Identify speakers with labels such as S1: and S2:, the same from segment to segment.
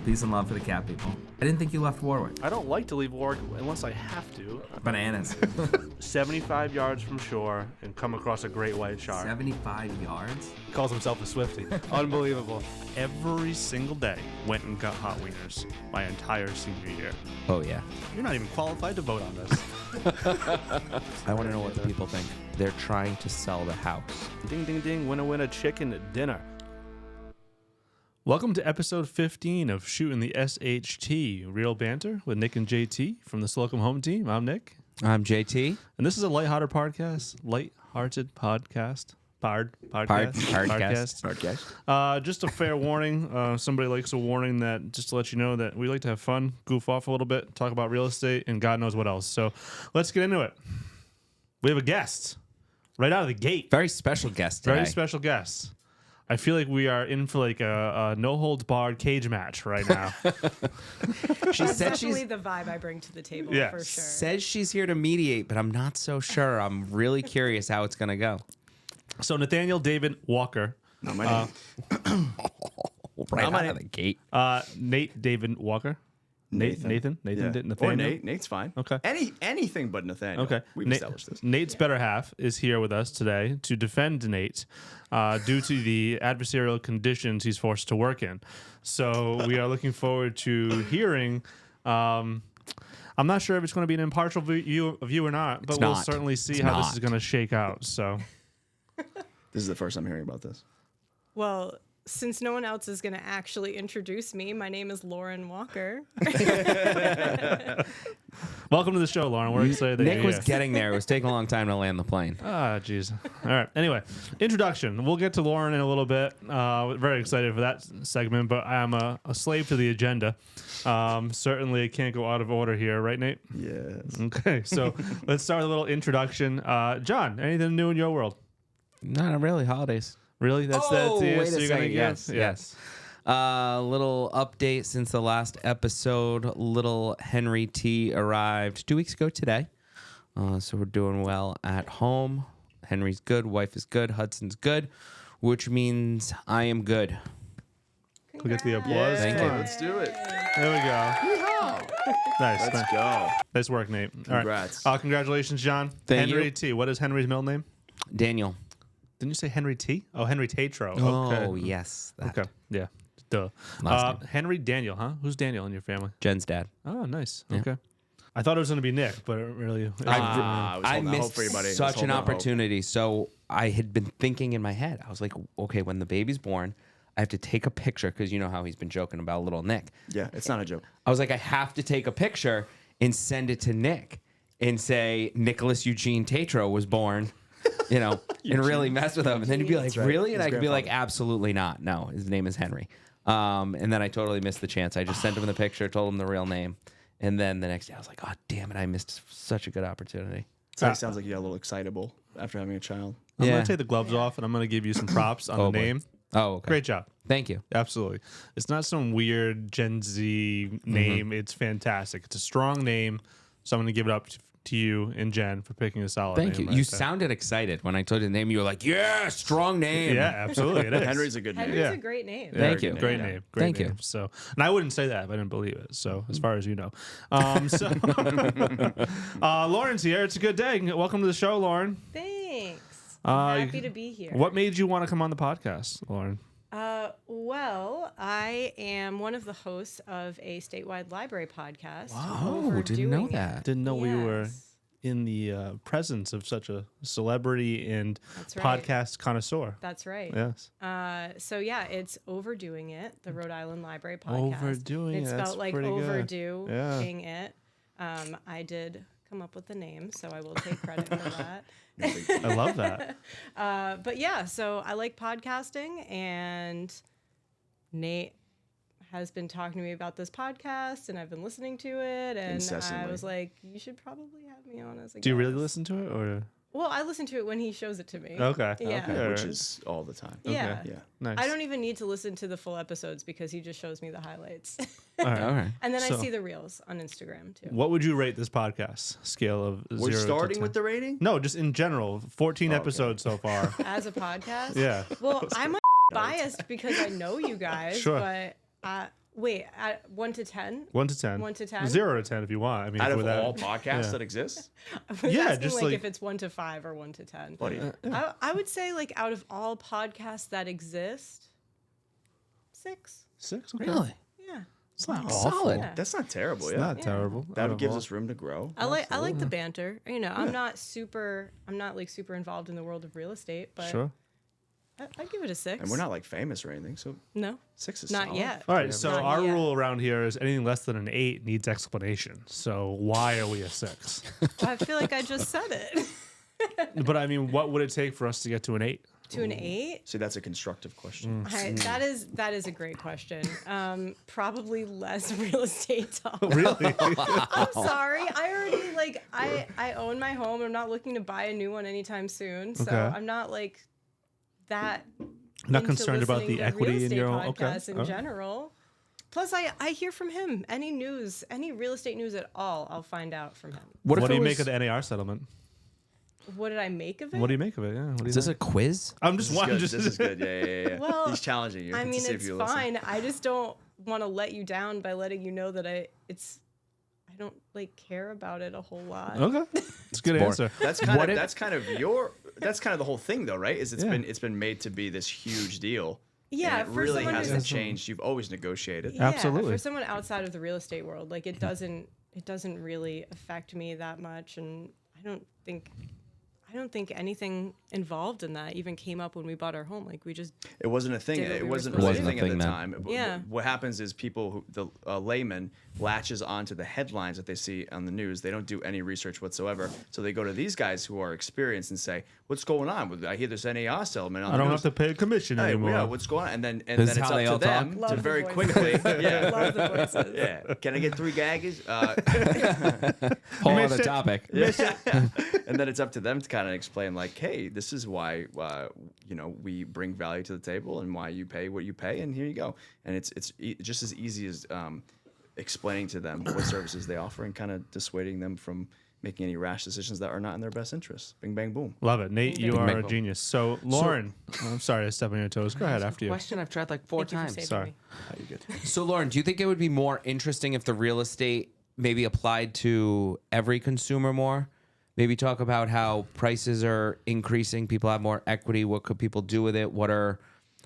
S1: Peace and love for the cat people. I didn't think you left Warwick.
S2: I don't like to leave Warwick unless I have to.
S1: Bananas.
S2: 75 yards from shore and come across a great white shark.
S1: 75 yards?
S2: He calls himself a Swiftie. Unbelievable. Every single day went and got hot wieners my entire senior year.
S3: Oh, yeah.
S2: You're not even qualified to vote on this.
S3: I want to know what the people think. They're trying to sell the house.
S2: Ding, ding, ding. Winner, chicken dinner. Welcome to episode 15 of Shootin' the SHT, Real Banter with Nick and JT from the Slocum Home Team. I'm Nick.
S3: I'm JT.
S2: And this is a lighthearted podcast. Podcast. Just a fair warning. Somebody likes a warning that just to let you know that we like to have fun, goof off a little bit, talk about real estate, and God knows what else. So let's get into it. We have a guest right out of the gate.
S3: Very special guest today.
S2: Very special guest. I feel like we are in for like a no-holds-barred cage match right now.
S4: That's definitely the vibe I bring to the table,
S2: Yeah.
S4: for sure.
S3: Says she's here to mediate, but I'm not so sure. I'm really curious how it's going to go.
S2: So Nathaniel David Walker.
S5: Not my name.
S3: Right out of the gate.
S2: Nate David Walker. Nathan.
S5: Yeah.
S2: Nathaniel.
S5: Or Nate. Nate's fine.
S2: Okay.
S5: Anything but Nathaniel.
S2: Okay.
S5: We've established this.
S2: Nate's better half is here with us today to defend Nate due to the adversarial conditions he's forced to work in. So we are looking forward to hearing. I'm not sure if it's going to be an impartial view of you or not, but we'll certainly see how this is going to shake out. So
S5: This is the first I'm hearing about this.
S4: Well, since no one else is going to actually introduce me, my name is Lauren Walker.
S2: welcome to the show, Lauren. We're excited that
S3: Nick
S2: you're
S3: was
S2: here.
S3: getting there. It was taking a long time to land the plane.
S2: Ah, jeez. All right. Anyway, introduction. We'll get to Lauren in a little bit. Very excited for that segment, but I'm a slave to the agenda. Certainly, it can't go out of order here, right, Nate?
S5: Yes.
S2: Okay. So let's start with a little introduction. John, anything new in your world?
S3: Not really. Holidays.
S2: Really? That's the answer
S3: wait a
S2: you're gonna
S3: second.
S2: give?
S3: Yes. Little update since the last episode. Little Henry T arrived 2 weeks ago today. So we're doing well at home. Henry's good. Wife is good. Hudson's good, which means I am good.
S2: We'll get the applause.
S3: Thank
S2: Come
S3: you.
S2: on.
S5: Let's do it.
S2: There we go. Nice.
S5: Let's go.
S2: Nice work, Nate. All right.
S5: Congrats.
S2: Congratulations, John.
S3: Thank
S2: Henry
S3: you.
S2: T. What is Henry's middle name?
S3: Daniel.
S2: Didn't you say Henry T? Oh, Henry Tatro. Okay.
S3: Oh, yes. That.
S2: Okay. Yeah. Duh.
S3: Last name.
S2: Henry Daniel, huh? Who's Daniel in your family?
S3: Jen's dad.
S2: Oh, nice. Okay. I thought it was going to be Nick, but it really...
S5: I was
S3: I
S5: holding out hope
S3: missed
S5: for you, buddy. I was
S3: such
S5: holding
S3: an
S5: out hope.
S3: opportunity. So I had been thinking in my head. I was like, okay, when the baby's born, I have to take a picture because you know how he's been joking about little Nick.
S5: Yeah, it's not a joke.
S3: I was like, I have to take a picture and send it to Nick and say Nicholas Eugene Tatro was born, you know, and really mess with him. And then he'd be like,
S5: right.
S3: really? And
S5: His
S3: I could be like,
S5: grandfather.
S3: absolutely not. No, his name is Henry. And then I totally missed the chance. I just sent him the picture, told him the real name. And then the next day I was like, oh, damn it. I missed such a good opportunity.
S5: Sounds like you got a little excitable after having a child.
S2: I'm
S3: Yeah.
S2: going to take the gloves off, and I'm going to give you some props on
S3: Oh,
S2: the
S3: boy.
S2: name.
S3: Oh, okay.
S2: Great job.
S3: Thank you.
S2: Absolutely. It's not some weird Gen Z name. It's fantastic. It's a strong name. So I'm going to give it up to you and Jen for picking a solid
S3: Thank you.
S2: name.
S3: You
S2: right there.
S3: sounded excited when I told you the name. You were like, yeah, strong name.
S2: Yeah, absolutely. It is.
S5: Henry's a good name.
S4: Henry's
S2: Yeah.
S4: a great name.
S2: Yeah,
S3: Thank you.
S2: Great
S5: Yeah.
S2: name. Great
S3: Thank
S2: name.
S3: you.
S2: So, and I wouldn't say that if I didn't believe it. So, as far as you know, Lauren's here. It's a good day. Welcome to the show, Lauren.
S4: Thanks. I'm happy to be here.
S2: What made you want to come on the podcast, Lauren?
S4: Well, I am one of the hosts of a statewide library podcast.
S3: Oh, didn't know
S4: Overdueing It.
S3: that.
S2: Didn't know we were
S4: Yes.
S2: in the presence of such a celebrity and
S4: That's right.
S2: podcast connoisseur.
S4: That's right.
S2: Yes.
S4: So yeah, it's Overdueing It, the Rhode Island Library Podcast.
S2: Overdoing It,
S4: It's
S2: that's
S4: spelled like
S2: pretty good.
S4: overdoing it. I did come up with the name, so I will take credit for that.
S2: I love that.
S4: But yeah, so I like podcasting, and Nate has been talking to me about this podcast, and I've been listening to it, and I
S5: Incessantly.
S4: was like, you should probably have me on as a
S2: Do you really
S4: guest.
S2: listen to it, or
S4: Well, I listen to it when he shows it to me.
S2: okay?
S4: Yeah.
S2: Okay.
S5: Which is all the time.
S4: Yeah.
S5: Yeah.
S2: Nice.
S4: I don't even need to listen to the full episodes because he just shows me the highlights.
S2: All right.
S3: All right.
S4: And then
S2: So-
S4: I see the reels on Instagram too.
S2: What would you rate this podcast? Scale of
S5: We're
S2: 0 to
S5: starting
S2: 10.
S5: with the rating?
S2: No, just in general. 14
S5: Okay.
S2: episodes so far.
S4: As a podcast?
S2: Yeah.
S4: Well, I'm biased because I know you guys,
S2: Sure.
S4: but Wait, at 1 to 10?
S2: 1 to 10.
S4: 1 to 10?
S2: 0 to 10 if you want. I mean,
S5: Out
S2: for
S5: of
S2: that,
S5: all podcasts
S2: yeah.
S5: that exist,
S4: I was
S2: Yeah,
S4: asking,
S2: just
S4: like
S2: like-
S4: if it's 1 to 5 or 1 to 10.
S5: buddy.
S4: I would say like out of all podcasts that exist, 6.
S2: 6. Okay.
S3: Really?
S4: Yeah.
S2: It's not
S3: Solid.
S4: Yeah.
S5: That's not terrible.
S2: It's
S5: Yeah,
S2: not terrible. Out
S5: that
S2: of
S5: gives
S2: all.
S5: us room to grow.
S4: I like the banter. You know, I'm not like super involved in the world of real estate, but
S2: Sure.
S4: I'd give it a 6.
S5: And we're not like famous or anything, so
S4: No,
S5: 6 is
S4: not
S5: solid.
S4: yet.
S2: All right, so
S4: Not
S2: our
S4: yet.
S2: rule around here is anything less than an 8 needs explanation. So why are we a 6?
S4: Well, I feel like I just said it.
S2: But I mean, what would it take for us to get to an 8?
S4: To an 8?
S5: See, that's a constructive question.
S4: That is a great question. Probably less real estate talk.
S2: Really?
S4: I'm sorry. I already like I own my home. I'm not looking to buy a new one anytime soon. So
S2: Okay.
S4: I'm not like that.
S2: Not
S4: into
S2: concerned about
S4: listening
S2: the
S4: to
S2: equity
S4: real
S2: in
S4: estate
S2: your own. Okay.
S4: podcasts in
S2: All right.
S4: general. Plus, I hear from him. Any news, any real estate news at all, I'll find out from him.
S2: What
S3: if
S2: do
S3: it
S2: you
S3: was-
S2: make of the NAR settlement?
S4: What did I make of it?
S2: What do you make of it? Yeah. What do you
S3: Is this a
S2: think?
S3: quiz?
S2: I'm
S5: This
S2: just
S5: is
S2: one.
S5: good.
S2: Just
S5: This is good. Yeah.
S4: Well,
S5: He's challenging you.
S4: I
S5: to
S4: mean,
S5: see if
S4: it's
S5: you listen.
S4: fine. I just don't want to let you down by letting you know that I don't like care about it a whole lot.
S2: Okay. It's a good
S3: boring.
S2: answer.
S5: That's kind
S3: What
S5: of
S3: if-
S5: that's kind of the whole thing though, right? Is
S2: Yeah.
S5: it's been made to be this huge deal.
S4: Yeah,
S5: and it
S4: for
S5: really
S4: someone
S5: hasn't
S4: who's
S5: changed. You've always negotiated.
S4: Yeah,
S2: Absolutely.
S4: for someone outside of the real estate world, like it doesn't really affect me that much, and I don't think anything involved in that even came up when we bought our home. Like we just
S5: It wasn't a thing.
S4: Did what
S5: It
S4: we were
S5: wasn't
S4: supposed
S5: really a
S3: to.
S5: thing at the
S3: Wasn't a thing
S5: time.
S4: Yeah.
S5: What happens is people, the layman, latches onto the headlines that they see on the news. They don't do any research whatsoever. So they go to these guys who are experienced and say, "What's going on? I hear this NAR settlement on
S2: I
S5: the
S2: don't
S5: news.
S2: have to pay a commission
S5: Hey,
S2: anymore.
S5: yeah, what's going on?" And then
S3: This is
S5: it's
S3: how
S5: up
S3: they
S5: to
S3: all talk?
S5: them
S4: Love
S5: to
S4: the
S5: very
S4: voices.
S5: quickly. Yeah.
S4: love the voices.
S5: Yeah. Can I get 3 gaggers?
S3: Whole other topic.
S5: And then it's up to them to kind of explain, like, hey, this is why we bring value to the table and why you pay what you pay, and here you go. And it's just as easy as explaining to them what services they offer and kind of dissuading them from making any rash decisions that are not in their best interests. Bing, bang, boom.
S2: Love it. Nate, you
S3: Big
S2: are
S3: Mac
S2: a
S3: Bowl.
S2: genius. So, Lauren, I'm sorry to step on your toes. Go ahead after you.
S3: Question I've tried like 4
S4: Thank you for
S3: times.
S4: saving
S2: Sorry.
S4: me.
S5: How you good?
S3: So, Lauren, do you think it would be more interesting if the real estate maybe applied to every consumer more? Maybe talk about how prices are increasing, people have more equity. What could people do with it? What are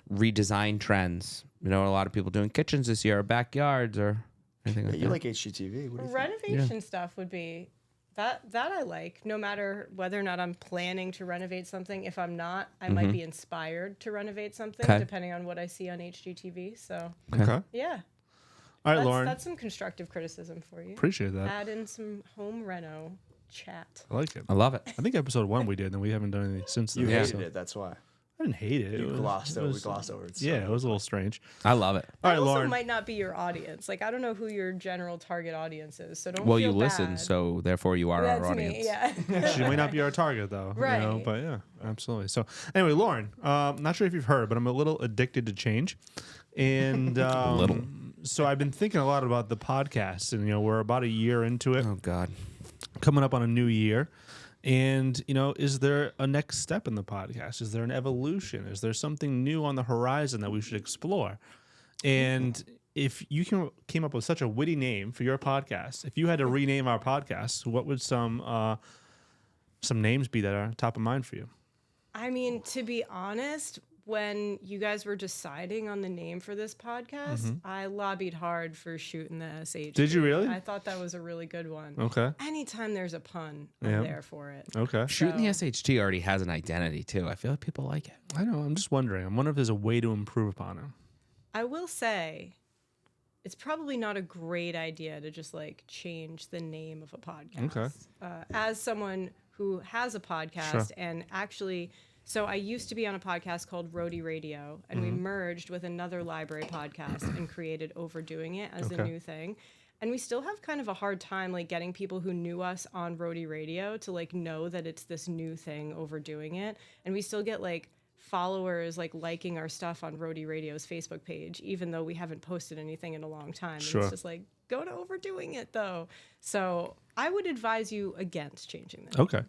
S3: redesign trends? You know, a lot of people doing kitchens this year, or backyards, or anything like
S5: You
S3: that.
S5: like HGTV. What do you think?
S4: Renovation stuff would be that I like. No matter whether or not I'm planning to renovate something, if I'm not, I might be inspired to renovate something
S3: Okay.
S4: depending on what I see on HGTV. So
S2: Okay.
S4: yeah,
S2: All right, Lauren.
S4: that's some constructive criticism for you.
S2: Appreciate that.
S4: Add in some home reno chat.
S2: I like it.
S3: I love it.
S2: I think episode 1 we did, and we haven't done anything since then.
S5: You
S3: Yeah.
S5: hated
S2: so-
S5: it. That's why.
S2: I didn't hate it.
S5: You
S2: It was-
S5: glossed
S2: it
S5: over. We
S2: was-
S5: glossed over it.
S2: Yeah, it was a little strange.
S3: I love it.
S2: All
S4: That
S2: right,
S4: also
S2: Lauren.
S4: might not be your audience. Like I don't know who your general target audience is. So don't
S3: Well,
S4: feel
S3: you listen,
S4: bad.
S3: so therefore you are
S4: That's
S3: our
S4: me.
S3: audience.
S4: Yeah.
S2: She might not be our target though, you know,
S4: Right.
S2: but yeah, absolutely. So anyway, Lauren, not sure if you've heard, but I'm a little addicted to change, and
S3: little.
S2: So I've been thinking a lot about the podcast, and we're about a year into it,
S3: Oh, God.
S2: coming up on a new year. And, is there a next step in the podcast? Is there an evolution? Is there something new on the horizon that we should explore? And if you came up with such a witty name for your podcast, if you had to rename our podcast, what would some names be that are top of mind for you?
S4: I mean, to be honest, when you guys were deciding on the name for this podcast, I lobbied hard for Shootin the SHT.
S2: Did you really?
S4: I thought that was a really good one.
S2: Okay.
S4: Anytime there's a pun,
S2: Yeah.
S4: I'm there for it.
S2: Okay.
S3: Shooting the SHT already has an identity, too. I feel like people like it.
S2: I know. I'm just wondering. I'm wondering if there's a way to improve upon it.
S4: I will say, it's probably not a great idea to just like change the name of a podcast.
S2: Okay.
S4: As someone who has a podcast
S2: Sure.
S4: and actually, so I used to be on a podcast called Rhode Radio, and we merged with another library podcast and created Overduing It as a
S2: Okay.
S4: new thing. And we still have kind of a hard time like getting people who knew us on Rhode Radio to like know that it's this new thing, Overdoing It. And we still get like followers like liking our stuff on Rhode Radio's Facebook page, even though we haven't posted anything in a long time. And
S2: Sure.
S4: it's just like, go to Overdoing It though. So I would advise you against changing that.
S2: Okay.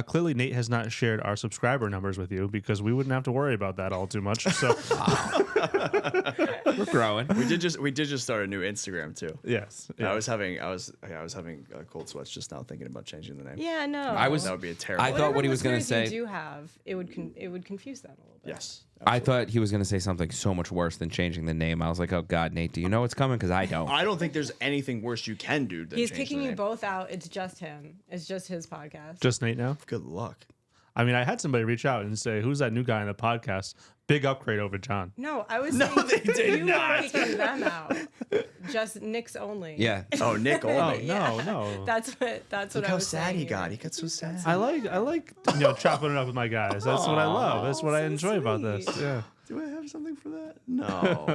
S2: Clearly, Nate has not shared our subscriber numbers with you because we wouldn't have to worry about that all too much. So
S3: We're growing.
S5: We did just start a new Instagram too.
S2: yes, yeah.
S5: I was having cold sweats just now thinking about changing the name.
S4: Yeah, no.
S3: I was.
S5: That would be a terrible.
S3: I thought what he was going to
S4: listeners
S3: say.
S4: You do have it would confuse them a little bit.
S5: Yes.
S3: I thought he was going to say something so much worse than changing the name. I was like, oh God, Nate, do you know what's coming? Because I don't.
S5: I don't think there's anything worse you can do than
S4: He's
S5: change the
S4: kicking you
S5: name.
S4: both out. It's just him. It's just his podcast.
S2: Just Nate now.
S5: Good luck.
S2: I mean, I had somebody reach out and say, "Who's that new guy on the podcast?" Big upgrade over John.
S4: No, I was
S5: No,
S4: saying
S5: they did
S4: you
S5: not.
S4: were kicking them out. Just Nick's only.
S3: Yeah.
S5: Oh, Nick only.
S2: Oh no.
S4: That's what
S5: Look
S4: I
S5: how
S4: was
S5: sad
S4: saying.
S5: he got. He got so sad.
S2: I like chopping it up with my guys. That's what I love. That's what I
S4: so
S2: enjoy about this.
S4: sweet.
S2: Yeah.
S5: Do I have something for that? No.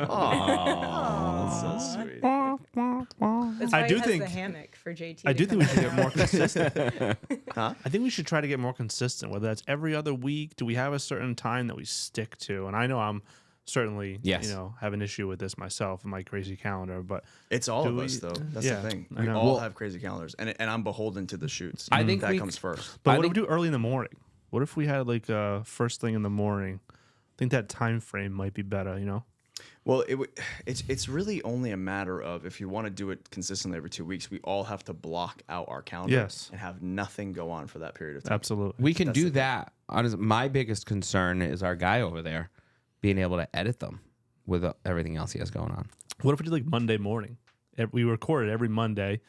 S5: Oh, that's so sweet.
S4: That's
S2: I
S4: why
S2: do
S4: he has
S2: think-
S4: the hammock for JT.
S2: I
S4: to
S2: do think we
S4: come
S2: should
S4: out.
S2: get more consistent.
S5: Huh?
S2: I think we should try to get more consistent, whether that's every other week. Do we have a certain time that we stick to? And I know I'm certainly,
S3: Yes.
S2: have an issue with this myself and my crazy calendar, but
S5: It's all
S2: Do
S5: of
S2: we-
S5: us, though. That's
S2: yeah,
S5: the thing.
S2: I
S5: We
S2: know.
S5: all
S3: Well-
S5: have crazy calendars, and I'm beholden to the shoots.
S3: I think
S5: that
S3: we-
S5: comes first.
S2: but
S3: I
S2: what if
S3: think-
S2: we do early in the morning? What if we had like first thing in the morning? I think that time frame might be better,
S5: Well, it's really only a matter of if you want to do it consistently every 2 weeks, we all have to block out our calendar
S2: Yes.
S5: and have nothing go on for that period of time.
S2: Absolutely.
S3: We can do that. My biggest concern is our guy over there being able to edit them with everything else he has going on.
S2: What if we did like Monday morning? We record it every Monday.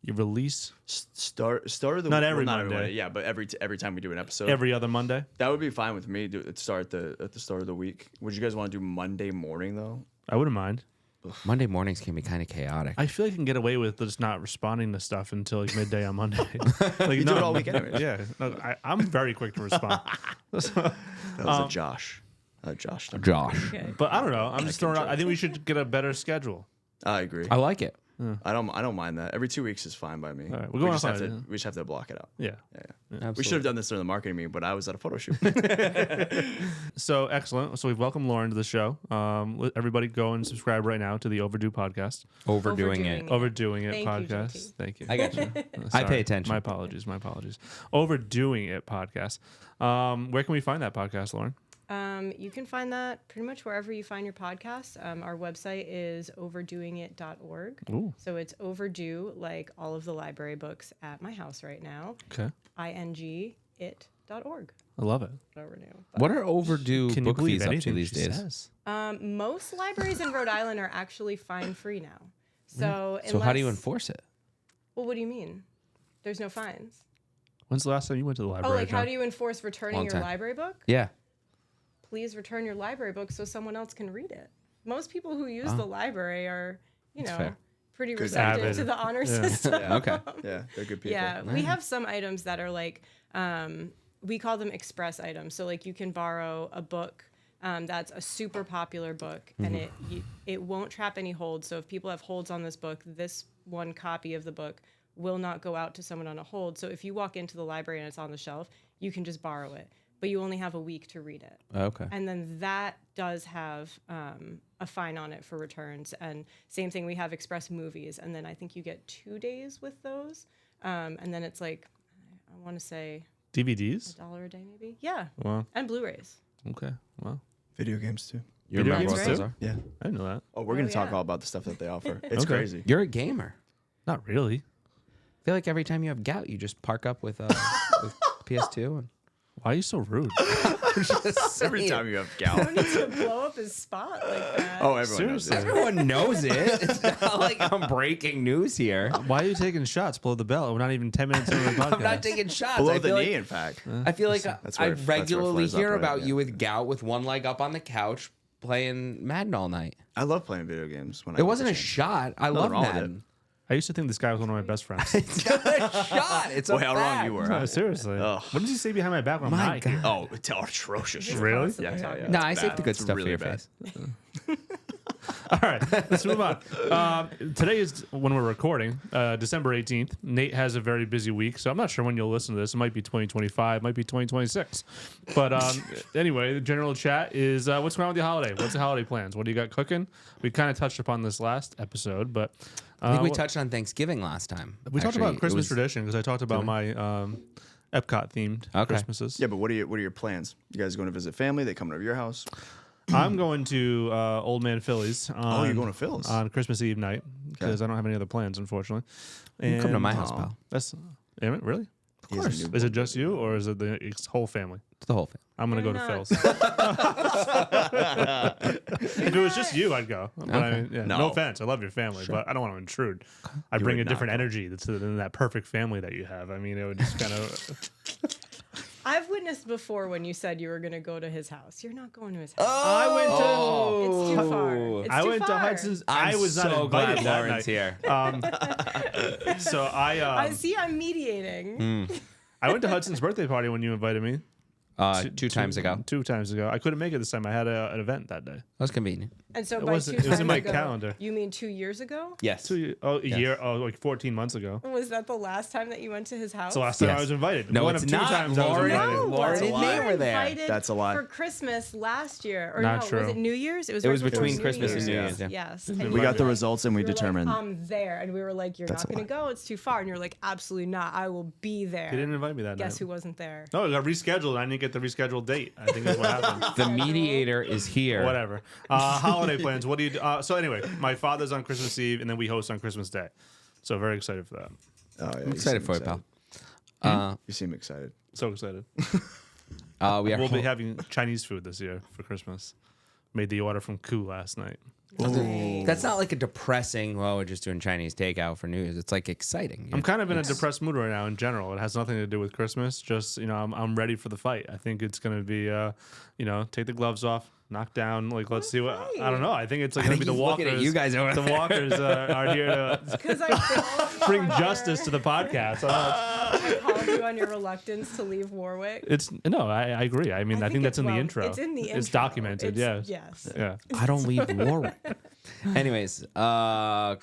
S2: You release
S5: Start of the
S2: Not
S5: well,
S2: every
S5: not
S2: Monday.
S5: yeah, but every time we do an episode,
S2: every other Monday.
S5: that would be fine with me. Start at the start of the week. Would you guys want to do Monday morning though?
S2: I wouldn't mind.
S3: Monday mornings can be kind of chaotic.
S2: I feel like I can get away with just not responding to stuff until like midday on Monday. Like,
S5: You do it all week anyways.
S2: Yeah, no, I'm very quick to respond.
S5: That was a Josh. Josh.
S3: Josh.
S4: Okay.
S2: But I don't know. I'm just throwing out. I think we should get a better schedule.
S5: I agree.
S3: I like it.
S5: I don't mind that. Every 2 weeks is fine by me.
S2: All right, we're
S5: we
S2: going
S5: just
S2: on
S5: have to
S2: Friday.
S5: we just have to block it out.
S2: Yeah.
S5: We should have done this during the marketing meeting, but I was at a photo shoot.
S2: So excellent. So we've welcomed Lauren to the show. Let everybody go and subscribe right now to the Overdue podcast.
S3: Overdoing it.
S2: Overdoing It
S4: Thank you,
S2: podcast.
S4: JT.
S2: Thank you.
S3: I got you. I
S2: Sorry.
S3: pay attention.
S2: My apologies. Overdoing It podcast. Where can we find that podcast, Lauren?
S4: You can find that pretty much wherever you find your podcasts. Our website is overdoingit.org.
S2: Ooh.
S4: So it's overdue, like all of the library books at my house right now.
S2: Okay.
S4: ingit.org.
S2: I love it.
S4: Overdue.
S3: What are overdue
S2: Can you
S3: book
S2: believe
S3: fees up to
S2: anything
S3: these
S2: she
S3: days?
S2: says?
S4: Most libraries in Rhode Island are actually fine free now. So
S3: So how do you
S4: unless-
S3: enforce it?
S4: Well, what do you mean? There's no fines.
S2: When's the last time you went to the library?
S4: Oh, like how
S2: John?
S4: do you enforce returning
S3: Long
S4: your
S3: time.
S4: library book?
S3: Yeah.
S4: Please return your library book so someone else can read it. Most people who use the library are,
S3: fair.
S4: pretty
S5: Good
S4: receptive
S2: avid.
S4: to the honor
S2: Yeah.
S4: system.
S3: Okay.
S5: Yeah, they're good people.
S4: Yeah, we have some items that are like, we call them express items. So like you can borrow a book that's a super popular book, and it won't trap any holds. So if people have holds on this book, this one copy of the book will not go out to someone on a hold. So if you walk into the library and it's on the shelf, you can just borrow it, but you only have a week to read it.
S3: Okay.
S4: And then that does have a fine on it for returns. And same thing, we have express movies, and then I think you get 2 days with those. And then it's like, I want to say
S2: DVDs?
S4: $1 a day maybe. Yeah,
S2: Wow.
S4: and Blu-rays.
S2: Okay. Wow.
S5: Video games too.
S3: You
S2: Video
S3: remember
S2: games
S3: what
S2: too?
S3: those are?
S5: Yeah.
S2: I didn't know that.
S5: Oh, we're gonna talk
S4: yeah.
S5: all about the stuff that they offer. It's
S2: Okay.
S5: crazy.
S3: You're a gamer.
S2: Not really.
S3: I feel like every time you have gout, you just park up with, with PS2. And
S2: Why are you so rude?
S5: Every time you have gout.
S4: No need to blow up his spot like that.
S5: Oh, everyone knows
S2: Seriously.
S5: that.
S3: everyone knows it. It's not like I'm breaking news here.
S2: Why are you taking shots below the bell? We're not even 10 minutes into the podcast.
S3: I'm not taking shots.
S5: Below
S3: I
S5: the
S3: feel
S5: knee,
S3: like,
S5: in fact.
S3: I feel like
S5: That's
S3: I
S5: where it
S3: regularly
S5: flares up,
S3: hear
S5: right?
S3: about
S5: Yeah.
S3: you with gout with one leg up on the couch playing Madden all night.
S5: I love playing video games. When I
S3: It
S5: get
S3: wasn't
S5: the
S3: a
S5: chance.
S3: shot. I
S5: Nothing
S3: love
S5: wrong with
S3: Madden.
S2: I used to think this guy was one of my best friends.
S3: It's not a shot. It's a
S5: Boy, how wrong
S3: fact.
S5: you were.
S2: No,
S5: Huh?
S2: seriously.
S5: Ugh.
S2: What did you say behind my back when I'm
S3: My
S2: not here?
S3: God.
S5: Oh, it's atrocious.
S2: Really?
S4: Constantly
S5: Yeah, yeah,
S4: talking
S5: yeah.
S3: No,
S4: about
S3: I
S5: It's
S3: saved
S5: bad.
S3: the good
S5: It's
S3: stuff
S5: really
S3: for your
S5: bad.
S3: face.
S2: All right, let's move on. Today is when we're recording, December 18th. Nate has a very busy week, so I'm not sure when you'll listen to this. It might be 2025, might be 2026. But anyway, the general chat is what's going on with the holiday? What's the holiday plans? What do you got cooking? We kind of touched upon this last episode, but
S3: I think we touched on Thanksgiving last time.
S2: we talked about Christmas tradition because I talked about my Epcot themed Christmases.
S5: Yeah, but what are your plans? You guys going to visit family? They coming over to your house?
S2: I'm going to Old Man Philly's.
S5: You're going to Phil's
S2: on Christmas Eve night because I don't have any other plans, unfortunately.
S3: You come to my house, pal.
S2: That's really.
S5: Of course.
S2: Is it just you or is it the whole family?
S3: It's the whole thing.
S2: I'm gonna go to Phil's. If it was just you, I'd go. But I mean, no offense, I love your family, but I don't want to intrude. I bring a different energy than that perfect family that you have. I mean, it would just kind of.
S4: I've witnessed before when you said you were going to go to his house. You're not going to his house.
S2: I went to.
S4: It's too far. It's
S2: I
S4: too
S2: went to
S4: far.
S2: Hudson's.
S3: I'm
S2: I was
S3: so
S2: not
S3: glad
S2: invited that
S3: Lauren's
S2: night.
S3: here.
S2: So
S4: I see. I'm mediating.
S2: I went to Hudson's birthday party when you invited me.
S3: 2 times ago.
S2: 2 times ago. I couldn't make it this time. I had an event that day.
S3: That was convenient.
S4: And so
S2: It
S4: by
S2: wasn't-
S4: 2
S2: it was
S4: times
S2: in my
S4: ago,
S2: calendar.
S4: You mean 2 years ago?
S3: Yes.
S2: A year, like 14 months ago.
S4: Was that the last time that you went to his house?
S2: It's the last time
S3: Yes.
S2: I was invited.
S3: No,
S2: One
S3: it's
S2: of 2
S3: not.
S2: times
S3: Lauren-
S2: I was invited.
S4: No,
S3: Lauren
S4: you
S3: and Nate
S4: were
S3: were there.
S4: invited
S5: That's a lie.
S4: For Christmas last year, or
S2: Not
S4: no?
S2: true.
S4: Was it New Year's?
S3: It was
S4: right before
S3: between
S4: New
S3: Christmas and New
S4: Year's.
S3: Year's, yeah.
S4: Yes. And
S5: We
S4: you
S5: got the
S4: were
S5: results and we
S4: you were
S5: determined.
S4: Like, I'm there, and we were like, "You're
S5: That's
S4: not
S5: a
S4: going to go. It's too far." And you're like, "Absolutely not. I will be there."
S2: They didn't invite me that night.
S4: Guess who wasn't there?
S2: No, it got rescheduled. I didn't get the rescheduled date. I think is what happened.
S3: The mediator is here.
S2: Whatever. Holiday plans. What do you do? So anyway, my father's on Christmas Eve, and then we host on Christmas Day. So very excited for that.
S5: Oh, yeah,
S3: I'm excited for it, pal.
S5: You seem excited.
S2: So excited.
S3: We are
S2: We'll be having Chinese food this year for Christmas. Made the order from Koo last night.
S3: That's not like a depressing, well, we're just doing Chinese takeout for New Year's. It's like exciting.
S2: I'm kind of in a depressed mood right now in general. It has nothing to do with Christmas. Just, I'm ready for the fight. I think it's going to be, take the gloves off, knock down. Like, let's see what, I don't know. I think it's like going to be the
S3: he's looking at
S2: Walkers.
S3: you guys over
S2: The
S3: there.
S2: Walkers are here to
S4: Because I
S2: bring justice to the podcast.
S4: I called you on your reluctance to leave Warwick.
S2: I agree. I mean, I think that's in the intro.
S4: It's in the intro.
S2: It's documented. Yes.
S4: Yes.
S2: Yeah.
S3: I don't leave Warwick. Anyways,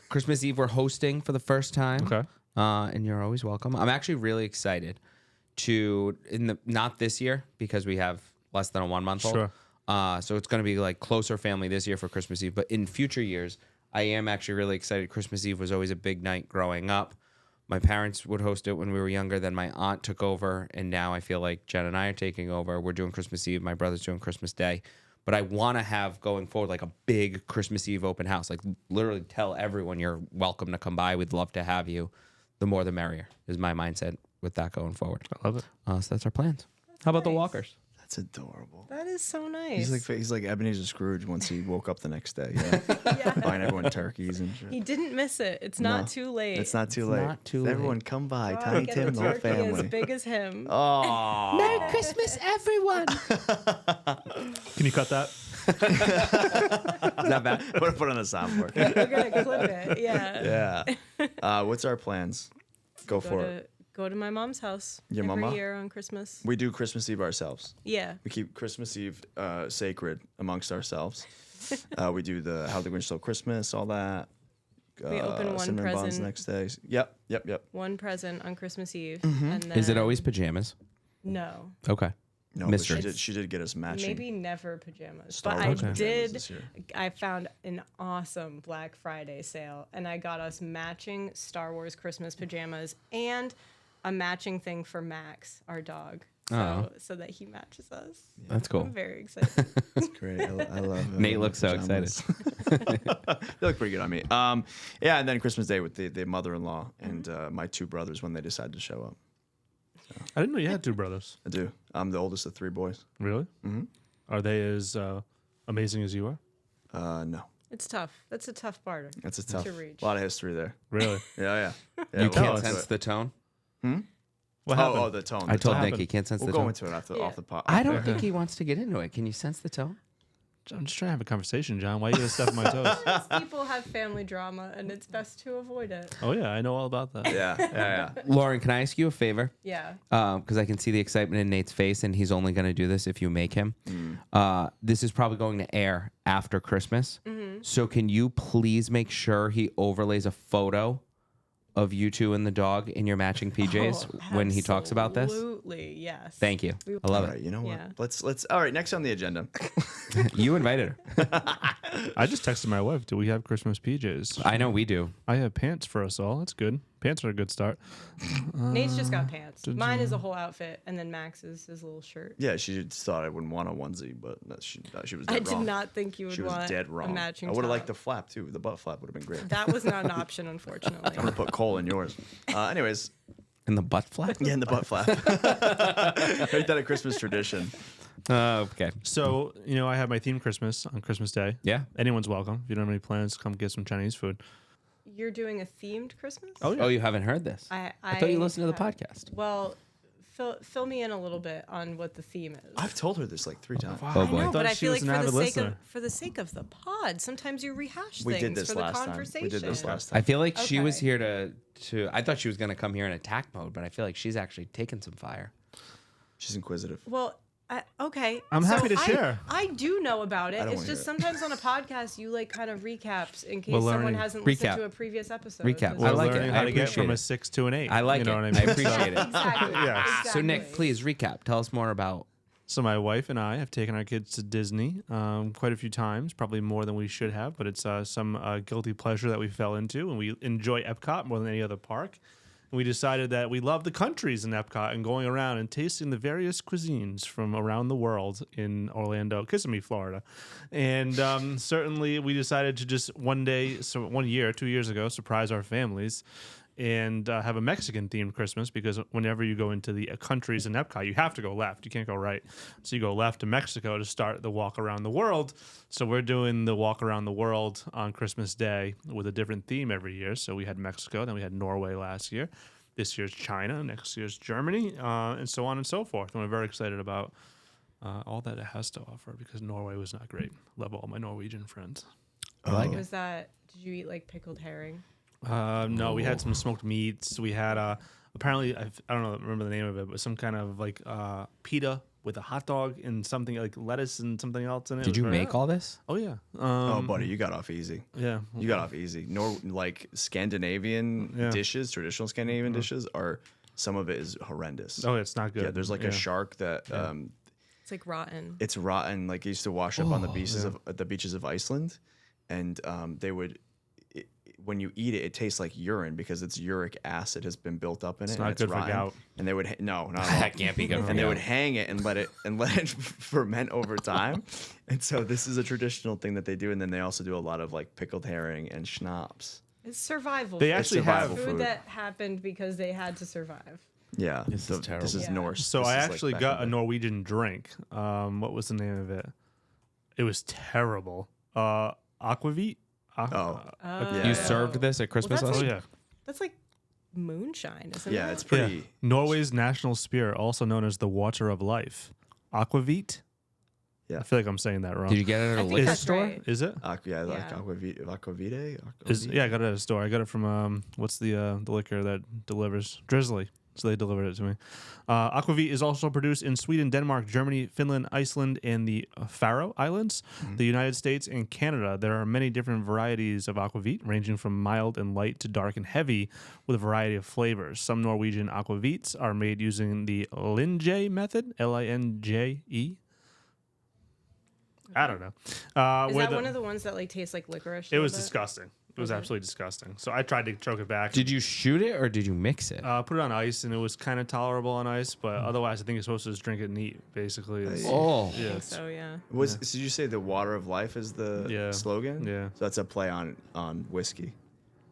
S3: Christmas Eve we're hosting for the first time.
S2: Okay.
S3: And you're always welcome. I'm actually really excited to not this year because we have less than a 1 month old.
S2: Sure.
S3: So it's going to be like closer family this year for Christmas Eve. But in future years, I am actually really excited. Christmas Eve was always a big night growing up. My parents would host it when we were younger. Then my aunt took over, and now I feel like Jen and I are taking over. We're doing Christmas Eve. My brother's doing Christmas Day. But I want to have going forward like a big Christmas Eve open house. Like literally tell everyone you're welcome to come by. We'd love to have you. The more the merrier is my mindset with that going forward.
S2: I love it.
S3: So that's our plans. How about the
S4: nice.
S3: Walkers?
S5: That's adorable.
S4: That is so nice.
S5: He's like Ebenezer Scrooge once he woke up the next day. Yeah. Buying everyone turkeys and shit.
S4: He didn't miss it. It's not
S5: No,
S4: too late.
S5: It's not too late.
S3: not too late.
S5: Everyone come by.
S4: Go out
S5: Tiny
S4: and get
S5: Tim,
S4: the
S5: the whole
S4: turkey as
S5: family.
S4: big as him.
S5: Oh.
S3: Merry Christmas, everyone.
S2: Can you cut that?
S3: Is that bad?
S5: Put it on the soundboard.
S4: We're gonna clip it. Yeah.
S5: Yeah. What's our plans? Go for it.
S4: Go to my mom's house
S5: Your
S4: every
S5: mama?
S4: year on Christmas.
S5: We do Christmas Eve ourselves.
S4: Yeah.
S5: We keep Christmas Eve sacred amongst ourselves. We do the How the Grinch Stole Christmas, all that.
S4: We open one
S5: cinnamon buns
S4: present.
S5: next day. Yep.
S4: One present on Christmas Eve,
S5: Mm-hmm.
S4: and then
S3: Is it always pajamas?
S4: No,
S3: Okay.
S5: No, but
S3: Mystery.
S5: she did get us matching.
S4: maybe never pajamas.
S5: Star
S4: But
S5: Wars
S4: I
S5: pajamas
S4: did.
S5: this year.
S4: I found an awesome Black Friday sale, and I got us matching Star Wars Christmas pajamas and a matching thing for Max, our dog, so that he matches us.
S3: That's cool.
S4: I'm very excited.
S5: That's great. I love it.
S3: Nate looks so
S5: Pajamas. They look pretty good on me. Yeah, and then Christmas Day with the mother-in-law and my 2 brothers when they decide to show up.
S2: I didn't know you had 2 brothers.
S5: I do. I'm the oldest of 3 boys.
S2: Really? Mm-hmm. Are they as amazing as you are?
S5: No.
S4: It's tough. That's a tough part.
S5: That's a tough.
S4: To reach.
S5: A lot of history there.
S2: Really?
S5: Yeah.
S3: You
S5: we'll
S3: can't
S5: go into
S3: sense
S5: it.
S3: the tone?
S2: What happened?
S5: Oh, the tone.
S3: I told
S2: happened?
S3: Nick he can't sense
S5: We'll
S3: the
S5: go
S3: tone.
S5: into it off the pot.
S3: I don't think he wants to get into it. Can you sense the tone?
S2: I'm just trying to have a conversation, John. Why are you going to step on my toes?
S4: People have family drama, and it's best to avoid it.
S2: Oh, yeah. I know all about that.
S5: Yeah.
S3: Lauren, can I ask you a favor?
S4: Yeah.
S3: Because I can see the excitement in Nate's face, and he's only going to do this if you make him. This is probably going to air after Christmas. So can you please make sure he overlays a photo of you two and the dog in your matching PJs when he talks about this?
S4: Absolutely, yes.
S3: Thank you. I love
S5: All right,
S3: it.
S5: you know what?
S4: Yeah.
S5: Let's. All right, next on the agenda.
S3: You invited her.
S2: I just texted my wife. Do we have Christmas PJs?
S3: I know we do.
S2: I have pants for us all. That's good. Pants are a good start.
S4: Nate's just got pants. Mine is a whole outfit, and then Max's is a little shirt.
S5: Yeah, she just thought I wouldn't want a onesie, but she was dead
S4: I
S5: wrong.
S4: did not think you would
S5: She was
S4: want
S5: dead wrong.
S4: a matching
S5: I would have
S4: top.
S5: liked the flap too. The butt flap would have been great.
S4: That was not an option, unfortunately.
S5: I'm gonna put coal in yours. Anyways,
S3: In the butt flap?
S5: yeah, in the butt flap. Make that a Christmas tradition.
S3: Okay.
S2: So, I have my theme Christmas on Christmas Day.
S3: Yeah.
S2: Anyone's welcome. If you don't have any plans, come get some Chinese food.
S4: You're doing a themed Christmas?
S3: Oh, you haven't heard this? I thought you listened to the podcast.
S4: Well, fill me in a little bit on what the theme is.
S5: I've told her this like 3 times.
S3: Oh, boy.
S4: I know, but
S2: thought
S4: I
S2: she
S4: feel
S2: was
S4: like
S2: an
S4: for the
S2: avid
S4: sake of
S2: listener.
S4: for the sake of the pod, sometimes you rehash
S5: We
S4: things
S5: did this
S4: for the
S5: last time.
S4: conversation.
S5: We did this last time.
S3: I feel like she was
S4: Okay.
S3: here to. I thought she was going to come here in attack mode, but I feel like she's actually taken some fire.
S5: She's inquisitive.
S4: Well, okay.
S2: I'm happy to
S4: I-
S2: share.
S4: I do know about it.
S5: don't
S4: It's
S5: wanna
S4: just
S5: hear it.
S4: sometimes on a podcast you like kind of recaps in case
S2: We're
S4: someone
S2: learning.
S4: hasn't
S3: Recap.
S4: listened to a previous episode.
S3: Recap.
S4: 'cause
S3: I
S2: We're
S3: like it.
S2: learning
S3: I
S2: how to get
S3: appreciate
S2: from a
S3: it.
S2: 6 to an 8.
S3: I like
S2: you know
S3: it.
S2: What I
S3: I
S2: mean?
S3: appreciate it.
S4: Exactly.
S2: Yeah.
S3: So, Nick,
S4: exactly.
S3: please recap. Tell us more about.
S2: So my wife and I have taken our kids to Disney quite a few times, probably more than we should have, but it's some guilty pleasure that we fell into, and we enjoy Epcot more than any other park. And we decided that we love the countries in Epcot and going around and tasting the various cuisines from around the world in Orlando, Kissimmee, Florida. And certainly we decided to just 2 years ago, surprise our families and have a Mexican-themed Christmas, because whenever you go into the countries in Epcot, you have to go left. You can't go right. So you go left to Mexico to start the walk around the world. So we're doing the walk around the world on Christmas Day with a different theme every year. So we had Mexico, then we had Norway last year. This year's China, next year's Germany, and so on and so forth. And we're very excited about all that it has to offer, because Norway was not great. Love all my Norwegian friends.
S3: I like
S4: Was that? Did you eat like pickled herring?
S2: No, we had some smoked meats. We had apparently I don't know, remember the name of it, but some kind of like pita with a hot dog and something like lettuce and something else in it.
S3: Did
S2: It
S3: you
S2: was very-
S3: make all this?
S2: Oh yeah.
S5: Oh, buddy, you got off easy.
S2: Yeah.
S5: You got off easy. Like Scandinavian
S2: Yeah.
S5: dishes, traditional Scandinavian dishes are, some of it is horrendous.
S2: Oh, it's not good.
S5: Yeah, there's like a shark that
S4: It's like rotten.
S5: it's rotten. Like it used to wash up on the beaches of Iceland, and they would. When you eat it, it tastes like urine because its uric acid has been built up in it.
S2: not
S5: and
S2: good for
S5: rotten.
S2: gout.
S5: And they would no, not at all.
S3: That can't be good.
S5: And they would hang it and let it ferment over time. And so this is a traditional thing that they do. And then they also do a lot of like pickled herring and schnapps.
S4: It's survival.
S2: They
S4: food.
S2: actually
S5: survival
S2: have.
S5: food.
S4: food that happened because they had to survive.
S5: Yeah,
S3: This is terrible.
S5: This is
S4: Yeah.
S5: Norse.
S2: So
S5: This
S2: I
S5: is, like,
S2: actually
S5: back
S2: got
S5: in
S2: a
S5: the-
S2: Norwegian drink. What was the name of it? It was terrible. Aquavit.
S5: Yeah.
S3: You served this at Christmas
S4: that's
S3: last
S2: Oh
S3: year?
S2: yeah.
S4: That's like moonshine, isn't
S5: Yeah,
S4: it?
S5: it's pretty.
S2: Yeah. Norway's national spirit, also known as the water of life. Aquavit.
S5: Yeah.
S2: I feel like I'm saying that wrong.
S3: Did you get it at
S4: I
S3: a
S4: think
S3: liquor
S4: that's
S3: store?
S4: right.
S2: Is it?
S5: Yeah, like
S4: Yeah.
S5: aquavite.
S2: Yeah, I got it at a store. I got it from what's the liquor that delivers? Drizzly. So they delivered it to me. Aquavit is also produced in Sweden, Denmark, Germany, Finland, Iceland, and the Faroe Islands, the United States, and Canada. There are many different varieties of aquavit, ranging from mild and light to dark and heavy, with a variety of flavors. Some Norwegian aquavits are made using the Linje method, Linje. I don't know.
S4: Is that one of the ones that like tastes like licorice? a
S2: It was
S4: little bit?
S2: disgusting. It was
S4: Okay.
S2: absolutely disgusting. So I tried to choke it back.
S3: Did you shoot it or did you mix it?
S2: Put it on ice, and it was kind of tolerable on ice, but otherwise, I think you're supposed to just drink it neat, basically. It's-
S3: Oh.
S2: yeah.
S4: I think so, yeah.
S5: Did you say the water of life is the
S2: Yeah.
S5: slogan?
S2: Yeah.
S5: So that's a play on whiskey.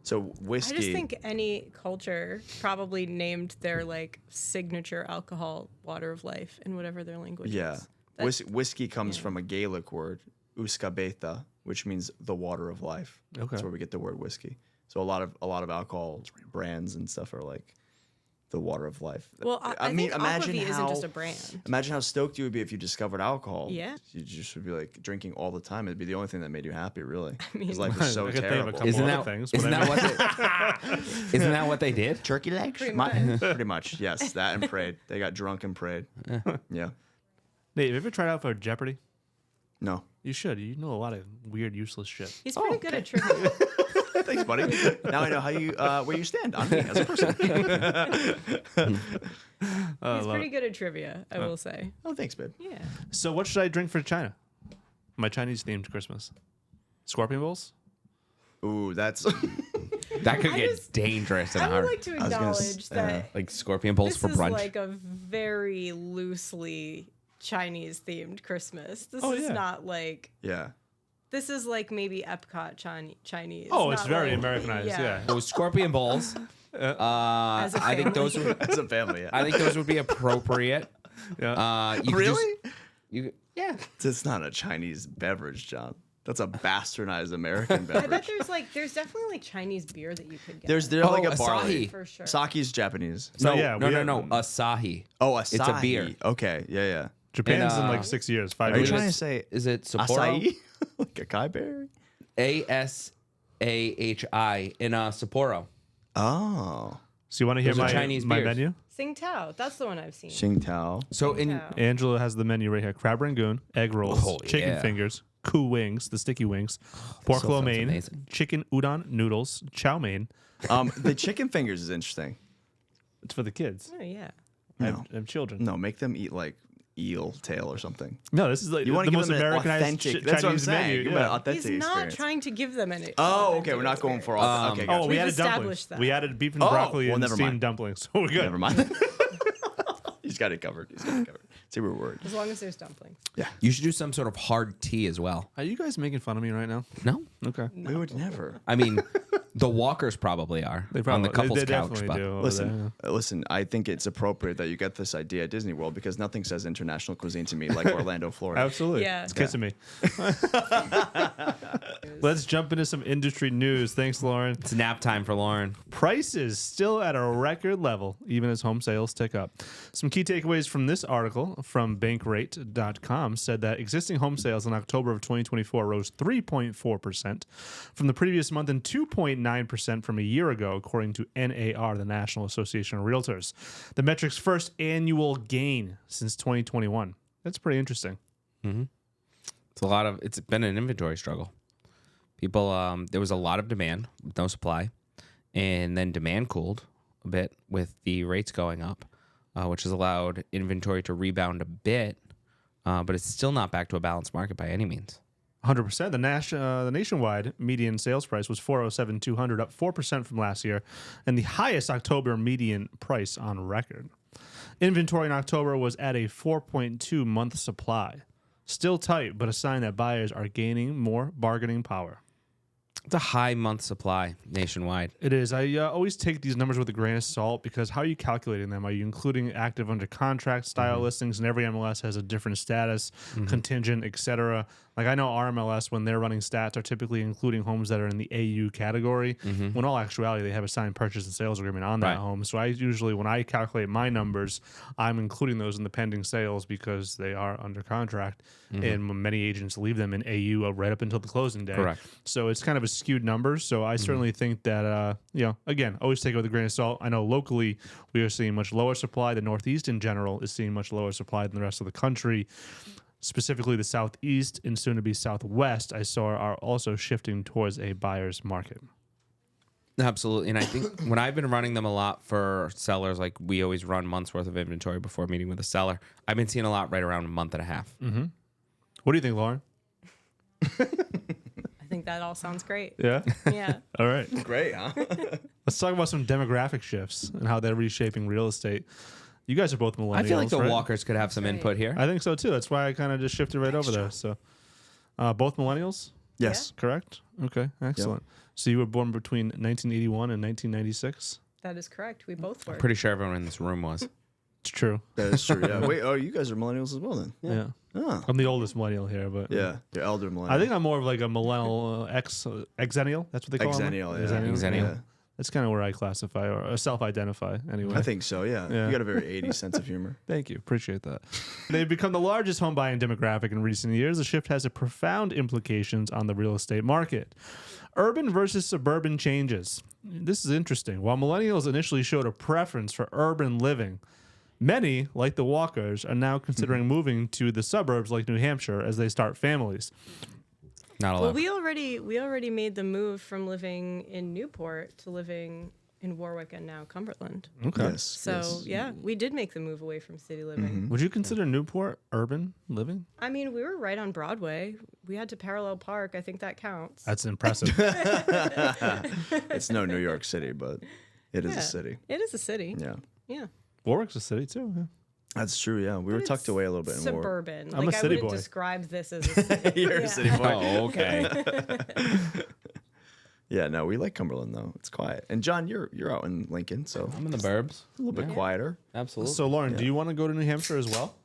S5: So whiskey.
S4: I just think any culture probably named their like signature alcohol water of life in whatever their language
S5: Yeah.
S4: is. That's-
S5: Whiskey comes from a Gaelic word, uskabeta, which means the water of life.
S2: Okay.
S5: That's where we get the word whiskey. So a lot of alcohol brands and stuff are like the water of life.
S4: Well, I think Aquavit isn't just a brand.
S5: Imagine how stoked you would be if you discovered alcohol.
S4: Yeah.
S5: You just would be like drinking all the time. It'd be the only thing that made you happy, really.
S4: mean-
S5: Because life is so
S2: I could think of a
S5: terrible.
S2: couple
S3: Isn't
S2: other
S3: that,
S2: things, but
S3: isn't,
S2: I
S3: that
S2: mean-
S3: what they, isn't that what they did?
S5: Turkey legs?
S4: Pretty much.
S5: Pretty much, yes. That and prayed. They got drunk and prayed. Yeah.
S2: Nate, have you ever tried out for Jeopardy?
S5: No.
S2: You should. You know a lot of weird, useless shit.
S4: He's pretty good at trivia.
S5: Thanks, buddy. Now I know how you where you stand on me as a person.
S4: He's pretty good at trivia, I will say.
S5: Oh, thanks, babe.
S4: Yeah.
S2: So what should I drink for China? My Chinese-themed Christmas. Scorpion bowls?
S5: Ooh, that's
S3: That could
S4: I
S3: get
S4: just-
S3: dangerous in a
S4: I would
S3: heart.
S4: like to
S5: was gonna
S4: acknowledge that
S3: Like scorpion bowls
S4: this
S3: for
S4: is
S3: brunch.
S4: like a very loosely Chinese-themed Christmas. This
S2: Oh,
S4: is
S2: yeah.
S4: not like...
S5: yeah.
S4: This is like maybe Epcot Chinese.
S2: Oh, it's
S4: not
S2: very
S4: like-
S2: Americanized, yeah.
S3: Those scorpion bowls.
S4: As a
S3: I think
S4: family.
S3: those would.
S5: As a family, yeah.
S3: I think those would be appropriate.
S2: Yeah.
S3: You could
S5: Really?
S3: yeah.
S5: It's not a Chinese beverage, John. That's a bastardized American
S4: I bet
S5: beverage.
S4: there's definitely like Chinese beer that you could get.
S5: There's like a barley.
S3: Asahi.
S4: for sure.
S5: Sake's Japanese.
S2: So, yeah, we have-
S3: no. Asahi.
S5: Oh, Asahi.
S3: It's a beer.
S5: Okay, yeah.
S2: Japan's
S3: And,
S2: in like 6 years, 5
S5: Are you
S2: years.
S5: trying to say
S3: Is it Sapporo?
S5: acai? Like a kai berry?
S3: Asahi in Sapporo.
S5: Oh.
S2: So you want to hear
S3: Those are
S2: my,
S3: Chinese
S2: my
S3: beers.
S2: menu?
S4: Tsingtao. That's the one I've seen.
S5: Tsingtao.
S3: So in
S4: Tsingtao.
S2: Angela has the menu right here. Crab rangoon, egg rolls,
S3: Oh,
S2: chicken
S3: yeah.
S2: fingers, ku wings, the sticky wings, pork
S3: still
S2: lo
S3: sounds
S2: mein,
S3: amazing.
S2: chicken udon noodles, chow mein.
S5: The chicken fingers is interesting.
S2: It's for the kids.
S4: Oh yeah.
S2: I
S5: No.
S2: have children.
S5: No, make them eat like eel tail or something.
S2: No, this is like
S5: You want
S2: the
S5: to give
S2: most
S5: them an
S2: Americanized
S5: authentic. That's what I'm
S2: Chinese
S5: saying.
S2: menu.
S5: Give them an
S2: Yeah.
S5: authentic
S4: He's not
S5: experience.
S4: trying to give them any.
S5: Oh, okay. We're not going for all. Okay,
S2: Oh,
S5: gotcha.
S2: we
S4: We've
S2: added dumplings.
S4: established that.
S2: We added beef and
S5: Oh,
S2: broccoli
S5: well,
S2: and
S5: never
S2: steamed
S5: mind.
S2: dumplings. So we're good.
S5: Never mind. He's got it covered. See, we're worried.
S4: As long as there's dumplings.
S3: you should do some sort of hard tea as well.
S2: Are you guys making fun of me right now?
S3: No,
S2: Okay.
S5: We would never.
S3: I mean the Walkers probably are
S2: They probably
S3: on the couple's
S2: they
S3: couch.
S2: definitely
S3: But
S2: do over
S5: Listen,
S2: there.
S5: listen. I think it's appropriate that you get this idea at Disney World because nothing says international cuisine to me like Orlando, Florida.
S2: Absolutely.
S4: Yeah.
S2: It's kissing me. Let's jump into some industry news. Thanks, Lauren.
S3: it's nap time for Lauren.
S2: Prices still at a record level, even as home sales tick up. Some key takeaways from this article from bankrate.com said that existing home sales in October of 2024 rose 3.4% from the previous month and 2.9% from a year ago, according to NAR, the National Association of Realtors. The metric's first annual gain since 2021. That's pretty interesting.
S3: It's been an inventory struggle. People, there was a lot of demand with no supply, and then demand cooled a bit with the rates going up, which has allowed inventory to rebound a bit, but it's still not back to a balanced market by any means.
S2: 100%. The nationwide median sales price was $407,200, up 4% from last year, and the highest October median price on record. Inventory in October was at a 4.2 month supply. Still tight, but a sign that buyers are gaining more bargaining power.
S3: It's a high month supply nationwide.
S2: It is. I always take these numbers with a grain of salt because how are you calculating them? Are you including active under contract style listings? And every MLS has a different status, contingent, etc. Like I know our MLS, when they're running stats, are typically including homes that are in the AU category. When in all actuality, they have a signed purchase and sales agreement on that
S3: Right.
S2: home. So I usually, when I calculate my numbers, I'm including those in the pending sales because they are under contract. And many agents leave them in AU right up until the closing day.
S3: Correct.
S2: So it's kind of a skewed number. So I certainly think that, again, always take it with a grain of salt. I know locally we are seeing much lower supply. The Northeast in general is seeing much lower supply than the rest of the country. Specifically, the Southeast and soon to be Southwest, I saw are also shifting towards a buyer's market.
S3: Absolutely. And I think when I've been running them a lot for sellers, like we always run months worth of inventory before meeting with a seller, I've been seeing a lot right around a month and a half.
S2: What do you think, Lauren?
S4: I think that all sounds great.
S2: Yeah?
S4: Yeah.
S2: All right.
S5: Great, huh?
S2: Let's talk about some demographic shifts and how they're reshaping real estate. You guys are both millennials,
S3: I feel like the
S2: right?
S3: Walkers could have some
S4: right.
S3: input here.
S2: I think so, too. That's why I kind of just shifted right over there. So both millennials?
S5: Yes.
S2: Correct? Okay, excellent. So you were born between 1981 and 1996?
S4: That is correct. We both were.
S3: Pretty sure everyone in this room was.
S2: It's true.
S5: That is true. Yeah. Wait. Oh, you guys are millennials as well then?
S2: Yeah.
S5: Oh.
S2: I'm the oldest millennial here, but
S5: Yeah. You're elder millennial.
S2: I think I'm more of like a millennial exennial. That's what they call
S5: Exennial,
S2: them.
S5: yeah.
S3: Exennial.
S5: Yeah.
S2: That's kind of where I classify or self-identify anyway.
S5: I think so. Yeah.
S2: Yeah.
S5: You got a very 80s sense of humor.
S2: Thank you. Appreciate that. They've become the largest home buying demographic in recent years. The shift has a profound implications on the real estate market. Urban versus suburban changes. This is interesting. While millennials initially showed a preference for urban living, Many, like the Walkers, are now considering moving to the suburbs like New Hampshire as they start families.
S3: Not
S4: Well,
S3: allowed.
S4: we already made the move from living in Newport to living in Warwick and now Cumberland.
S2: Okay.
S5: Yes.
S4: So
S5: yes.
S4: yeah, we did make the move away from city living.
S2: Would you consider Newport urban living?
S4: I mean, we were right on Broadway. We had to parallel park. I think that counts.
S2: That's impressive.
S5: It's no New York City, but it is
S4: Yeah.
S5: a city.
S4: It is a city.
S5: Yeah.
S4: Yeah.
S2: Warwick's a city too. Yeah.
S5: That's true. Yeah, we were
S4: But
S5: tucked
S4: it's
S5: away a little bit in Warwick.
S4: suburban.
S2: I'm a
S4: Like,
S2: city
S4: I wouldn't
S2: boy.
S4: describe this as a city.
S5: You're
S4: Yeah.
S5: a city boy.
S3: Oh, okay.
S5: Yeah, no, we like Cumberland though. It's quiet. And John, you're out in Lincoln, so
S3: I'm in the burbs.
S5: a little bit quieter.
S3: Absolutely.
S2: So, Lauren, do you want to go to New Hampshire as well?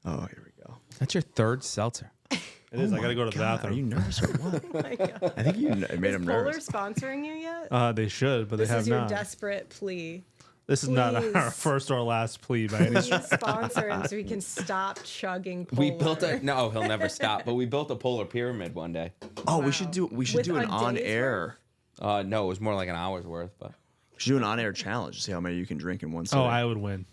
S5: Oh, here we go.
S3: That's your third seltzer.
S2: It is. I got to go to the
S5: God, are you
S2: bathroom.
S5: nervous or what?
S4: Oh my God.
S5: I think you made him
S4: Polar
S5: nervous.
S4: sponsoring you yet?
S2: They should, but they
S4: This
S2: have
S4: is your
S2: not.
S4: desperate plea.
S2: This is not our
S4: Please.
S2: first or last plea by any
S4: Please sponsor him so we can stop chugging Polar.
S3: We built a no, he'll never stop. But we built a polar pyramid one day.
S5: Oh,
S4: Wow.
S5: we should do
S4: With
S5: an
S4: a day's
S5: on air.
S3: No, it was more like an hour's worth. But
S5: We should do an on air challenge to see how many you can drink in one sitting.
S2: Oh, I would win.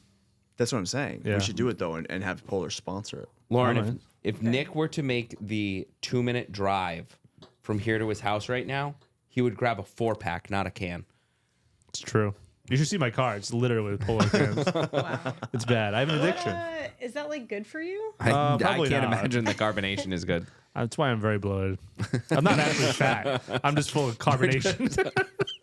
S5: That's what I'm saying.
S2: Yeah.
S5: We should do it though and have Polar sponsor it.
S3: Lauren,
S2: Alright.
S3: if Nick were to make the 2-minute drive from here to his house right now, he would grab a 4-pack, not a can.
S2: It's true. You should see my car. It's literally with Polar cans.
S4: Wow.
S2: It's bad. I have an addiction.
S4: Is that like good for you?
S3: I
S2: Probably
S3: can't
S2: not.
S3: imagine the carbonation is good.
S2: That's why I'm very bloated. I'm not actually fat. I'm just full of carbonation.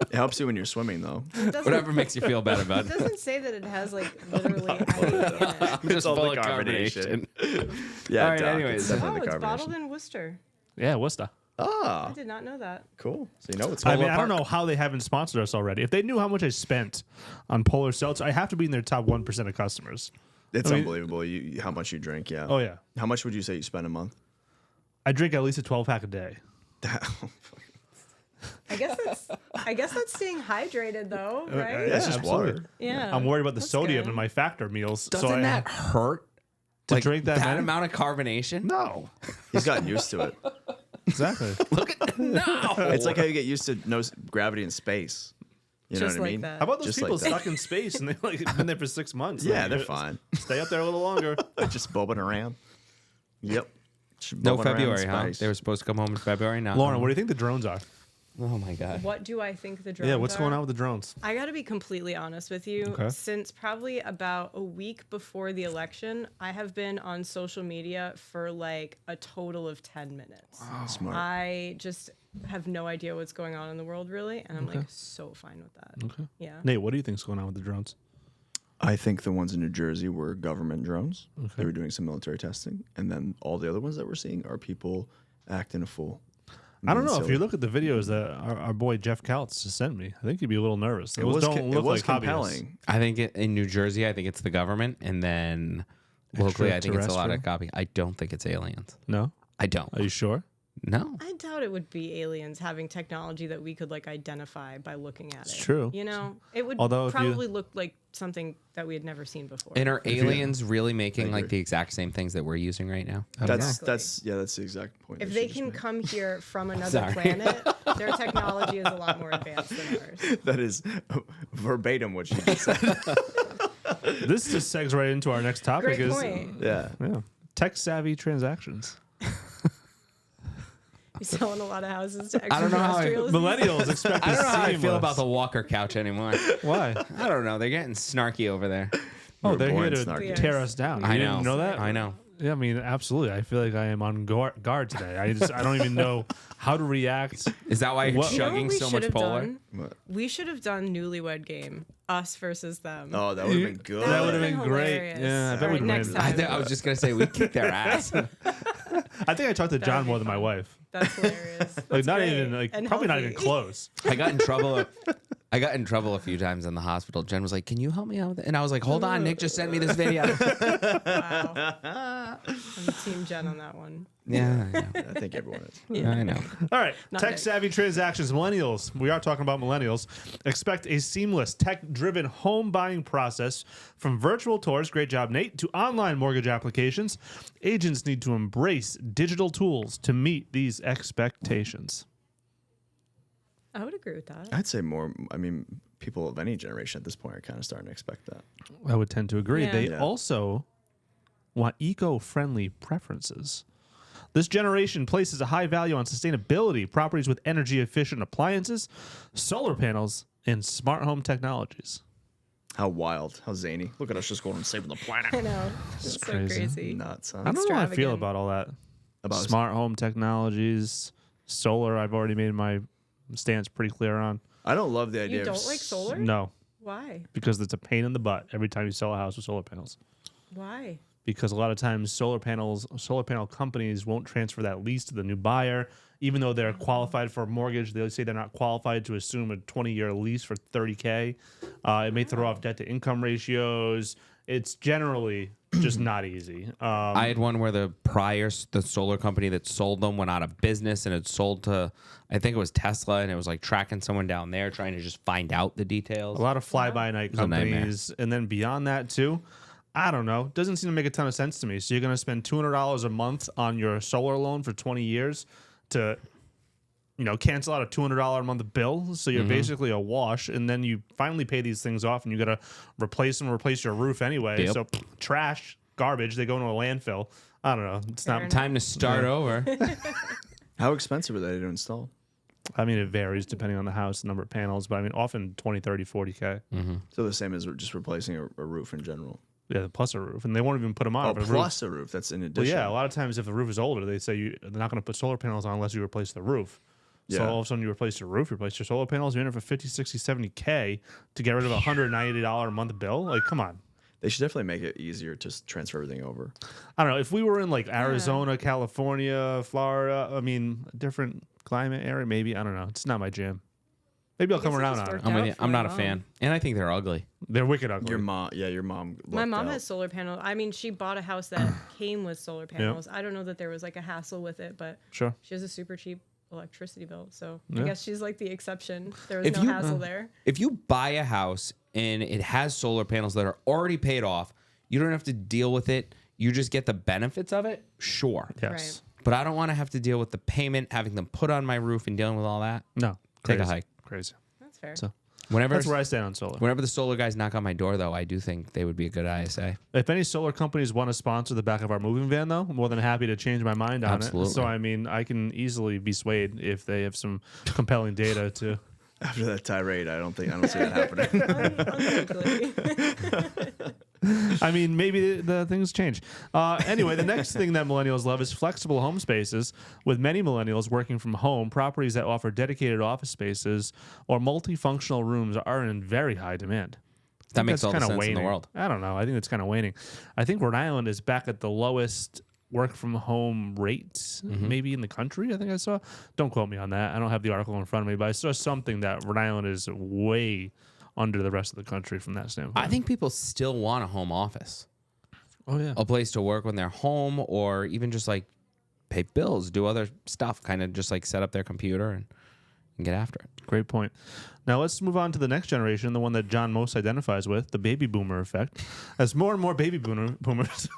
S5: It helps you when you're swimming though.
S4: It doesn't,
S3: Whatever makes you feel better, bud.
S4: it doesn't say that it has like literally anything in it.
S3: I'm just
S5: all
S3: full
S5: the
S3: of carbonation.
S5: Yeah,
S3: All right,
S5: Doc,
S3: anyways.
S5: it's definitely
S4: Oh,
S5: the
S4: it's
S5: carbonation.
S4: bottled in Worcester.
S2: Yeah, Worcester.
S5: Ah,
S4: I did not know that.
S5: cool. So you know it's.
S2: I mean, I don't know how they haven't sponsored us already. If they knew how much I spent on Polar Seltzer, I have to be in their top 1% of customers.
S5: It's
S2: I mean-
S5: unbelievable. How much you drink? Yeah.
S2: Oh, yeah.
S5: How much would you say you spend a month?
S2: I drink at least a 12-pack a day.
S4: I guess that's staying hydrated though, right?
S5: That's just
S2: absolutely.
S5: water.
S4: Yeah.
S2: I'm worried about the
S4: That's
S2: sodium
S4: good.
S2: in my factor meals.
S3: Doesn't
S2: so
S3: that hurt
S2: to drink that many?
S3: amount of carbonation?
S2: No.
S5: He's gotten used to it.
S2: Exactly.
S5: It's like how you get used to no gravity in space. You know
S4: Just
S5: what I
S4: like
S5: mean?
S4: that.
S2: How about those
S5: Just
S2: people
S5: like that.
S2: stuck in space and they like been there for 6 months?
S5: Yeah,
S2: Like,
S5: they're fine.
S2: Stay up there a little longer.
S5: They're just bobbing around. Yep. Just
S3: No
S5: bobbing around in
S3: February, huh?
S5: space.
S3: They were supposed to come home in February. Not
S2: Lauren, what do you think the drones are?
S3: Oh my god.
S4: What do I think the drones
S2: Yeah, what's going
S4: are?
S2: on with the drones?
S4: I got to be completely honest with you.
S2: Okay.
S4: Since probably about a week before the election, I have been on social media for like a total of 10 minutes.
S5: Smart.
S4: I just have no idea what's going on in the world, really. And I'm like so fine with that.
S2: Okay.
S4: Yeah.
S2: Nate, what do you think's going on with the drones?
S5: I think the ones in New Jersey were government drones. They were doing some military testing, and then all the other ones that we're seeing are people acting a fool.
S2: I don't know.
S5: Being
S2: If
S5: silly.
S2: you look at the videos that our boy Jeff Kaltz just sent me, I think you'd be a little nervous. Those
S5: it
S2: don't look like hobbyists.
S5: compelling.
S3: I think in New Jersey, I think it's the government, and then locally, I think it's a lot of copy. I don't think it's aliens.
S2: No?
S3: I don't.
S2: Are you sure?
S3: No.
S4: I doubt it would be aliens having technology that we could like identify by looking at it.
S2: true.
S4: You know, it would
S2: Although if you-
S4: probably look like something that we had never seen before.
S3: And are aliens really making like
S5: agree.
S3: the exact same things that we're using right now?
S5: That's
S4: Exactly.
S5: that's the exact point.
S4: if
S5: that
S4: they
S5: she just
S4: can
S5: made.
S4: come here from another
S3: Sorry.
S4: planet, their technology is a lot more advanced than ours.
S5: That is verbatim what she just said.
S2: This just segs right into our next topic.
S4: Great
S2: is
S4: point.
S5: Yeah.
S2: tech savvy transactions.
S4: You're selling a lot of houses to
S3: I don't know how I-
S4: extraterrestrials.
S2: Millennials expect
S3: I don't know how I
S2: seamless.
S3: feel about the Walker couch anymore.
S2: Why?
S3: I don't know. They're getting snarky over there.
S2: Oh,
S5: We're
S2: they're here
S5: born
S2: to
S5: snarky.
S2: tear us down. You
S3: I
S2: didn't
S3: know.
S2: know that?
S3: I know.
S2: Yeah, I mean, absolutely. I feel like I am on guard today. I don't even know how to react.
S3: Is that why you're
S2: What-
S4: You know what
S3: chugging
S4: we
S3: so
S4: should
S3: much
S4: have
S3: polar?
S4: done?
S5: What?
S4: We should have done Newlywed Game, us versus them.
S5: Oh, that would have been good.
S2: That
S4: would've
S2: would've been great.
S4: hilarious.
S2: Yeah, I bet
S4: All
S2: we'd
S4: right, next
S2: win.
S4: time.
S3: I was just gonna say we kicked their ass.
S2: I think I talked to John
S4: be
S2: more than my
S4: fun.
S2: wife.
S4: That's hilarious.
S2: Like
S4: That's
S2: not
S4: great
S2: even like
S4: and
S2: probably not
S4: healthy.
S2: even close.
S3: I got in trouble. I got in trouble a few times in the hospital. Jen was like, "Can you help me out with it?" And I was like, "Hold on, Nick just sent me this video."
S4: Wow. I'm Team Jen on that one.
S3: Yeah, I know.
S5: I think everyone is.
S3: Yeah, I know.
S2: All right,
S4: Not
S2: tech
S4: Nick.
S2: savvy transactions. Millennials. We are talking about millennials. Expect a seamless tech-driven home buying process from virtual tours. Great job, Nate. To online mortgage applications. Agents need to embrace digital tools to meet these expectations.
S4: I would agree with that.
S5: I'd say more. I mean, people of any generation at this point are kind of starting to expect that.
S2: I would tend to agree.
S4: Yeah.
S2: They
S5: Yeah.
S2: also want eco-friendly preferences. This generation places a high value on sustainability, properties with energy-efficient appliances, solar panels, and smart home technologies.
S5: How wild, how zany. Look at us just going and saving the planet.
S4: I know. It's so
S2: crazy.
S4: crazy.
S5: Nuts, huh?
S2: I don't know how I feel
S4: Extravagant.
S2: about all that.
S5: About
S2: Smart home technologies, solar, I've already made my stance pretty clear on.
S5: I don't love the idea
S4: You
S5: of
S4: don't like solar?
S2: No,
S4: Why?
S2: because it's a pain in the butt every time you sell a house with solar panels.
S4: Why?
S2: Because a lot of times solar panel companies won't transfer that lease to the new buyer, even though they're qualified for a mortgage. They'll say they're not qualified to assume a 20-year lease for $30K. It may throw off debt to income ratios. It's generally just not easy.
S3: I had one where the solar company that sold them went out of business, and it sold to, I think it was Tesla, and it was like tracking someone down there trying to just find out the details.
S2: A lot of fly-by-night
S3: was a nightmare.
S2: companies, and then beyond that too, I don't know. Doesn't seem to make a ton of sense to me. So you're going to spend $200 a month on your solar loan for 20 years to, cancel out a $200 a month bill. So you're basically a wash, and then you finally pay these things off, and you got to replace your roof anyway.
S3: Yep.
S2: So trash, garbage, they go into a landfill. I don't know. It's not.
S4: Fair
S3: Time to start over.
S5: how expensive are they to install?
S2: I mean, it varies depending on the house, the number of panels, but I mean, often 20, 30, 40K.
S5: So the same as just replacing a roof in general.
S2: Yeah, plus a roof, and they won't even put them on.
S5: Oh,
S2: if a roof-
S5: plus a roof. That's in
S2: Well,
S5: addition.
S2: yeah, a lot of times if the roof is older, they say they're not going to put solar panels on unless you replace the roof. So
S5: Yeah.
S2: all of a sudden you replace your roof, you replace your solar panels, you're in it for 50, 60, 70K to get rid of a $190 a month bill. Like, come on.
S5: They should definitely make it easier to transfer everything over.
S2: I don't know. If we were in like Arizona, California, Florida, I mean, a different climate area, maybe. I don't know. It's not my jam. Maybe I'll
S4: guess
S2: come
S4: it
S2: around
S4: just
S2: on it.
S4: worked
S3: I'm with
S4: out
S3: you.
S4: for
S3: I'm
S4: my
S3: not a
S4: mom.
S3: fan, and I think they're ugly.
S2: They're wicked ugly.
S5: Your mom
S4: My
S5: lucked
S4: mom
S5: out.
S4: has solar panels. I mean, she bought a house that came with solar panels. I don't know that there was like a hassle with it, but
S2: Sure.
S4: she has a super cheap electricity bill. So
S2: Yeah.
S4: I guess she's like the exception. There was
S3: If
S4: no
S3: you-
S4: hassle there.
S3: If you buy a house and it has solar panels that are already paid off, you don't have to deal with it. You just get the benefits of it. Sure.
S2: Yes.
S3: But I don't want to have to deal with the payment, having them put on my roof, and dealing with all that.
S2: No.
S3: Take a
S2: Crazy.
S3: hike.
S2: Crazy.
S4: That's fair.
S2: So
S3: Whenever
S2: that's where I stand on solar.
S3: whenever the solar guys knock on my door, though, I do think they would be a good ISA.
S2: If any solar companies want to sponsor the back of our moving van, though, I'm more than happy to change my mind on
S3: Absolutely.
S2: it. So, I mean, I can easily be swayed if they have some compelling data to.
S5: After that tirade, I don't see that happening.
S4: Unlikely.
S2: I mean, maybe the things change. Anyway, the next thing that millennials love is flexible home spaces. With many millennials working from home, properties that offer dedicated office spaces or multifunctional rooms are in very high demand.
S3: That
S2: I think
S3: makes all the
S2: that's kinda
S3: sense in the
S2: waning.
S3: world.
S2: I don't know. I think it's kind of waning. I think Rhode Island is back at the lowest work from home rates maybe in the country. I think I saw. Don't quote me on that. I don't have the article in front of me, but I saw something that Rhode Island is way under the rest of the country from that standpoint.
S3: I think people still want a home office,
S2: Oh yeah.
S3: a place to work when they're home, or even just like pay bills, do other stuff, kind of just like set up their computer and get after it.
S2: Great point. Now let's move on to the next generation, the one that John most identifies with, the baby boomer effect. As more and more baby boomers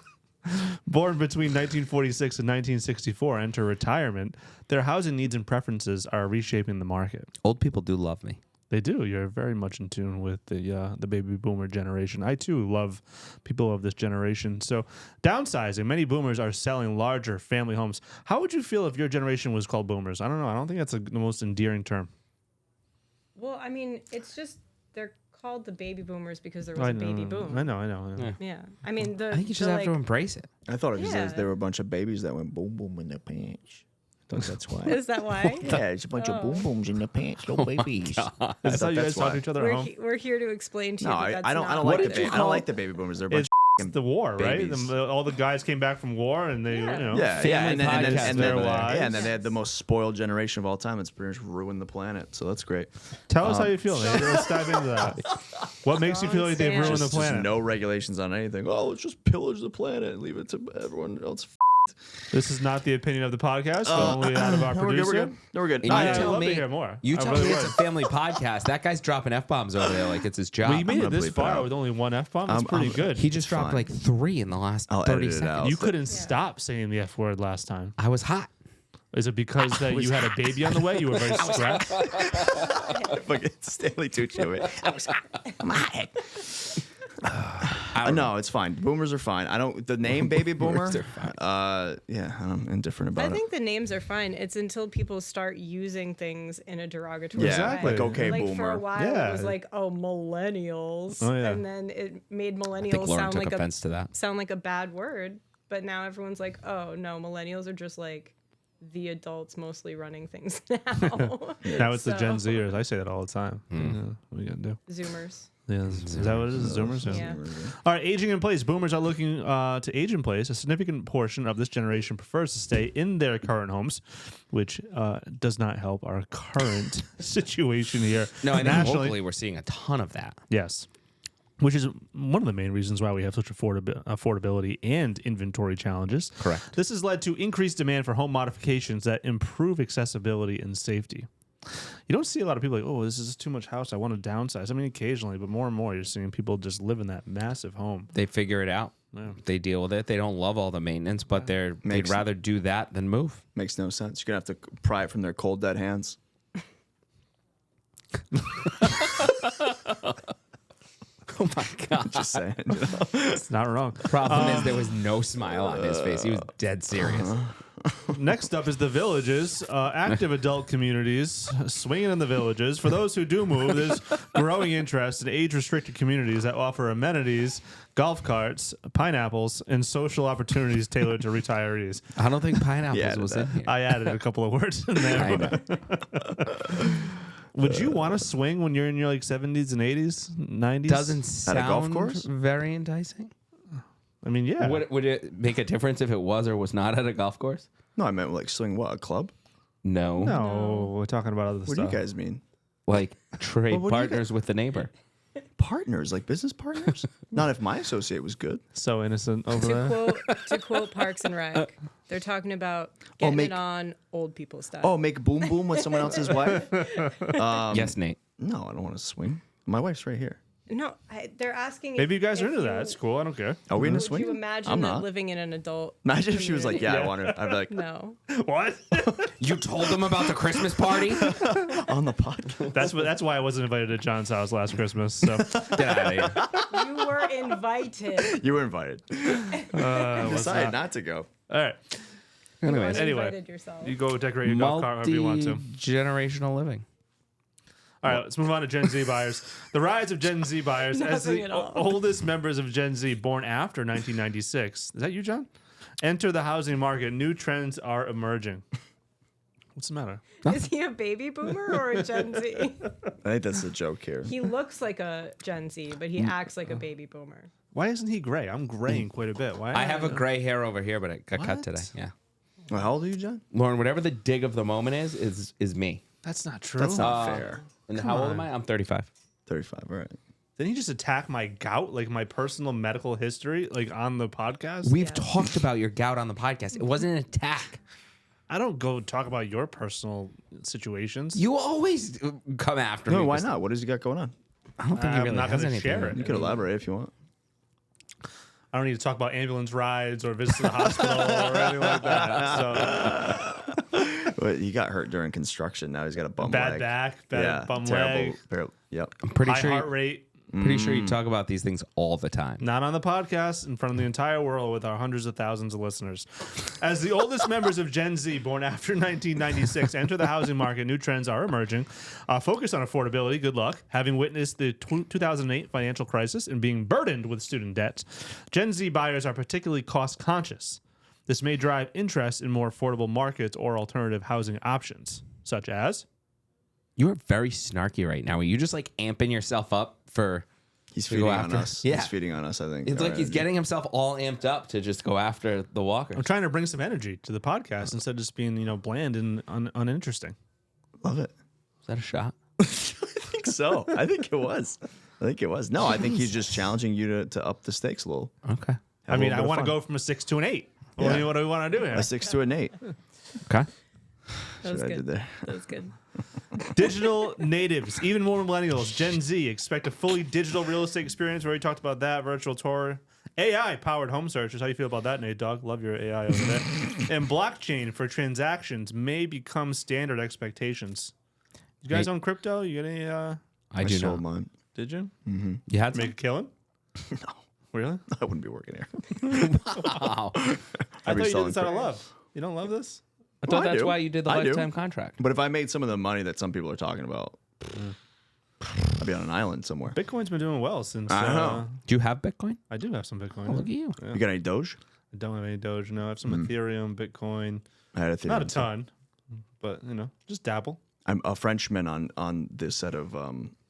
S2: born between 1946 and 1964 enter retirement, their housing needs and preferences are reshaping the market.
S3: Old people do love me.
S2: They do. You're very much in tune with the baby boomer generation. I too love people of this generation. So downsizing. Many boomers are selling larger family homes. How would you feel if your generation was called boomers? I don't know. I don't think that's the most endearing term.
S4: Well, I mean, it's just they're called the baby boomers because there was a baby boom.
S2: I know.
S3: Yeah.
S4: Yeah. I mean,
S3: I think you just have to embrace it.
S5: I thought it was
S4: Yeah.
S5: there were a bunch of babies that went boom boom in their pants. I think that's why.
S4: Is that why?
S5: Yeah, it's a bunch of boom booms in their pants, little babies.
S2: Is this how
S5: thought
S2: you guys
S5: that's
S2: talk to
S5: why.
S2: each other at home?
S4: We're here to explain to you
S5: No,
S4: that that's
S5: I don't
S4: not
S5: like
S4: what
S5: the
S4: it
S5: I don't like the baby boomers. They're a bunch
S2: It's
S5: of
S2: the war, right?
S5: babies.
S2: All the guys came back from war, and they,
S4: Yeah.
S5: yeah,
S3: Family podcast
S5: and
S2: their
S5: then,
S2: lives.
S5: yeah, and then they had the most spoiled generation of all time. It's pretty much ruined the planet. So that's great.
S2: Tell us how you feel. Maybe let's dive into that. What makes you feel like they've
S4: Strong
S2: ruined the
S5: Just
S2: planet?
S5: no regulations on anything. Oh, let's just pillage the planet and leave it to everyone else.
S2: This is not the opinion of the podcast, but only out of our
S5: No, we're good.
S2: producer.
S5: No, we're good.
S3: And
S2: No,
S3: you
S2: I'd
S3: tell
S2: love
S3: me,
S2: to hear more.
S3: You
S2: I
S3: tell
S2: really
S3: me it's
S2: would.
S3: a family podcast. That guy's dropping F-bombs over there like it's his job.
S2: Well, you made it
S5: gonna
S2: this
S5: bleep it
S2: far
S5: out.
S2: with only one F-bomb. That's pretty good.
S3: He just dropped
S5: fine.
S3: like 3 in the last
S5: I'll
S3: 30
S5: edit it
S3: seconds.
S5: out.
S2: You couldn't stop saying the F word last time.
S3: I was hot.
S2: Is it because that you had a baby on the way? You were very stressed.
S5: Fucking Stanley Tucci. I'm hot. No, it's fine. Boomers are fine. I don't. The name baby boomer. Yeah, I'm indifferent about
S4: I
S5: it.
S4: think the names are fine. It's until people start using things in a derogatory
S5: Yeah,
S2: Exactly.
S4: way.
S5: like okay,
S4: Like
S5: boomer.
S4: for a while,
S2: Yeah.
S4: it was like, oh, millennials,
S2: Oh, yeah.
S4: and then it made
S3: I think
S4: millennials
S3: Lauren
S4: sound
S3: took
S4: like
S3: offense to that.
S4: a bad word. But now everyone's like, oh no, millennials are just like the adults mostly running things now.
S2: Now it's the Gen
S4: So-
S2: Zers. I say that all the time. Yeah, what are you gonna do?
S4: Zoomers.
S2: Yeah, is that what it is? Zoomers?
S4: Yeah.
S2: All right, aging in place. Boomers are looking to age in place. A significant portion of this generation prefers to stay in their current homes, which does not help our current situation here.
S3: No, I think
S2: nationally.
S3: locally we're seeing a ton of that.
S2: Yes. Which is one of the main reasons why we have such affordability and inventory challenges.
S3: Correct.
S2: This has led to increased demand for home modifications that improve accessibility and safety. You don't see a lot of people like, oh, this is too much house. I want to downsize. I mean, occasionally, but more and more, you're seeing people just live in that massive home.
S3: They figure it out.
S2: Yeah.
S3: They deal with it. They don't love all the maintenance, but they'd
S5: Makes-
S3: rather do that than move.
S5: Makes no sense. You're gonna have to pry it from their cold dead hands.
S3: Oh my god!
S5: Just saying. You know?
S2: It's not wrong.
S3: Problem is there was no smile on his face. He was dead serious.
S2: Next up is the villages, active adult communities, swinging in the villages. For those who do move, there's growing interest in age-restricted communities that offer amenities, golf carts, pineapples, and social opportunities tailored to retirees.
S3: I don't think pineapples
S5: Yeah,
S3: was in here.
S2: I added a couple of words in there.
S3: I know.
S2: Would you want to swing when you're in your like 70s and 80s, 90s?
S3: Doesn't
S5: At a golf
S3: sound
S5: course?
S3: very enticing.
S2: I mean, yeah.
S3: Would it make a difference if it was or was not at a golf course?
S5: No, I meant like swing what? A club?
S3: No.
S2: No, we're talking about other
S5: What
S2: stuff.
S5: do you guys mean?
S3: Like trade
S5: Well, what do you
S3: partners with the neighbor.
S5: Partners, like business partners? Not if my associate was good.
S2: So innocent over there.
S4: To quote Parks and Rec, they're talking about getting
S5: make-
S4: it on old people stuff.
S5: Oh, make boom boom with someone else's wife?
S3: Yes, Nate.
S5: No, I don't want to swing. My wife's right here.
S4: No, they're asking.
S2: Maybe you guys are
S4: if
S2: into that. It's cool. I don't care.
S5: Are we in a
S4: Would
S5: swing?
S4: you imagine
S5: I'm
S4: that
S5: not.
S4: living in an adult?
S5: Imagine if she was like,
S4: community?
S5: yeah, I want her. I'd be like,
S4: No.
S2: What?
S3: You told them about the Christmas party?
S5: on the podcast.
S2: That's why I wasn't invited to John's house last Christmas. So
S3: Get out of here.
S4: You were invited.
S5: You were invited. Decided not to go.
S2: all right,
S3: Anyways,
S4: Uninvited yourself.
S2: you go decorate your golf cart however you want to.
S3: Multi-generational living.
S2: All right, let's move on to Gen Z buyers. The rise of Gen Z buyers as
S4: Nothing
S2: the
S4: at all.
S2: oldest members of Gen Z born after 1996. Is that you, John? Enter the housing market. New trends are emerging. What's the matter?
S4: Is he a baby boomer or a Gen Z?
S5: I think that's the joke here.
S4: He looks like a Gen Z, but he acts like a baby boomer.
S2: Why isn't he gray? I'm graying quite a bit. Why?
S3: I have a gray hair over here, but it got cut
S2: What?
S3: today. Yeah.
S5: Well, how old are you, John?
S3: Lauren, whatever the dig of the moment is me.
S2: That's not true.
S5: That's not fair.
S3: And
S2: Come
S3: how old
S2: on.
S3: am I? I'm 35.
S5: 35, all right.
S2: Didn't he just attack my gout, like my personal medical history, like on the podcast?
S3: We've talked about your gout on the podcast. It wasn't an attack.
S2: I don't go talk about your personal situations.
S3: You always come after me.
S5: No, why
S3: 'cause
S5: not? What has he got going on?
S3: I don't think he
S2: I'm
S3: really
S2: not
S3: has
S2: gonna
S3: anything.
S2: share it.
S5: You could elaborate if you want.
S2: I don't need to talk about ambulance rides or visits to the hospital or anything like that. So
S5: But he got hurt during construction. Now he's got a bum
S2: bad
S5: leg.
S2: back, bad bum
S5: terrible.
S2: leg,
S5: Yep.
S3: I'm pretty
S2: high
S3: sure.
S2: heart rate.
S3: Pretty sure you talk about these things all the time.
S2: Not on the podcast, in front of the entire world with our hundreds of thousands of listeners. As the oldest members of Gen Z born after 1996 enter the housing market, new trends are emerging. Focus on affordability, good luck. Having witnessed the 2008 financial crisis and being burdened with student debt, Gen Z buyers are particularly cost conscious. This may drive interest in more affordable markets or alternative housing options, such as...
S3: You are very snarky right now. Are you just like amping yourself up for?
S5: He's
S3: to go
S5: feeding on
S3: after-
S5: us.
S3: Yeah.
S5: He's feeding on us, I think.
S3: It's like he's
S5: Alright.
S3: getting himself all amped up to just go after the walkers.
S2: I'm trying to bring some energy to the podcast instead of just being, bland and uninteresting.
S5: Love it.
S3: Is that a shot?
S5: I think so. I think it was. No, I think he's just challenging you to up the stakes a little.
S3: Okay.
S2: I mean, I want to go from a 6 to an 8.
S5: Yeah.
S2: What do we want to do here?
S5: A 6 to an 8.
S3: Okay.
S4: That was
S5: What I did
S4: good.
S5: there.
S4: That was good.
S2: Digital natives, even more millennials, Gen Z, expect a fully digital real estate experience. We already talked about that. Virtual tour. AI-powered home searches. How do you feel about that, Nate Dogg? Love your AI over there. And blockchain for transactions may become standard expectations. You guys
S3: Nate-
S2: own crypto? You get any?
S3: I do
S5: sold
S3: not.
S5: mine.
S2: Did you
S3: You had
S2: make
S3: some?
S2: a killing?
S5: No,
S2: Really?
S5: I wouldn't be working here.
S3: Wow.
S2: I
S5: I'd
S2: thought
S5: be
S2: you did
S5: selling
S2: this out of
S5: crypto.
S2: love. You don't love this?
S3: I thought
S5: Well, I
S3: that's
S5: do.
S3: why you did the
S5: I do.
S3: lifetime contract.
S5: But if I made some of the money that some people are talking about, I'd be on an island somewhere.
S2: Bitcoin's been doing well since.
S5: I know.
S3: Do you have Bitcoin?
S2: I do have some Bitcoin.
S3: Oh, look at you.
S2: Yeah.
S5: You got any Doge?
S2: I don't have any Doge. No, I have some Ethereum, Bitcoin.
S5: I had a theory.
S2: Not a ton, but just dabble.
S5: I'm a Frenchman on this set of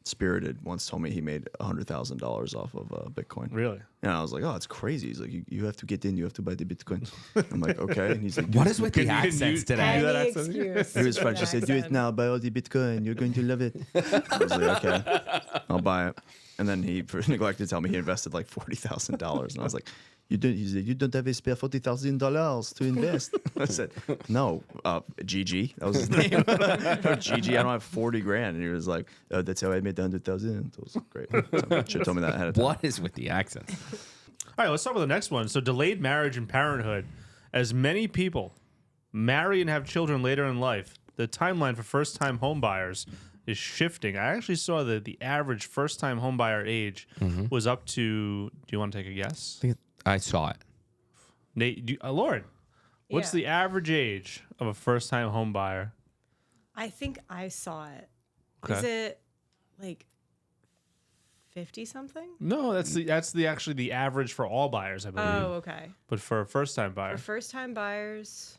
S5: Spirited once told me he made $100,000 off of Bitcoin.
S2: Really?
S5: And I was like, oh, that's crazy. He's like, you have to get in. You have to buy the Bitcoin. I'm like, okay. And he's like,
S3: What is with the
S2: Can you-
S3: accents
S2: you-
S3: today?
S2: do that
S4: Any
S2: accent?
S4: excuse.
S5: He was
S4: for
S5: French.
S4: the
S5: He said, do it
S4: accent.
S5: now. Buy all the Bitcoin. You're going to love it. I was like, okay, I'll buy it. And then he neglected to tell me he invested like $40,000. And I was like, he said, you don't have a spare $40,000 to invest. I said, no, Gigi. That was his name. Gigi, I don't have 40 grand. And he was like, that's how I made the 100,000. It was great. So, should have told me that ahead of time.
S3: What is with the accents?
S2: All right, let's start with the next one. So, delayed marriage and parenthood. As many people marry and have children later in life, the timeline for first-time home buyers is shifting. I actually saw that the average first-time home buyer age was up to. Do you want to take a guess,
S3: I saw it.
S2: Nate? Lauren, what's
S4: Yeah.
S2: the average age of a first-time home buyer?
S4: I think I saw it.
S2: Okay.
S4: Is it like 50 something?
S2: No, that's the actually the average for all buyers, I believe.
S4: Oh, okay.
S2: But for a first-time buyer,
S4: For first time buyers,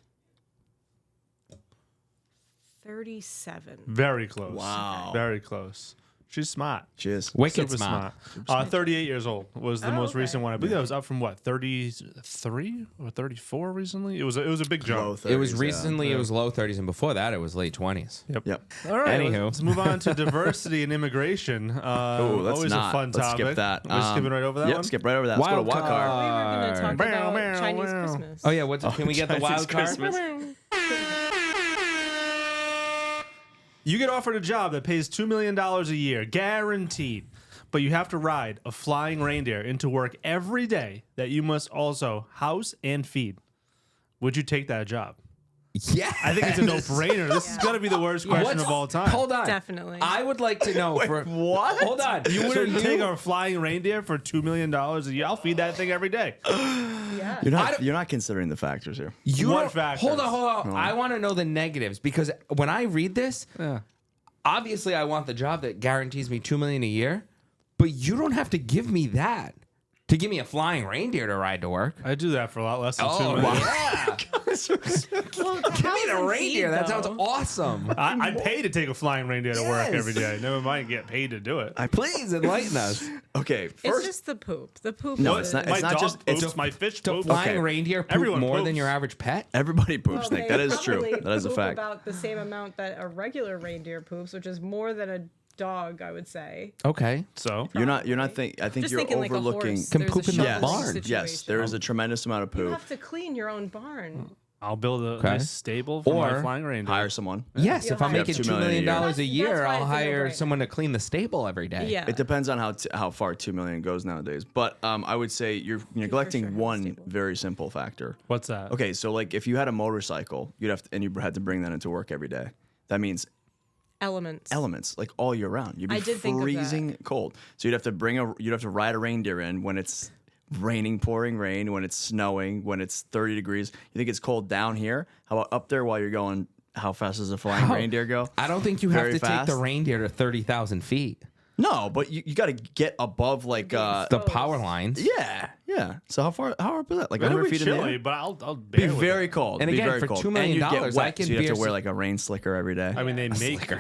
S4: 37.
S2: very close.
S5: Wow.
S2: Very close. She's smart.
S5: Cheers.
S3: Wicked
S2: Super
S3: smart.
S2: 38 years old was the
S4: Oh,
S2: most
S4: okay.
S2: recent one. I believe that was up from what, 33 or 34 recently. It was a big jump.
S5: Low
S3: It was
S5: 30s,
S3: recently, it was low 30s, and before that, it was late 20s.
S5: Yep.
S2: All right,
S3: Anywho.
S2: let's move on to diversity and immigration.
S5: Oh, let's
S2: always
S5: not.
S2: a fun
S5: Let's
S2: topic.
S5: skip that.
S2: We're skipping right over that
S5: Yep,
S2: one.
S5: skip right over that. Let's go to
S3: Wild
S5: wild card.
S4: We were going to talk
S2: Bow,
S4: about
S2: bow,
S4: Chinese
S2: bow.
S4: Christmas.
S3: Oh, yeah. Can we get the
S5: Chinese
S3: wild card?
S5: Christmas.
S2: You get offered a job that pays $2 million a year, guaranteed, but you have to ride a flying reindeer into work every day that you must also house and feed. Would you take that job?
S3: Yeah.
S2: I think it's a no-brainer. This is going to be the worst question of all time.
S3: Hold on.
S4: Definitely.
S3: I would like to know.
S5: what?
S3: Hold on.
S2: You
S3: So
S2: wouldn't take a flying reindeer for $2 million a year? I'll feed that thing every day.
S4: yeah.
S5: You're not considering the factors here.
S3: You
S2: What
S3: don't-
S2: factors?
S3: Hold on. I want to know the negatives because when I read this, obviously I want the job that guarantees me $2 million a year, but you don't have to give me that to give me a flying reindeer to ride to work.
S2: I do that for a lot less than $2
S3: Oh,
S2: million.
S3: yeah.
S4: Well,
S3: Give me the reindeer. That sounds
S4: awesome.
S3: awesome.
S2: I'd pay to take a flying reindeer to work
S3: Yes.
S2: every day. Never mind get paid to do it.
S3: Please enlighten us.
S5: Okay,
S4: It's
S5: first.
S4: just the poop. The poop.
S5: No,
S4: is
S5: it's not-
S4: it.
S2: My
S5: not
S2: dog
S5: just-
S2: poops,
S5: it's-
S2: my fish
S3: Do
S2: poops.
S3: flying
S5: Okay.
S3: reindeer poop
S2: Everyone
S3: more
S2: poops.
S3: than your average pet?
S5: Everybody poops,
S4: Well,
S5: Nick.
S4: they
S5: That is true.
S4: probably
S5: That is a
S4: poop
S5: fact.
S4: About the same amount that a regular reindeer poops, which is more than a dog, I would say.
S3: Okay.
S2: So
S5: You're not think. I think
S4: Just
S5: you're
S4: thinking like a
S5: overlooking.
S4: horse.
S3: Can
S4: There's
S3: poop
S4: a
S3: in the
S4: shoveling
S3: barn.
S4: situation.
S5: Yes, there is a tremendous amount of
S4: You
S5: poop.
S4: have to clean your own barn.
S2: I'll build a
S3: Okay.
S2: nice stable for my
S3: Or
S2: flying reindeer.
S5: Hire someone.
S3: Yes,
S4: You'll
S3: if I'm
S4: hire
S3: making
S5: $2
S3: $2 million
S5: million
S3: a
S4: That's
S3: year,
S4: why
S3: I'll
S4: it's a
S3: hire
S4: no-brainer.
S3: someone to clean the stable every day.
S4: Yeah.
S5: It depends on how far 2 million goes nowadays. But I would say you're neglecting
S4: sure have a
S5: one
S4: stable.
S5: very simple factor.
S2: What's that?
S5: Okay, so like if you had a motorcycle, you had to bring that into work every day. That means elements like all year round. You'd be
S4: I did think of that.
S5: freezing cold. So you'd have to ride a reindeer in when it's raining, pouring rain, when it's snowing, when it's 30 degrees. You think it's cold down here? How about up there while you're going? How fast does a flying reindeer go?
S3: I don't think you have
S5: Very
S3: to take
S5: fast?
S3: the reindeer to 30,000 feet.
S5: No, but you got to get above like
S3: The power lines.
S5: yeah. So how up is that? Like
S2: It'll
S5: 100
S2: be
S5: feet in the
S2: chilly,
S5: air?
S2: but I'll
S5: Be
S2: bear with
S5: very
S2: it.
S5: cold.
S3: And
S5: Be
S3: again,
S5: very
S3: for
S5: cold.
S3: $2 million,
S5: and you'd get
S3: I
S5: wet,
S3: can
S5: so you have to
S3: bear
S5: wear
S3: some-
S5: like a rain slicker every day.
S2: I mean, they make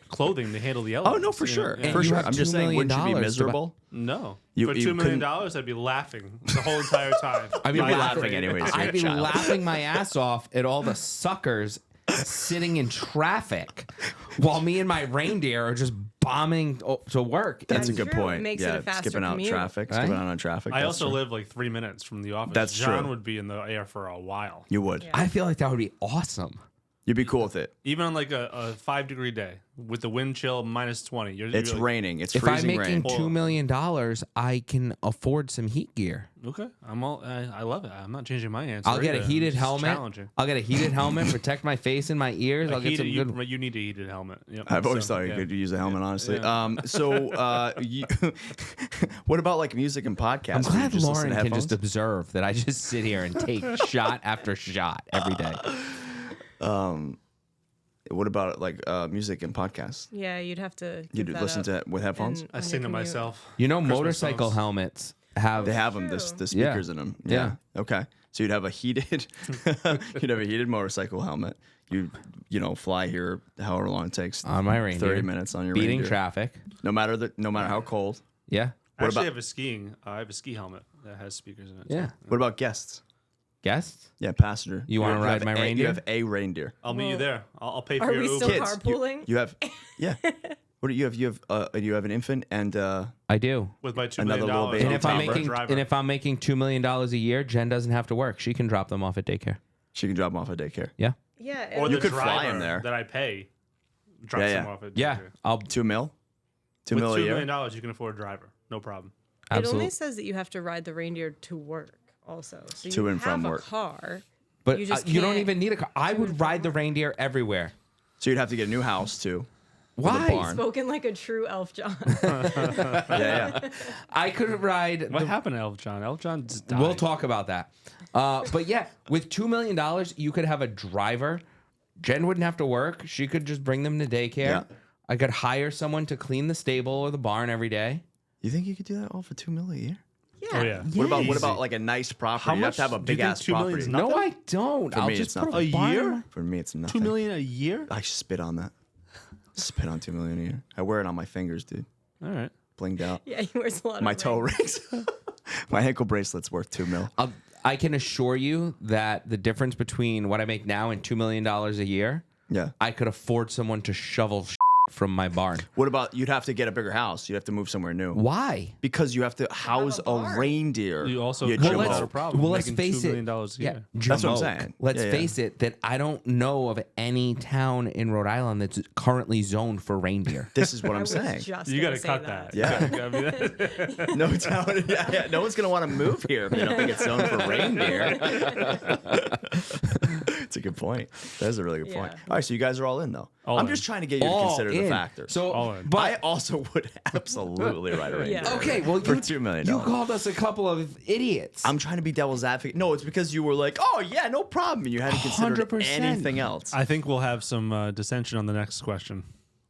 S2: clothing to handle the
S5: Oh
S2: elements.
S5: no, for
S2: you know?
S5: sure,
S2: Yeah.
S5: for
S3: you
S5: sure.
S3: have
S5: I'm just
S3: $2
S5: saying,
S3: million
S5: wouldn't you be
S3: to buy-
S5: miserable?
S2: No.
S5: You-
S2: For
S5: you
S2: $2 million,
S5: couldn't-
S2: I'd be laughing the whole entire time.
S3: I'd be
S5: You'd be
S3: laughing
S5: laughing anyways. You're a
S3: I'd be
S5: child.
S3: laughing my ass off at all the suckers sitting in traffic while me and my reindeer are just bombing to work.
S5: That's a
S4: That's
S5: good
S4: true.
S5: point.
S4: It makes it
S5: yeah,
S4: a faster
S5: skipping out
S4: commute.
S5: traffic,
S3: Right?
S5: skipping out on traffic.
S2: I
S5: that's
S2: also
S5: true.
S2: live like 3 minutes from the office.
S5: That's
S2: John
S5: true.
S2: would be in the air for a while.
S5: You would.
S4: Yeah.
S3: I feel like that would be awesome.
S5: You'd be cool with it.
S2: Even on like a 5-degree day with the wind chill -20.
S5: It's raining. It's
S3: If I'm
S5: freezing
S3: making
S5: rain.
S3: $2 million, I can afford some heat gear.
S2: Okay, I love it. I'm not changing my answer.
S3: I'll get a
S2: either.
S3: heated
S2: It's
S3: helmet.
S2: Challenging.
S3: I'll get a heated helmet, protect my face and my ears. I'll get some
S2: you,
S3: good.
S2: you need a heated helmet. Yep.
S5: I've always
S2: So,
S5: thought you
S2: yeah.
S5: could use a helmet, honestly.
S2: Yeah.
S5: What about like music and podcasts?
S3: I'm
S5: Do you
S3: glad
S5: just listen
S3: Lauren
S5: to
S3: can
S5: headphones?
S3: just observe that I just sit here and take shot after shot every day.
S5: What about like music and podcasts?
S4: Yeah, you'd have to.
S5: You'd
S4: give that
S5: listen
S4: up
S5: to it with headphones?
S4: and-
S2: I
S4: on your
S2: sing to
S4: commute.
S2: myself.
S3: You know,
S2: Christmas
S3: motorcycle
S2: songs.
S3: helmets have.
S5: They have them.
S4: True.
S5: The speakers in them.
S3: Yeah.
S5: Okay. So you'd have a heated, motorcycle helmet. You fly here however long it takes.
S3: On my reindeer.
S5: 30 minutes on your
S3: beating
S5: reindeer.
S3: traffic.
S5: No matter how cold.
S3: Yeah.
S2: I actually
S5: about-
S2: have a ski helmet that has speakers in it.
S3: Yeah.
S5: What about guests?
S3: Guests?
S5: Yeah, passenger.
S3: You wanna ride
S5: have
S3: my
S5: You
S3: reindeer?
S5: have a reindeer.
S2: I'll meet you there. I'll pay for
S4: Are
S2: your
S4: we
S2: Uber.
S4: still
S5: Kids,
S4: carpooling?
S5: You have, yeah. What do you have? You have an infant and
S3: I do.
S2: with my $2
S5: Another
S2: million.
S5: little baby
S3: And
S2: I'll
S3: if I'm
S2: pay for a
S3: making
S2: driver.
S3: and if I'm making $2 million a year, Jen doesn't have to work. She can drop them off at daycare.
S5: she can drop them off at daycare.
S3: Yeah.
S4: Yeah.
S2: or
S5: You
S2: the
S5: could
S2: driver
S5: fly him there.
S2: that I pay drops
S5: Yeah,
S2: them
S5: yeah.
S2: off at
S3: Yeah.
S2: daycare.
S3: I'll
S5: $2 mil? $2
S2: With
S5: mil a
S2: $2
S5: year?
S2: million, you can afford a driver. No problem.
S4: It
S3: absolutely.
S4: only says that you have to ride the reindeer to work also. So
S5: To
S4: you
S5: and from
S4: have
S5: work.
S4: a car.
S3: But
S4: You just
S3: you don't
S4: can't
S3: even need a car. I would ride the reindeer everywhere.
S5: So you'd have to get a new house too.
S3: Why?
S5: barn.
S4: Spoken like a true elf, John.
S5: Yeah.
S3: I could ride.
S2: What happened to Elf John? Elf John just died.
S3: We'll talk about that. But yeah, with $2 million, you could have a driver. Jen wouldn't have to work. She could just bring them to daycare.
S5: Yeah.
S3: I could hire someone to clean the stable or the barn every day.
S5: You think you could do that all for $2 mil a year?
S2: Oh yeah.
S5: What about like a nice property?
S2: How
S5: You have
S2: much
S5: to have a
S2: do you
S5: big
S2: think
S5: ass
S2: 2 million's
S5: property.
S2: nothing?
S3: No, I don't. I'll
S5: me,
S3: just
S5: it's
S3: put
S5: nothing.
S3: a barn.
S2: year?
S5: For me, it's nothing.
S2: $2 million a year?
S5: I spit on that. Spit on $2 million a year. I wear it on my fingers, dude.
S2: All right.
S5: Blinged out.
S4: Yeah, he wears a lot
S5: My
S4: of
S5: toe
S4: rings.
S5: rings. My ankle bracelet's worth $2 mil.
S3: I can assure you that the difference between what I make now and $2 million a year,
S5: Yeah.
S3: I could afford someone to shovel from my barn.
S5: What about you'd have to get a bigger house? You'd have to move somewhere new.
S3: Why?
S5: Because you have to house a
S4: barn.
S5: reindeer.
S2: You also
S5: You
S2: well,
S5: Jimbo.
S2: that's a problem.
S3: Well, let's
S2: making
S3: face
S2: $2 million
S3: it.
S2: a year.
S5: That's what I'm
S3: Jamoke.
S5: saying.
S3: Let's
S5: Yeah, yeah.
S3: face it that I don't know of any town in Rhode Island that's currently zoned for reindeer.
S5: This is what
S4: I
S5: I'm
S4: was
S5: saying.
S4: just
S2: You
S4: gonna
S2: got to
S4: say
S2: cut that.
S5: Yeah.
S2: Yeah.
S5: No town. Yeah, no one's gonna want to move here if they don't think it's zoned for reindeer. It's a good point. That is a really good point.
S4: Yeah.
S5: All right, so you guys are all in though.
S2: All
S5: I'm
S2: in.
S5: just trying to get you to
S3: All
S5: consider the
S3: in.
S5: factors.
S3: So,
S2: All in.
S3: but
S5: I also would absolutely ride a reindeer.
S4: Yeah.
S3: okay, well,
S5: for
S3: you
S5: $2 million.
S3: You called us a couple of idiots.
S5: I'm trying to be devil's advocate. No, it's because you were like, "Oh yeah, no problem," and you hadn't considered
S3: 100%.
S5: anything else.
S2: I think we'll have some dissension on the next question.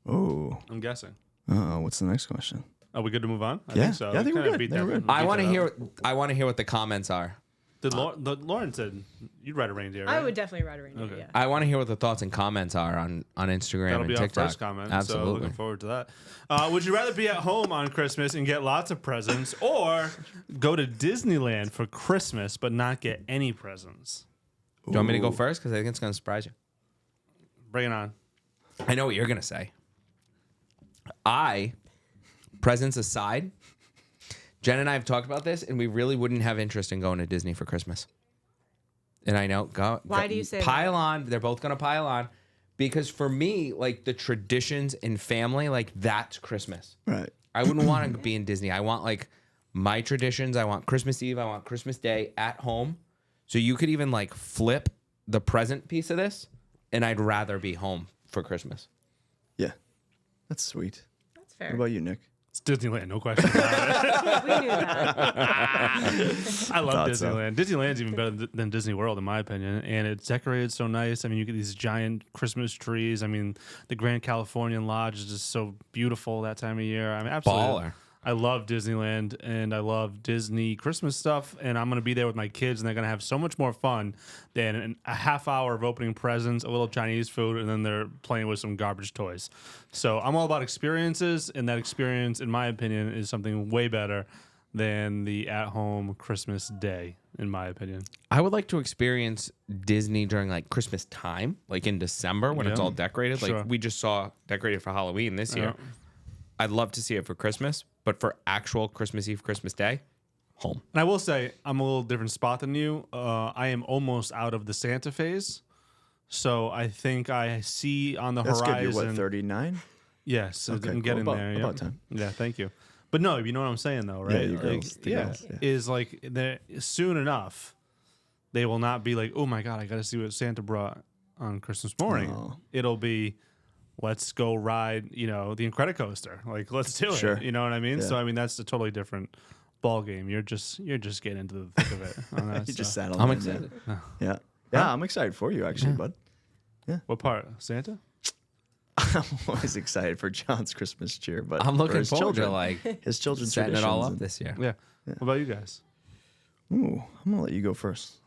S5: Oh,
S2: I'm guessing.
S5: what's the next question?
S2: Are we good to move on? I
S5: Yeah.
S2: think so.
S5: Yeah, I think we're
S2: Kinda
S5: good.
S2: beat
S5: I think
S2: that-
S5: we're good.
S2: beat
S3: I want to
S2: that
S3: hear.
S2: up.
S3: I want to hear what the comments are.
S2: Did Lauren said you'd ride a reindeer, right?
S4: I would definitely ride a reindeer.
S2: Okay.
S4: Yeah.
S3: I want to hear what the thoughts and comments are on Instagram
S2: That'll
S3: and
S2: be
S3: TikTok.
S2: our first comment. So
S3: Absolutely.
S2: looking forward to that. Would you rather be at home on Christmas and get lots of presents, or go to Disneyland for Christmas but not get any presents?
S3: Do you want me to go first? Because I think it's going to surprise you.
S2: Bring it on.
S3: I know what you're going to say. Presents aside, Jen and I have talked about this, and we really wouldn't have interest in going to Disney for Christmas. And I know,
S4: Why do you say
S3: pile on? They're both going to pile on. Because for me, like the traditions and family, like that's Christmas.
S5: Right.
S3: I wouldn't want to be in Disney. I want like my traditions. I want Christmas Eve. I want Christmas Day at home. So you could even like flip the present piece of this, and I'd rather be home for Christmas.
S5: Yeah, that's sweet.
S4: That's fair.
S5: What about you, Nick?
S2: It's Disneyland, no question about it.
S4: We knew that.
S2: I love
S5: Thought so.
S2: Disneyland. Disneyland's even better than Disney World, in my opinion. And it's decorated so nice. I mean, you get these giant Christmas trees. I mean, the Grand Californian Lodge is just so beautiful that time of year. I mean, absolutely.
S3: Baller.
S2: I love Disneyland and I love Disney Christmas stuff. And I'm going to be there with my kids and they're going to have so much more fun than a half hour of opening presents, a little Chinese food, and then they're playing with some garbage toys. So I'm all about experiences. And that experience, in my opinion, is something way better than the at-home Christmas day, in my opinion.
S3: I would like to experience Disney during like Christmas time, like in December when it's
S2: Yeah.
S3: all decorated. Like
S2: Sure.
S3: we just saw decorated for Halloween this year. I'd love to see it for Christmas, but for actual Christmas Eve, Christmas Day, home.
S2: And I will say, I'm a little different spot than you. I am almost out of the Santa phase. So I think I see on the
S5: That's good.
S2: horizon.
S5: You're what, 39?
S2: Yes,
S5: Okay,
S2: I'm getting
S5: cool.
S2: there.
S5: About
S2: Yeah.
S5: time.
S2: Yeah, thank you. But no, you know what I'm saying though, right?
S5: you
S2: Like,
S5: girls, the girls, yeah.
S2: is like soon enough, they will not be like, oh my god, I got to see what Santa brought on Christmas morning.
S5: No.
S2: It'll be, let's go ride, the Incredicoaster. Like, let's do
S5: Sure.
S2: it. You know what I mean?
S5: Yeah.
S2: So I mean, that's a totally different ball game. You're just getting into the thick of it. On that
S5: You just
S2: stuff.
S5: settled
S3: I'm
S5: in,
S3: excited.
S5: Yeah. Yeah, I'm excited for you, actually, bud.
S2: What part? Santa?
S5: I'm always excited for John's Christmas cheer, but
S3: I'm
S5: for
S3: looking
S5: his
S3: forward
S5: children,
S3: to like
S5: his children's
S3: setting it all
S5: traditions
S3: up
S5: and-
S3: this year.
S2: Yeah. What about you guys?
S5: Ooh, I'm gonna let you go first.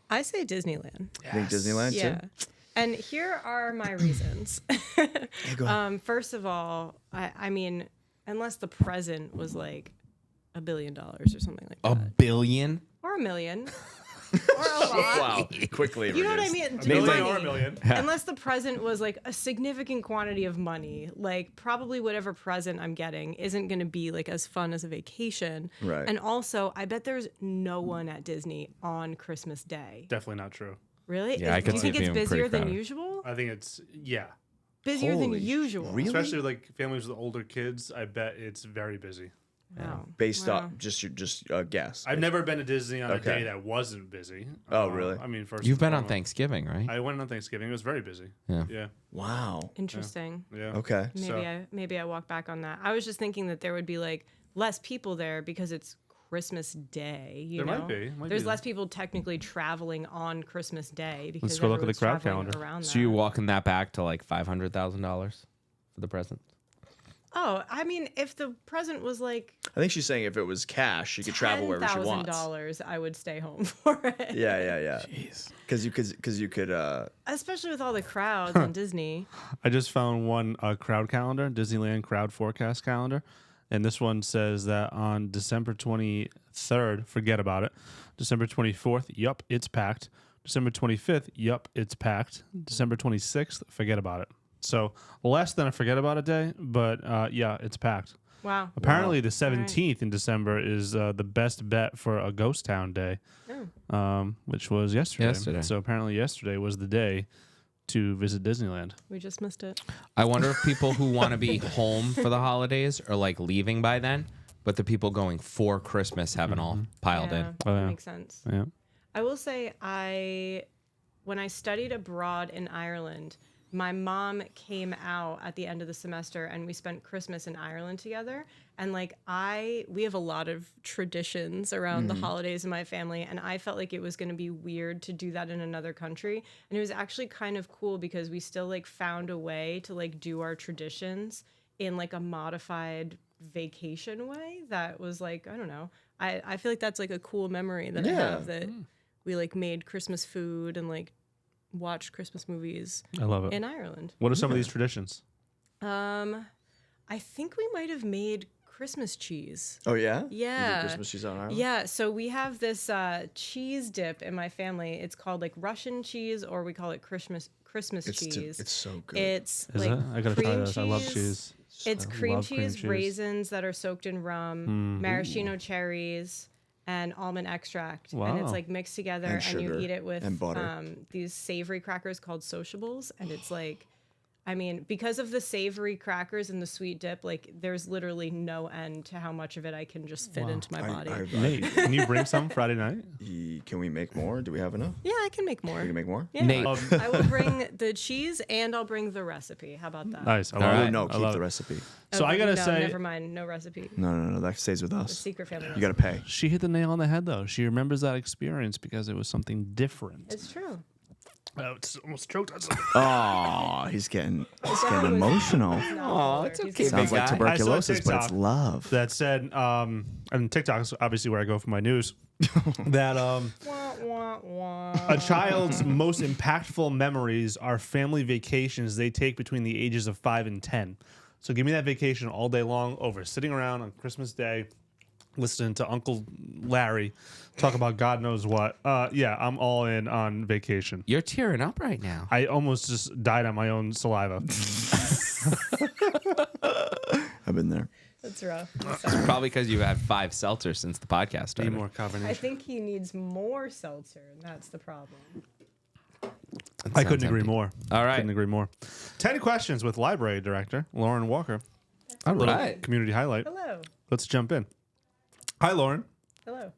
S4: I say Disneyland.
S5: You think Disneyland
S4: Yeah.
S5: too?
S4: And here are my reasons.
S5: Go ahead.
S4: First of all, I mean, unless the present was like $1 billion or something like that,
S3: A billion?
S4: or $1 million, or a lot.
S5: Wow, quickly.
S4: You know what I
S5: reduced.
S4: mean?
S2: Million
S4: Money.
S2: or a million?
S4: Unless the present was like a significant quantity of money, like probably whatever present I'm getting isn't going to be like as fun as a vacation.
S5: Right.
S4: And also, I bet there's no one at Disney on Christmas Day.
S2: Definitely not true.
S4: Really?
S3: Yeah, I
S4: Do
S3: could
S4: you
S3: see
S4: think
S3: it
S4: it's
S3: being pretty
S4: busier than
S3: crowded.
S4: usual?
S2: I think it's
S4: Busier
S5: Holy
S4: than usual.
S5: really?
S2: especially like families with older kids. I bet it's very busy.
S4: Wow.
S5: Based
S4: Wow.
S5: off just guess.
S2: I've never been to Disney on a
S5: Okay.
S2: day that wasn't busy.
S5: Oh, really?
S2: I mean, first
S3: You've
S2: and
S3: been on
S2: foremost,
S3: Thanksgiving, right?
S2: I went on Thanksgiving. It was very busy.
S3: Yeah.
S2: Yeah.
S5: Wow.
S4: Interesting.
S2: Yeah.
S5: Okay.
S4: Maybe I walk back on that. I was just thinking that there would be like less people there because it's Christmas Day. You
S2: There
S4: know,
S2: might be. Might
S4: there's
S2: be.
S4: less people technically traveling on Christmas Day because
S2: Let's go look at the
S4: everyone's
S2: crowd
S4: traveling
S2: calendar.
S4: around
S3: So you
S4: that.
S3: walking that back to like $500,000 for the present?
S4: Oh, I mean, if the present was like
S5: I think she's saying if it was cash, she could travel wherever she wants.
S4: $10,000, I would stay home for it.
S5: Yeah. Jeez. Because you could.
S4: Especially with all the crowds in Disney.
S2: I just found one crowd calendar, Disneyland crowd forecast calendar. And this one says that on December 23rd, forget about it. December 24th, yup, it's packed. December 25th, yup, it's packed. December 26th, forget about it. So less than a forget about it day, but yeah, it's packed.
S4: Wow.
S2: Apparently, the 17th in December is the best bet for a ghost town day, which was yesterday. So apparently, yesterday was the day to visit Disneyland.
S4: We just missed it.
S3: I wonder if people who want to be home for the holidays are like leaving by then, but the people going for Christmas haven't all piled in.
S2: Oh,
S4: That
S2: yeah.
S4: makes sense.
S2: Yeah.
S4: I will say when I studied abroad in Ireland, my mom came out at the end of the semester and we spent Christmas in Ireland together. And like we have a lot of traditions around the holidays in my family. And I felt like it was going to be weird to do that in another country. And it was actually kind of cool because we still like found a way to like do our traditions in like a modified vacation way that was like, I don't know. I feel like that's like a cool memory that I have that we like made Christmas food and like watched Christmas movies
S2: I love it.
S4: in Ireland.
S2: What are some of these traditions?
S4: I think we might have made Christmas cheese.
S5: Oh yeah.
S4: Yeah.
S5: Christmas cheese on Ireland.
S4: Yeah, so we have this cheese dip in my family. It's called like Russian cheese, or we call it Christmas cheese.
S5: It's so good.
S4: It's
S2: Is
S4: like
S2: it? I gotta try
S4: cream
S2: this. I love cheese.
S4: It's
S2: I
S4: cream
S2: love cream
S4: cheese,
S2: cheese.
S4: raisins that are soaked in rum, maraschino cherries, and almond extract. And
S2: Wow.
S4: it's like mixed together,
S5: And
S4: and
S5: sugar
S4: you eat it with
S5: and butter.
S4: these savory crackers called sociables. And it's like, I mean, because of the savory crackers and the sweet dip, like there's literally no end to how much of it I can just fit into my body.
S2: Nate, can you bring some Friday night?
S5: Can we make more? Do we have enough?
S4: Yeah, I can make more.
S5: We can make more.
S4: Yeah.
S3: Nate.
S4: I will bring the cheese and I'll bring the recipe. How about that?
S2: Nice. I
S3: All
S2: love
S3: right.
S2: it.
S5: No,
S2: I
S5: keep
S2: love
S5: the
S2: it.
S5: recipe.
S2: So I gotta
S4: no,
S2: say,
S4: never mind. No recipe.
S5: No. That stays with us.
S4: Secret family.
S5: You gotta pay.
S2: she hit the nail on the head, though. She remembers that experience because it was something different.
S4: It's true.
S2: Oh, it's almost choked on something.
S5: Oh, he's getting emotional.
S3: Oh, it's okay,
S5: Sounds like
S2: I saw a
S5: tuberculosis, but it's
S2: TikTok
S5: love.
S2: That said, and TikTok's obviously where I go for my news. That a child's most impactful memories are family vacations they take between the ages of 5 and 10. So give me that vacation all day long over sitting around on Christmas Day, listening to Uncle Larry talk about God knows what. Yeah, I'm all in on vacation.
S3: You're tearing up right now.
S2: I almost just died on my own saliva.
S5: I've been there.
S4: That's rough.
S3: It's probably because you've had 5 seltzers since the podcast
S2: Need
S3: started.
S2: more
S4: I
S2: carbonation.
S4: think he needs more seltzer, and that's the problem.
S2: I couldn't
S3: sounds
S2: agree
S3: empty.
S2: more.
S3: All right.
S2: Couldn't agree more. 10 questions with library director Lauren Walker.
S3: All
S2: Little
S3: right.
S2: community highlight.
S4: Hello.
S2: Let's jump in. Hi, Lauren.
S4: Hello.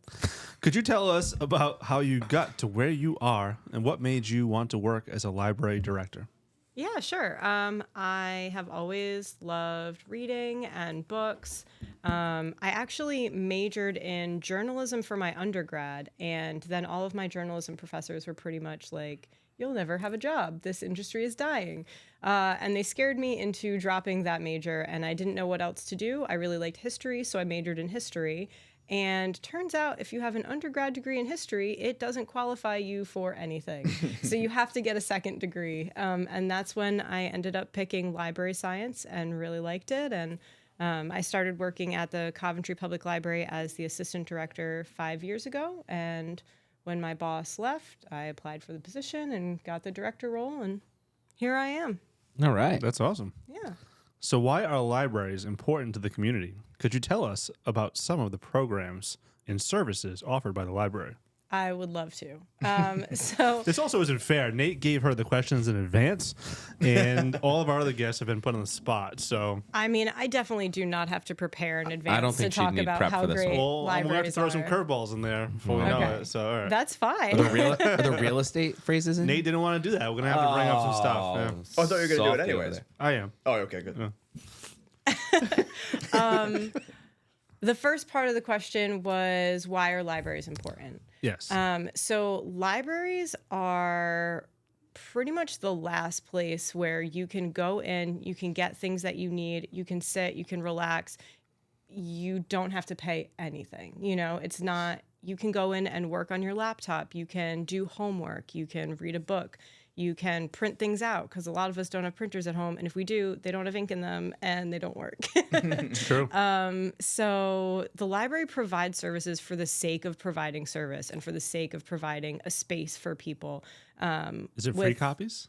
S2: Could you tell us about how you got to where you are and what made you want to work as a library director?
S4: Yeah, sure. I have always loved reading and books. I actually majored in journalism for my undergrad, and then all of my journalism professors were pretty much like, you'll never have a job. This industry is dying. And they scared me into dropping that major, and I didn't know what else to do. I really liked history, so I majored in history. And turns out if you have an undergrad degree in history, it doesn't qualify you for anything. So you have to get a second degree. And that's when I ended up picking library science and really liked it. And I started working at the Coventry Public Library as the assistant director 5 years ago. And when my boss left, I applied for the position and got the director role. And here I am.
S3: All right.
S2: That's awesome.
S4: Yeah.
S2: So why are libraries important to the community? Could you tell us about some of the programs and services offered by the library?
S4: I would love to. So
S2: This also isn't fair. Nate gave her the questions in advance, and all of our other guests have been put on the spot. So,
S4: I mean, I definitely do not have to prepare in advance
S3: don't think
S4: to
S3: she'd
S4: talk
S3: need
S4: about
S3: prep
S4: how
S3: for this
S4: great
S3: one.
S2: well, I'm going to have to
S4: libraries
S2: throw
S4: are.
S2: some curveballs in there before we know
S4: Okay.
S2: it. So, all right.
S4: That's fine.
S3: Are there real estate phrases in?
S2: Nate didn't want to do that. We're going to have to bring up some stuff. Yeah.
S5: Oh, I thought you were gonna do it
S3: Softy
S5: anyways.
S3: over there.
S2: I am.
S5: Oh, okay, good.
S4: The first part of the question was, why are libraries important?
S2: Yes.
S4: So libraries are pretty much the last place where you can go in, you can get things that you need, you can sit, you can relax. You don't have to pay anything. You know, it's not, you can go in and work on your laptop. You can do homework. You can read a book. You can print things out, because a lot of us don't have printers at home. And if we do, they don't have ink in them and they don't work.
S2: True.
S4: So the library provides services for the sake of providing service and for the sake of providing a space for people.
S2: Is it free copies?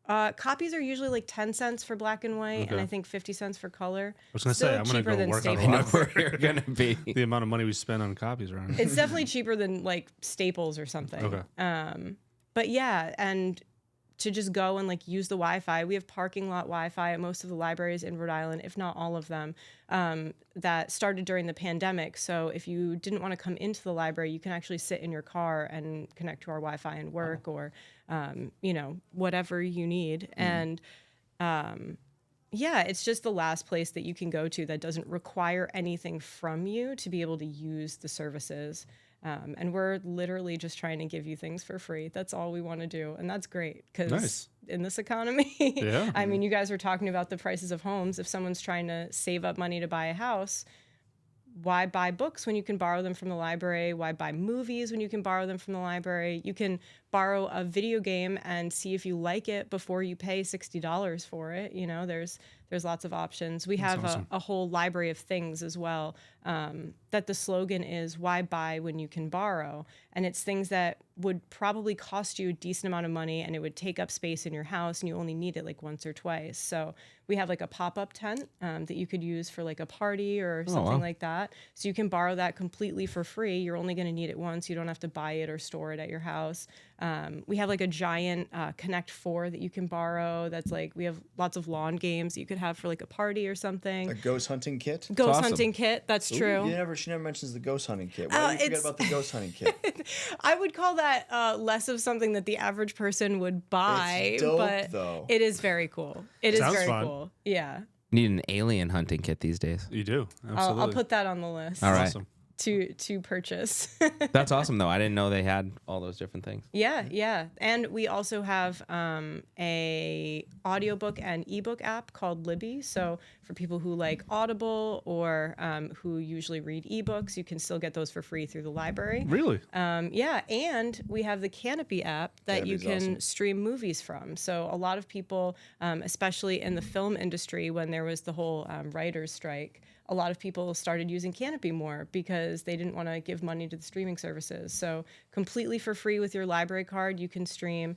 S4: Copies are usually like 10 cents for black and white, and
S2: Okay.
S4: I think 50 cents for color.
S2: I was going to
S4: Still
S2: say, I'm going to
S4: cheaper
S2: go
S4: than
S2: work on
S4: Staples.
S2: the
S3: I know where
S2: library.
S3: you're gonna be.
S2: The amount of money we spend on copies around here.
S4: It's definitely cheaper than like Staples or something.
S2: Okay.
S4: But yeah, and to just go and like use the Wi-Fi. We have parking lot Wi-Fi at most of the libraries in Rhode Island, if not all of them, that started during the pandemic. So if you didn't want to come into the library, you can actually sit in your car and connect to our Wi-Fi and work or, you know, whatever you need. And yeah, it's just the last place that you can go to that doesn't require anything from you to be able to use the services. And we're literally just trying to give you things for free. That's all we want to do. And that's great, because
S2: Nice.
S4: in this economy,
S2: Yeah.
S4: I mean, you guys were talking about the prices of homes. If someone's trying to save up money to buy a house, why buy books when you can borrow them from the library? Why buy movies when you can borrow them from the library? You can borrow a video game and see if you like it before you pay $60 for it. You know, there's lots of options. We have
S2: awesome.
S4: a whole library of things as well, that the slogan is, why buy when you can borrow? And it's things that would probably cost you a decent amount of money, and it would take up space in your house, and you only need it like once or twice. So we have like a pop-up tent that you could use for like a party or something like that. So you can borrow that completely for free. You're only going to need it once. You don't have to buy it or store it at your house. We have like a giant Connect 4 that you can borrow. That's like, we have lots of lawn games that you could have for like a party or something.
S5: A ghost hunting kit.
S4: Ghost
S3: awesome.
S4: hunting kit. That's true.
S5: She never mentions the ghost hunting kit. Why do you forget
S4: it's-
S5: about the ghost hunting kit?
S4: I would call that less of something that the average person would buy,
S5: It's dope,
S4: but
S5: though.
S4: it is very cool. It is
S2: Sounds
S4: very
S2: fun.
S4: cool. Yeah.
S3: Need an alien hunting kit these days.
S2: You do. Absolutely.
S4: I'll put that on the list
S3: All right.
S2: Awesome.
S4: to purchase.
S3: That's awesome, though. I didn't know they had all those different things.
S4: Yeah. And we also have a audiobook and ebook app called Libby. So for people who like Audible or who usually read ebooks, you can still get those for free through the library.
S2: Really?
S4: Yeah, and we have the Canopy app that you
S5: Canopy's
S4: can
S5: awesome.
S4: stream movies from. So a lot of people, especially in the film industry, when there was the whole writers' strike, a lot of people started using Canopy more because they didn't want to give money to the streaming services. So completely for free with your library card, you can stream.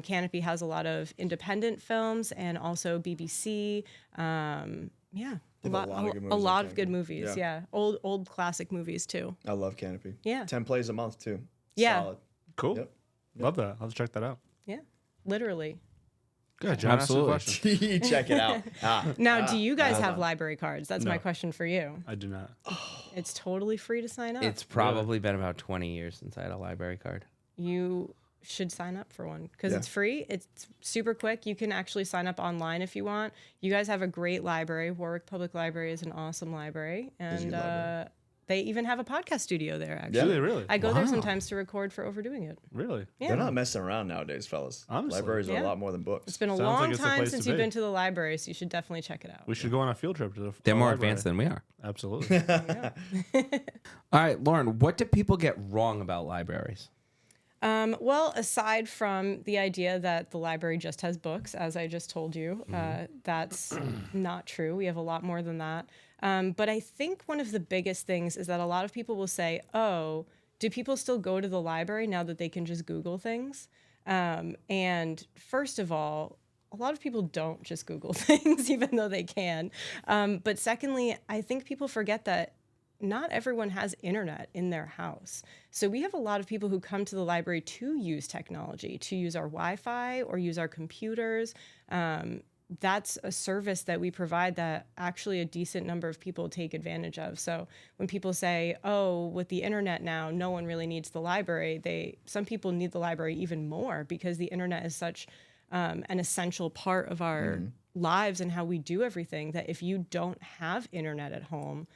S4: Canopy has a lot of independent films and also BBC. Yeah,
S5: They have a lot of good
S4: a
S5: movies on
S4: lot of good
S5: Canopy.
S4: movies.
S5: Yeah.
S4: Yeah, old classic movies too.
S5: I love Canopy.
S4: Yeah.
S5: 10 plays a month too.
S4: Yeah.
S5: Solid.
S2: Cool.
S5: Yep.
S2: Love that. I'll check that out.
S4: Yeah. literally.
S2: Good, John. Ask the
S3: Absolutely.
S2: question.
S5: Check it out.
S4: Now, do you guys have library cards? That's my
S2: No.
S4: question for you.
S2: I do not.
S4: It's totally free to sign up.
S3: It's probably been about 20 years since I had a library card.
S4: You should sign up for one because
S5: Yeah.
S4: it's free. It's super quick. You can actually sign up online if you want. You guys have a great library. Warwick Public Library is an awesome library, and
S5: library.
S4: they even have a podcast studio there. Actually,
S2: Really?
S4: I go there sometimes to record for Overdoing It.
S2: Really?
S4: Yeah.
S5: They're not messing around nowadays, fellas.
S2: Honestly.
S5: Libraries are
S4: Yeah.
S5: a lot more than books.
S4: It's been a
S2: Sounds like
S4: long
S2: it's the
S4: time
S2: place
S4: since
S2: to
S4: you've
S2: be.
S4: been to the library, so you should definitely check it out.
S2: We should go on a field trip to the
S3: They're more
S2: library.
S3: advanced than we are.
S2: Absolutely.
S3: All right, Lauren, what do people get wrong about libraries?
S4: Well, aside from the idea that the library just has books, as I just told you, that's not true. We have a lot more than that. But I think one of the biggest things is that a lot of people will say, oh, do people still go to the library now that they can just Google things? And first of all, a lot of people don't just Google things, even though they can. But secondly, I think people forget that not everyone has internet in their house. So we have a lot of people who come to the library to use technology, to use our Wi-Fi or use our computers. That's a service that we provide that actually a decent number of people take advantage of. So when people say, oh, with the internet now, no one really needs the library, some people need the library even more because the internet is such an essential part of our lives and how we do everything, that if you don't have internet at home,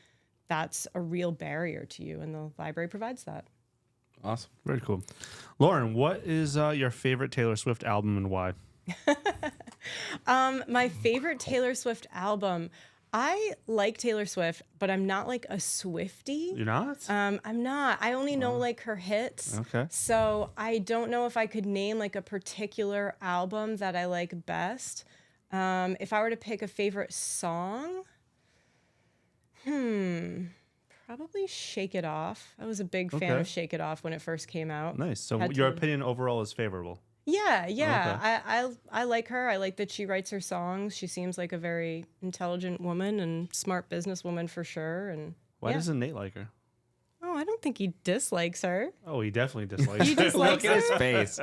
S4: that's a real barrier to you, and the library provides that.
S3: Awesome.
S2: Very cool. Lauren, what is your favorite Taylor Swift album and why?
S4: My favorite Taylor Swift album, I like Taylor Swift, but I'm not like a Swiftie.
S2: You're not?
S4: I'm not. I only know like her hits.
S2: Okay.
S4: So I don't know if I could name like a particular album that I like best. If I were to pick a favorite song, probably Shake It Off. I was a big fan
S2: Okay.
S4: of Shake It Off when it first came out.
S2: Nice. So
S4: Had
S2: your
S4: to-
S2: opinion overall is favorable.
S4: Yeah. I like her. I like that she writes her songs. She seems like a very intelligent woman and smart businesswoman for sure. And
S2: Why
S4: yeah.
S2: doesn't Nate like her?
S4: Oh, I don't think he dislikes her.
S2: Oh, he definitely dislikes
S4: He
S2: her.
S4: dislikes
S3: Look at
S4: her?
S3: his face.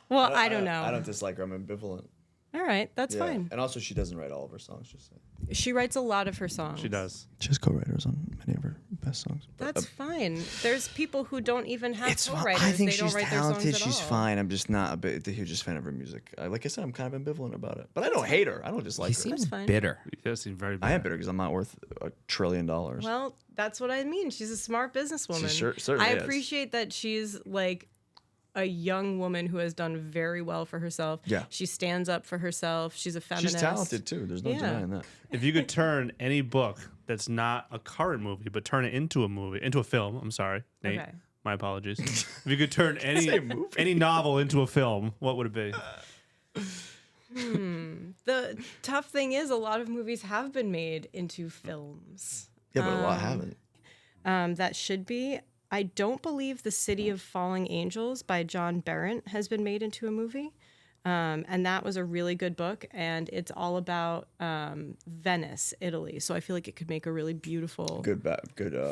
S4: Well, I don't know.
S5: I don't dislike her. I'm ambivalent.
S4: All right, that's
S5: Yeah.
S4: fine.
S5: And also, she doesn't write all of her songs. Just saying.
S4: She writes a lot of her songs.
S2: She does.
S5: She's co-writers on many of her best songs.
S4: That's fine. There's people who don't even have
S5: It's fine.
S4: co-writers.
S5: I think
S4: they don't
S5: she's
S4: write
S5: talented.
S4: their songs
S5: She's
S4: at all.
S5: fine. I'm just not the hugest fan of her music. Like I said, I'm kind of ambivalent about it. But I don't hate her. I don't dislike
S3: He
S5: her.
S3: seems
S4: fine.
S3: bitter.
S2: He does seem very
S5: I
S2: bad.
S5: am bitter because I'm not worth $1 trillion.
S4: Well, that's what I mean. She's a smart businesswoman.
S5: certainly
S4: I
S5: is.
S4: appreciate that she's like a young woman who has done very well for herself.
S5: Yeah.
S4: She stands up for herself. She's a feminist.
S5: She's talented too. There's no
S4: Yeah.
S5: denying that.
S2: If you could turn any book that's not a current movie, but turn it into a film. I'm sorry, Nate.
S4: Okay.
S2: My apologies. If you could turn any novel into a film, what would it be?
S4: The tough thing is a lot of movies have been made into films.
S5: Yeah, but a lot haven't.
S4: That should be. I don't believe The City of Falling Angels by John Berendt has been made into a movie. And that was a really good book. And it's all about Venice, Italy. So I feel like it could make a really beautiful
S5: Good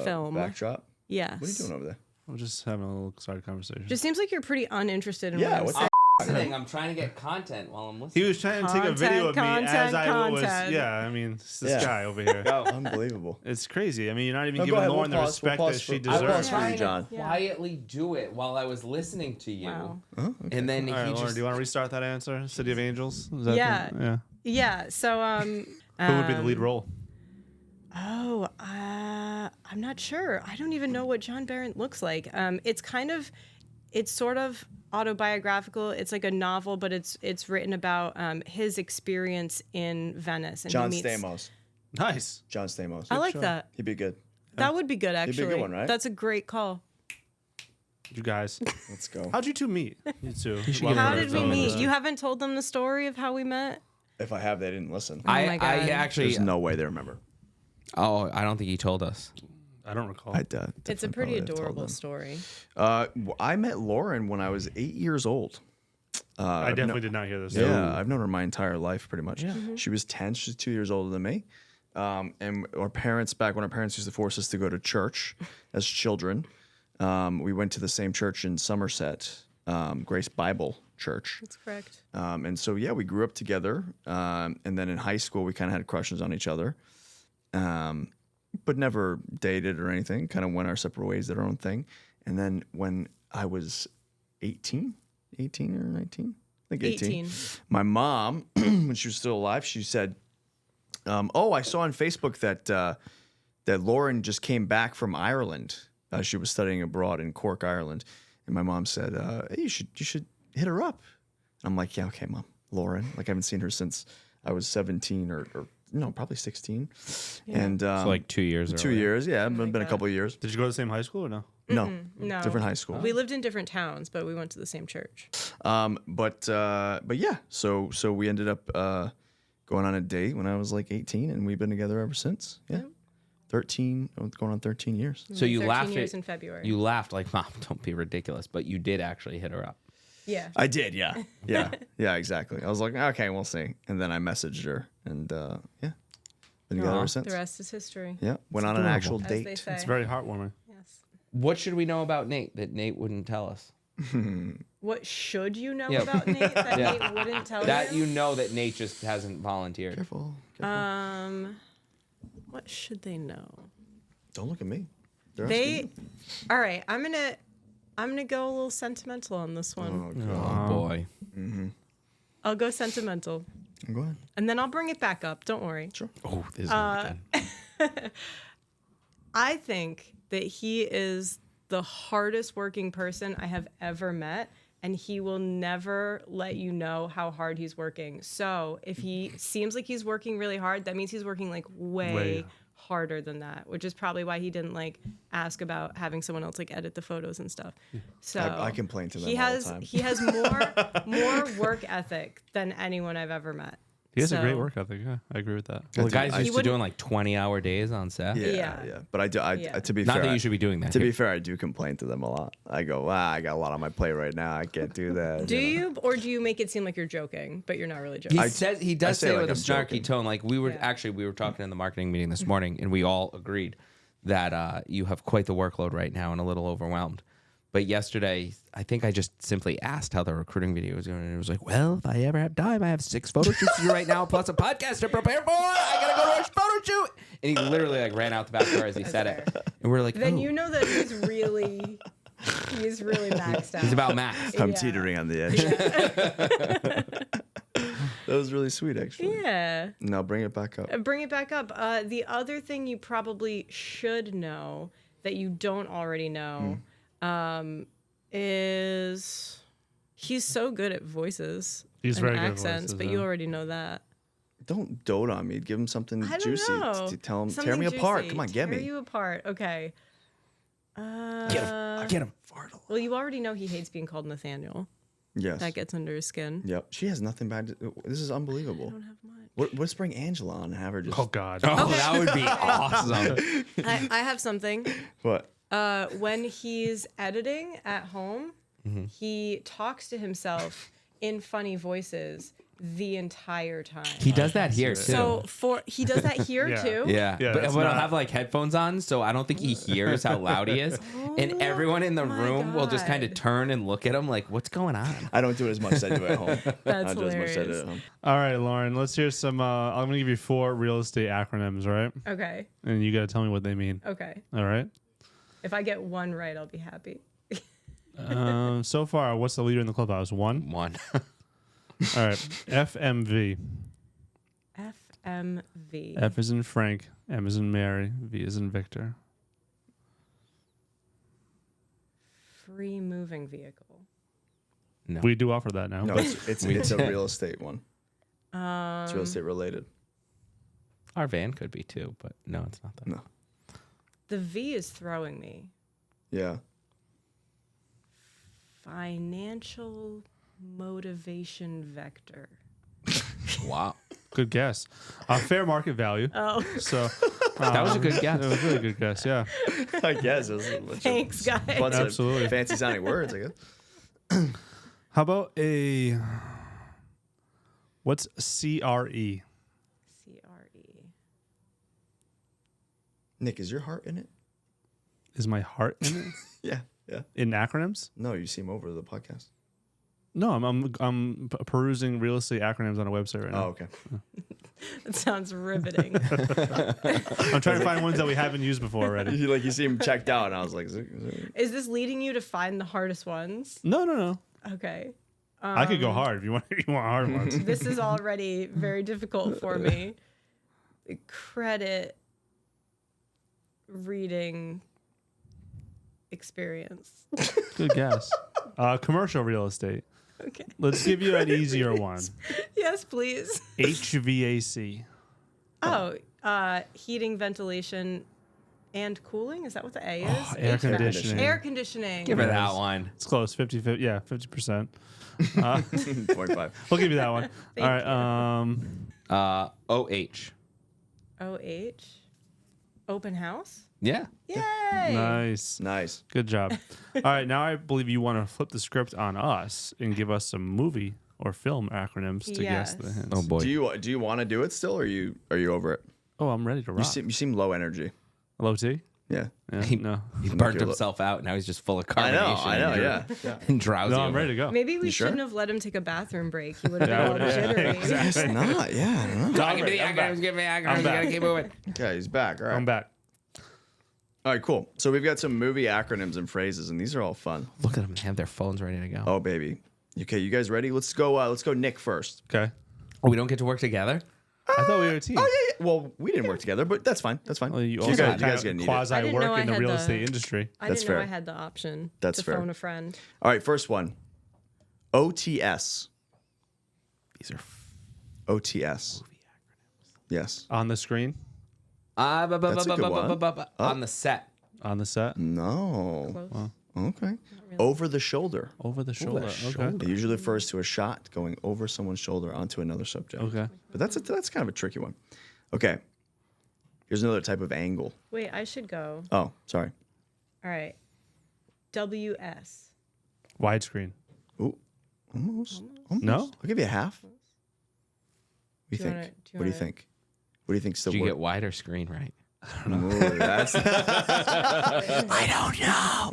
S4: film.
S5: backdrop.
S4: Yes.
S5: What are you doing over there?
S2: I'm just having a little side conversation.
S4: Just seems like you're pretty uninterested in
S5: Yeah,
S4: what I'm
S5: what's
S4: saying.
S3: I'm trying to get content while I'm
S2: He
S3: listening.
S2: was trying to take a video of me as I was.
S4: Content.
S2: Yeah, I mean, it's this
S5: Yeah.
S2: guy over here.
S5: Unbelievable.
S2: It's crazy. I mean, you're not even
S5: No, go
S2: giving
S5: ahead.
S2: Lauren
S5: We'll
S2: the
S5: pause- we'll
S2: respect
S5: pause
S2: that she
S5: for- I'll
S3: I
S5: pause
S3: was
S2: deserves.
S5: for you,
S3: trying
S5: John.
S3: to quietly do it while I was listening to you.
S4: Wow.
S3: And then
S2: All right,
S3: he
S2: Lauren,
S3: just...
S2: do you want to restart that answer? City of Angels? Is that
S4: Yeah.
S2: yeah.
S4: Yeah. So
S2: Who would be the lead role?
S4: Oh, I'm not sure. I don't even know what John Berendt looks like. It's sort of autobiographical. It's like a novel, but it's written about his experience in Venice. And
S5: John
S4: he meets,
S5: Stamos.
S2: Nice.
S5: John Stamos.
S4: I like that.
S5: He'd be good.
S4: That would be good,
S5: be a
S4: actually.
S5: good one, right?
S4: That's a great call.
S2: You guys.
S5: Let's go.
S2: How'd you two meet? You two.
S3: should
S2: Love
S3: give
S4: How
S3: her
S2: her
S4: did we
S2: film
S4: meet?
S2: industry.
S4: You haven't told them the story of how we met?
S5: If I have, they didn't listen.
S3: I
S4: my God.
S3: actually...
S5: There's no way they remember.
S3: Oh, I don't think he told us.
S2: I don't recall.
S5: I
S4: It's a pretty adorable story.
S5: I met Lauren when I was 8 years old.
S2: I definitely did not hear this.
S5: Yeah, I've known her my entire life, pretty much. She was 10. She's 2 years older than me. And our parents, back when our parents used to force us to go to church as children, we went to the same church in Somerset Grace Bible Church.
S4: That's correct.
S5: And so, yeah, we grew up together. And then in high school, we kind of had crushes on each other, but never dated or anything. Kind of went our separate ways, did our own thing. And then when I was 18 or 19, I think 18. My mom, when she was still alive, she said, I saw on Facebook that Lauren just came back from Ireland. She was studying abroad in Cork, Ireland. And my mom said, hey, you should hit her up. And I'm like, yeah, okay, Mom. Lauren. Like, I haven't seen her since I was 17 or no, probably 16. Yeah. And
S3: so like 2 years.
S5: 2 years, yeah. It's been a couple of years.
S2: Did you go to the same high school or no?
S5: No,
S4: no,
S5: different high school.
S4: We lived in different towns, but we went to the same church.
S5: But yeah, so we ended up going on a date when I was like 18, and we've been together ever since. Yeah, 13, going on 13 years.
S3: So you
S4: 13
S3: laughed
S4: years in February.
S3: You laughed like, Mom, don't be ridiculous, but you did actually hit her up.
S4: Yeah,
S5: I did. Yeah, exactly. I was like, okay, we'll see. And then I messaged her, and yeah, been together ever since.
S4: The rest is history.
S5: Yeah, went on an actual
S4: As
S5: date.
S4: they say.
S2: It's very heartwarming.
S4: Yes.
S3: What should we know about Nate that Nate wouldn't tell us?
S4: What should you know
S3: Yeah.
S4: about Nate that Nate wouldn't tell
S3: That
S4: you?
S3: you know that Nate just hasn't volunteered.
S5: Careful.
S4: What should they know?
S5: Don't look at me. They're
S4: They, all right. I'm gonna go a little sentimental on this one.
S5: asking you. Oh, God.
S3: Oh boy.
S4: I'll go sentimental,
S5: Go ahead.
S4: and then I'll bring it back up. Don't worry.
S5: Sure.
S3: Oh, this is gonna be good.
S4: I think that he is the hardest working person I have ever met, and he will never let you know how hard he's working. So if he seems like he's working really hard, that means he's working like way harder than that, which is probably why he didn't like ask about having someone else like edit the photos and stuff. So
S5: I complain to them
S4: he
S5: all
S4: has
S5: the time.
S4: he has more work ethic than anyone I've ever met.
S2: He has a great
S4: So-
S2: work ethic. Yeah, I agree with that.
S3: Well, the guys
S5: I-
S3: used to
S4: wouldn't-
S3: doing like 20-hour days on set.
S5: Yeah. But I do.
S4: Yeah.
S5: To be
S3: Not
S5: fair,
S3: that you should be doing that.
S5: To be fair, I do complain to them a lot. I go, I got a lot on my plate right now. I can't do that.
S4: Do
S5: know?
S4: you, or do you make it seem like you're joking, but you're not really joking?
S3: He says he does
S5: say
S3: say it
S5: like
S3: with a
S5: I'm
S3: snarky
S5: joking.
S3: tone. Like we were
S4: Yeah.
S3: we were talking in the marketing meeting this morning, and we all agreed that you have quite the workload right now and a little overwhelmed. But yesterday, I think I just simply asked how the recruiting video was going, and it was like, well, if I ever have time, I have 6 photo shoots to do right now, plus a podcast to prepare for. I gotta go to a photo shoot. And he literally like ran out the back door as he said it, and we're like,
S4: Then
S3: oh.
S4: you know that he's really maxed out.
S3: He's about max.
S5: I'm
S4: Yeah.
S5: teetering on the edge. That was really sweet, actually.
S4: Yeah.
S5: Now bring it back up.
S4: Bring it back up. The other thing you probably should know that you don't already know is he's so good at voices.
S2: He's
S4: and
S2: very good at
S4: accents,
S2: voices,
S4: but
S2: yeah.
S4: you already know that.
S5: Don't dote on me. Give him something
S4: I don't
S5: juicy.
S4: know.
S5: To tell him,
S4: Something
S5: tear me apart.
S4: juicy.
S5: Come on, get
S4: Tear
S5: me.
S4: you apart. Okay.
S3: Get him.
S4: Well, you already know he hates being called Nathaniel.
S5: Yes.
S4: That gets under his skin.
S5: Yep. She has nothing bad. This is unbelievable.
S4: I don't have much.
S5: Let's bring Angela on and have her just.
S2: Oh God.
S3: Oh, that would be awesome.
S4: I have something.
S5: What?
S4: When he's editing at home, he talks to himself in funny voices the entire time.
S3: He does that here too.
S4: So he does that here
S2: Yeah.
S4: too.
S3: Yeah,
S2: Yeah,
S3: but
S2: that's
S3: I'll
S2: not-
S3: have like headphones on, so I don't think he hears how loud he is. And everyone in the
S4: my
S3: room will just kind of
S4: God.
S3: turn and look at him like, "What's going on?"
S5: I don't do it as much as I do at home.
S4: That's
S5: I do as much as I do
S4: hilarious.
S5: at home.
S2: All right, Lauren. Let's hear some. I'm gonna give you 4 real estate acronyms, all right?
S4: Okay.
S2: And you gotta tell me what they mean.
S4: Okay.
S2: All right.
S4: If I get one right, I'll be happy.
S2: So far, what's the leader in the clubhouse? 1.
S3: One.
S2: All right. FMV.
S4: FMV.
S2: F is in Frank. M is in Mary. V is in Victor.
S4: Free moving vehicle.
S3: No.
S2: We do offer that now.
S5: No,
S2: but
S5: it's a real estate one. It's real estate related.
S3: Our van could be too, but no, it's not that.
S5: No.
S4: The V is throwing me.
S5: Yeah.
S4: Financial motivation vector.
S3: Wow,
S2: Good guess. Fair market value.
S4: Oh,
S2: So
S3: that was a good guess.
S2: It was a really good guess. Yeah.
S5: I guess. It was a bunch
S4: thanks, guys.
S5: of, bunch of
S2: Absolutely.
S5: fancy sounding words, I guess.
S2: How about what's CRE?
S4: CRE.
S5: Nick, is your heart in it?
S2: Is my heart in it?
S5: Yeah. Yeah.
S2: In acronyms?
S5: No, you seem over the podcast.
S2: No, I'm perusing real estate acronyms on a website right now.
S5: Oh, okay.
S4: That sounds riveting.
S2: I'm trying to find ones that we haven't used before already.
S5: You seem checked out, and I was like,
S4: Is this leading you to find the hardest ones?
S2: No.
S4: Okay.
S2: I could go hard if you want. You want hard ones.
S4: This is already very difficult for me. Credit reading experience.
S2: Good guess. Commercial real estate.
S4: Okay.
S2: Let's give you an easier one.
S4: Yes, please.
S2: HVAC.
S4: Oh, heating, ventilation, and cooling. Is that what the A is?
S2: Air
S4: HVAC.
S2: conditioning.
S4: Air conditioning.
S3: Give her that one.
S2: It's close. 50. Yeah, 50%.
S5: 0.5.
S2: We'll give you that one.
S4: Thank
S2: All right.
S3: OH.
S4: OH. Open house.
S3: Yeah.
S4: Yay!
S2: Nice.
S5: Nice.
S2: Good job. All right. Now I believe you want to flip the script on us and give us some movie or film acronyms to guess the
S4: Yes.
S2: hints.
S3: Oh boy.
S5: Do you want to do it still, or are you over it?
S2: Oh, I'm ready to rock.
S5: You seem low energy.
S2: Low T?
S5: Yeah.
S2: Yeah, no.
S3: He burnt himself out. Now he's just full of
S5: I
S3: carbonation.
S5: know. Yeah.
S3: And drowsy.
S2: No, I'm ready to go.
S4: Maybe we
S5: sure?
S4: shouldn't have let him take a bathroom break. He would have
S2: Yeah,
S4: been all jittery.
S5: It's not. Yeah. I don't know.
S3: Give me the
S2: I'm back.
S3: acronyms. Give me the acronyms.
S2: I'm
S3: We
S2: back.
S3: gotta keep moving.
S5: Okay, he's back. All right.
S2: I'm back.
S5: All right, cool. So we've got some movie acronyms and phrases, and these are all fun.
S3: Look at them. They have their phones ready to go.
S5: Oh, baby. Okay, you guys ready? Let's go Nick first.
S2: Okay.
S3: Oh, we don't get to work together?
S2: I thought we were a team.
S5: Oh, yeah. Well, we didn't work together, but that's fine. That's fine.
S2: Well, you
S5: you
S2: also
S5: guys
S2: kind
S5: get
S2: of
S5: needed.
S2: quasi
S4: I didn't know
S2: work
S4: I
S2: in the
S4: had
S2: real
S4: the-
S2: estate industry.
S4: I
S5: That's
S4: didn't know
S5: fair.
S4: I had the option
S5: That's
S4: to
S5: fair.
S4: phone a friend.
S5: All right, first one. OTS.
S3: These are
S5: OTS. Yes.
S2: On the screen,
S5: That's a good one.
S3: on the set.
S2: on the set,
S5: No.
S4: Close.
S5: Okay. Over the shoulder.
S2: over the shoulder.
S5: It usually refers to a shot going over someone's shoulder onto another subject.
S2: Okay.
S5: But that's kind of a tricky one. Okay. Here's another type of angle.
S4: Wait, I should go.
S5: Oh, sorry.
S4: All right. WS.
S2: Widescreen.
S5: Ooh, almost.
S2: No?
S5: I'll give you a half. What do you
S4: Do you
S5: think?
S4: wanna- do you
S5: What do you
S4: wanna-
S5: think? What do you think still
S3: Did you get
S5: works?
S3: wider screen right?
S5: Ooh, that's
S3: I don't know.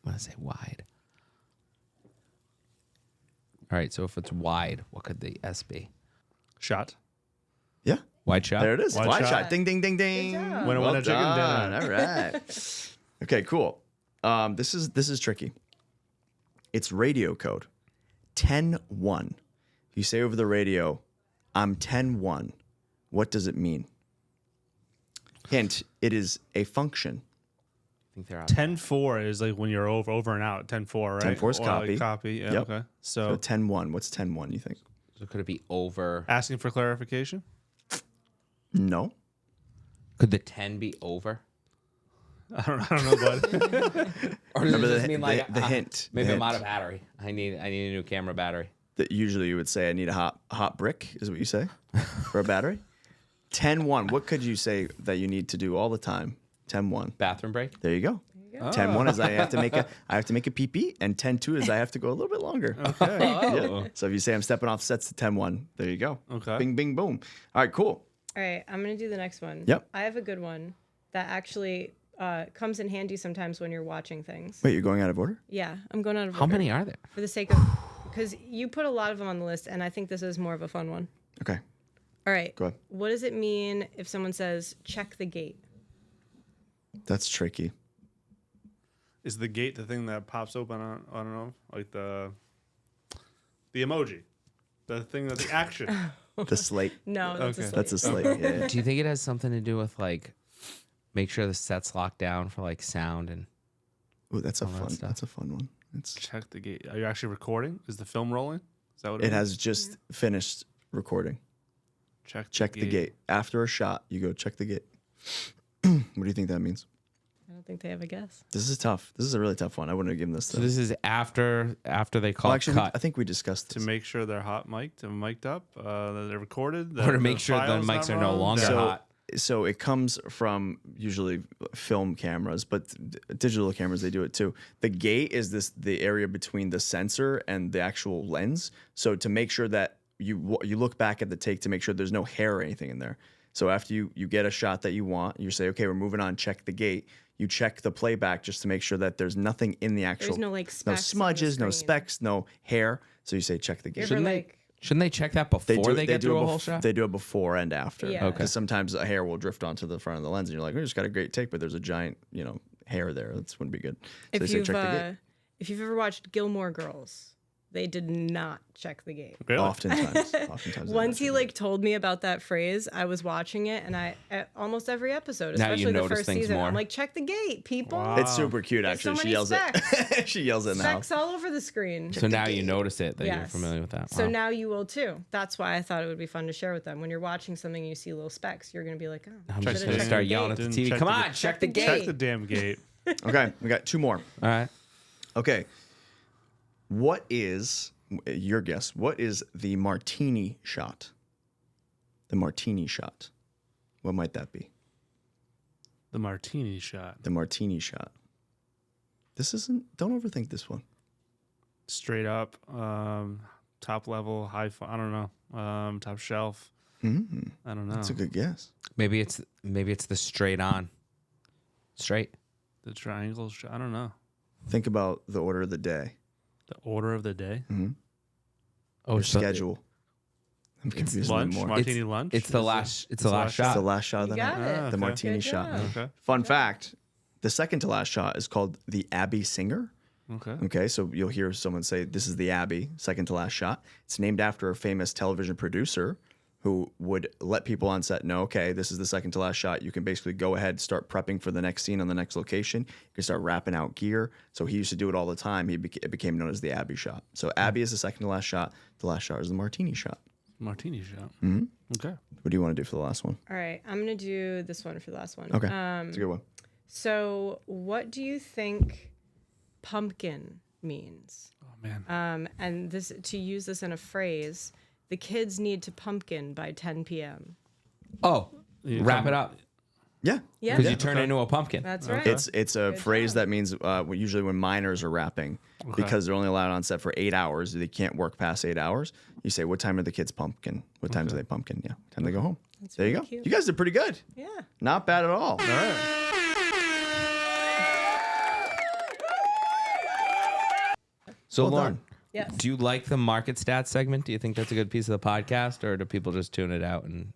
S3: I'm gonna say wide. All right, so if it's wide, what could the S be?
S2: Shot.
S5: yeah.
S3: Wide shot.
S5: There it is.
S2: Wide
S5: Wide
S2: shot.
S5: shot. Ding, ding, ding, ding.
S4: job.
S2: Winner,
S5: Well
S2: winner, chicken
S5: done.
S2: dinner.
S5: All right. Okay, cool. This is tricky. It's radio code. 10-1. If you say over the radio, I'm 10-1, what does it mean? Hint, it is a function.
S3: I think they're out.
S2: 10-4 is like when you're over and out. 10-4, right?
S5: 10-4 is
S2: Or
S5: copy.
S2: Like copy. Yeah.
S5: Yep.
S2: Okay.
S5: So
S2: So
S5: 10-1. What's 10-1, you think?
S3: So could it be over?
S2: asking for clarification.
S5: No.
S3: Could the 10 be over?
S2: I don't know, bud.
S3: Or does
S5: Remember
S3: it just
S5: the-
S3: mean like
S5: the hint, the
S3: Maybe I'm
S5: hint.
S3: out of battery. I need a new camera battery.
S5: That usually you would say, I need a hot brick, is what you say for a battery. 10-1. What could you say that you need to do all the time? 10-1.
S3: Bathroom break.
S5: There you go. 10-1 is I have to make a pee pee, and 10-2 is I have to go a little bit longer.
S2: Okay.
S5: Yeah. So if you say I'm stepping off sets to 10-1, there you go.
S2: Okay.
S5: Bing, bing, boom. All right, cool.
S4: All right, I'm going to do the next one.
S5: Yep.
S4: I have a good one that actually comes in handy sometimes when you're watching things.
S5: Wait, you're going out of order?
S4: Yeah, I'm going out of
S3: How
S4: order
S3: many are there?
S4: for the sake of, because you put a lot of them on the list, and I think this is more of a fun one.
S5: Okay,
S4: All right.
S5: go ahead.
S4: What does it mean if someone says, check the gate?
S5: That's tricky.
S2: Is the gate the thing that pops open on, I don't know, like the emoji? The thing that the action.
S5: The slate.
S4: No, that's
S2: Okay.
S4: a slate.
S5: That's a slate. Yeah, yeah.
S3: Do you think it has something to do with like make sure the set's locked down for like sound and
S5: Ooh, that's a
S3: All that
S5: fun.
S3: stuff.
S5: That's a fun one. It's.
S2: Check the gate. Are you actually recording? Is the film rolling? Is that what
S5: It
S2: means?
S5: has just finished recording. Check the gate. After a shot, you go check the gate. What do you think that means?
S4: I don't think they have a guess.
S5: This is tough. This is a really tough one. I wouldn't have given this.
S3: so this is after they call
S5: Well, actually,
S3: cut
S5: I think we discussed
S2: To
S5: this.
S2: make sure they're hot mic'd and mic'd up, that they're recorded.
S3: or to make sure the mics are no longer
S5: So-
S3: hot.
S5: So it comes from usually film cameras, but digital cameras, they do it too. The gate is the area between the sensor and the actual lens. So to make sure that you look back at the take to make sure there's no hair or anything in there. So after you get a shot that you want, you say, okay, we're moving on, check the gate. you check the playback just to make sure that there's nothing in the actual.
S4: There's no like
S5: no
S4: specks on the
S5: smudges, no
S4: screen.
S5: specks, no hair. So you say check the
S4: You
S5: gate.
S4: ever, like,
S3: Shouldn't they check that before they get
S5: do
S3: to
S5: it
S3: a whole shot?
S5: They do it before and after.
S4: Yeah. Okay.
S5: Because sometimes a hair will drift onto the front of the lens, and you're like, we just got a great take, but there's a giant, hair there. That wouldn't be good. So
S4: if
S5: they say
S4: you've
S5: check the gate.
S4: if you've ever watched Gilmore Girls, they did not check the gate.
S2: Really?
S5: Oftentimes. they
S4: Once he
S5: don't check
S4: like told me about that phrase, I was watching it, and at almost every episode,
S3: Now you
S4: especially the
S3: notice
S4: first
S3: things
S4: season,
S3: more.
S4: I'm like, check the gate, people.
S2: Wow.
S5: It's super cute,
S4: There's so
S5: actually. She
S4: many
S5: yells it. She yells it in the house.
S4: Specks all over the screen.
S3: So now you notice it that you're
S4: Yes.
S3: familiar with that.
S4: So
S3: Wow.
S4: now you will too. That's why I thought it would be fun to share with them. When you're watching something and you see little specks, you're gonna be like, oh,
S3: I'm
S4: should've
S3: just gonna
S4: checked
S3: start
S4: the
S3: yelling at
S4: gate.
S3: the
S2: Didn't
S3: TV.
S2: check
S3: Come
S2: the
S3: on,
S2: gate.
S3: check the
S4: Check
S2: Check
S3: gate.
S2: the damn gate.
S5: Okay, we got 2 more.
S3: All right.
S5: Okay. What is your guess? What is the martini shot? The martini shot. What might that be?
S2: The martini shot.
S5: The martini shot. This isn't. Don't overthink this one.
S2: Straight up, top level, I don't know. Top shelf.
S5: Mm-hmm.
S2: I don't know.
S5: That's a good guess.
S3: Maybe it's the straight on. Straight.
S2: The triangle shot. I don't know.
S5: Think about the order of the day.
S2: The order of the day.
S3: Oh,
S5: Your
S3: so
S5: schedule. I'm confused
S2: Lunch.
S5: more.
S2: Martini lunch.
S3: It's the
S2: Is it?
S3: last. It's the last
S5: It's
S3: shot.
S5: the last shot of
S4: You
S5: the
S4: got
S5: night.
S4: it.
S5: The
S2: Okay.
S5: martini
S4: Good
S5: shot.
S4: job.
S2: Okay.
S5: Fun fact: the second to last shot is called the Abbey Singer.
S2: Okay.
S5: Okay, so you'll hear someone say, "This is the Abbey." Second to last shot. It's named after a famous television producer who would let people on set know, okay, this is the second to last shot. You can basically go ahead, start prepping for the next scene on the next location. You can start wrapping out gear. So he used to do it all the time. It became known as the Abbey shot. So Abbey is the second to last shot. The last shot is the martini shot.
S2: Martini shot. Okay.
S5: What do you want to do for the last one?
S4: All right, I'm gonna do this one for the last one.
S5: Okay, it's a good one.
S4: So, what do you think pumpkin means?
S2: Oh man.
S4: And this, to use this in a phrase, the kids need to pumpkin by 10 p.m.
S3: Oh,
S2: You
S3: wrap
S2: come-
S3: it up
S4: Yeah,
S3: because you turn into a pumpkin.
S4: that's right.
S5: It's a phrase
S4: job.
S5: that means usually when minors are rapping, because they're only allowed on set for 8 hours, they can't work past 8 hours. You say, "What time are the kids pumpkin? What time do they pumpkin? Yeah, time they go home." There you
S4: really
S5: go.
S4: cute.
S5: You guys did pretty good.
S4: Yeah.
S5: Not bad at all.
S2: All right.
S3: So
S5: Well
S3: Lauren,
S5: done.
S4: Yes.
S3: do you like the market stats segment? Do you think that's a good piece of the podcast, or do people just tune it out and?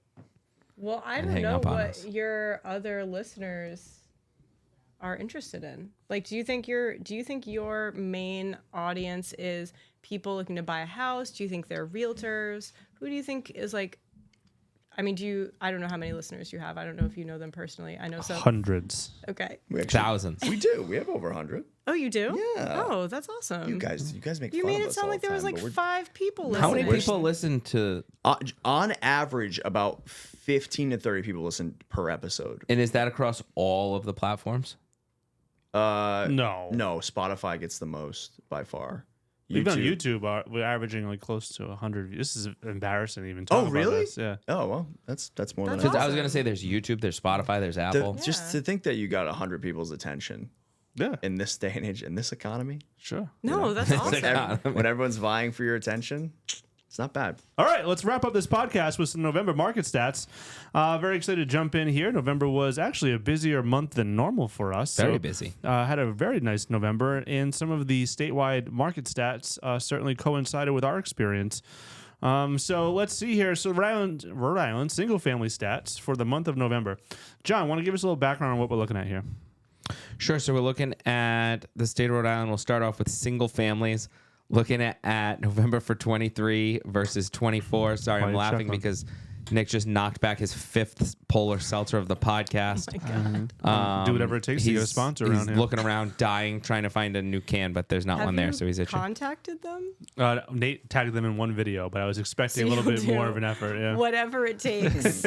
S4: Well, I
S3: and
S4: don't
S3: hang
S4: know
S3: up on
S4: what
S3: us.
S4: your other listeners are interested in. Like, do you think your main audience is people looking to buy a house? Do you think they're realtors? Who do you think is like? I mean, I don't know how many listeners you have. I don't know if you know them personally. I know some.
S2: Hundreds.
S4: Okay.
S5: We actually,
S3: Thousands.
S5: we do. We have over 100.
S4: Oh, you do?
S5: Yeah.
S4: Oh, per episode.
S3: And is that across all of the platforms?
S2: No.
S5: No, Spotify gets the most by far.
S2: Even on YouTube, we're averaging like close to 100 views. This is embarrassing to even talk
S5: Oh,
S2: about
S5: really?
S2: this. Yeah.
S5: Oh, well, that's more than
S4: That's
S5: I
S3: Because I was
S4: Awesome.
S3: gonna say there's YouTube, there's Spotify, there's Apple.
S5: Just to think that you got 100 people's attention
S2: Yeah.
S5: in this day and age, in this economy,
S2: Sure.
S4: No, that's awesome.
S5: when everyone's vying for your attention, it's not bad.
S2: All right, let's wrap up this podcast with some November market stats. Very excited to jump in here. November was actually a busier month than normal for us.
S3: Very busy.
S2: Had a very nice November, and some of the statewide market stats certainly coincided with our experience. So let's see here. So Rhode Island single family stats for the month of November. John, want to give us a little background on what we're looking at here?
S3: Sure. So we're looking at the state of Rhode Island. We'll start off with single families. Looking at November for 23 versus 24. Sorry,
S2: Why
S3: I'm
S2: you
S3: laughing
S2: chuckling?
S3: because Nick just knocked back his 5th polar seltzer of the podcast.
S2: Do whatever it takes to get a sponsor around
S3: He's
S2: here.
S3: looking around, dying, trying to find a new can, but there's not
S4: Have
S3: one there,
S4: you
S3: so he's itching.
S4: contacted them?
S2: Nate tagged them in one video, but I was expecting a
S4: So
S2: little
S4: you'll
S2: bit more
S4: do
S2: of an effort. Yeah.
S4: Whatever it takes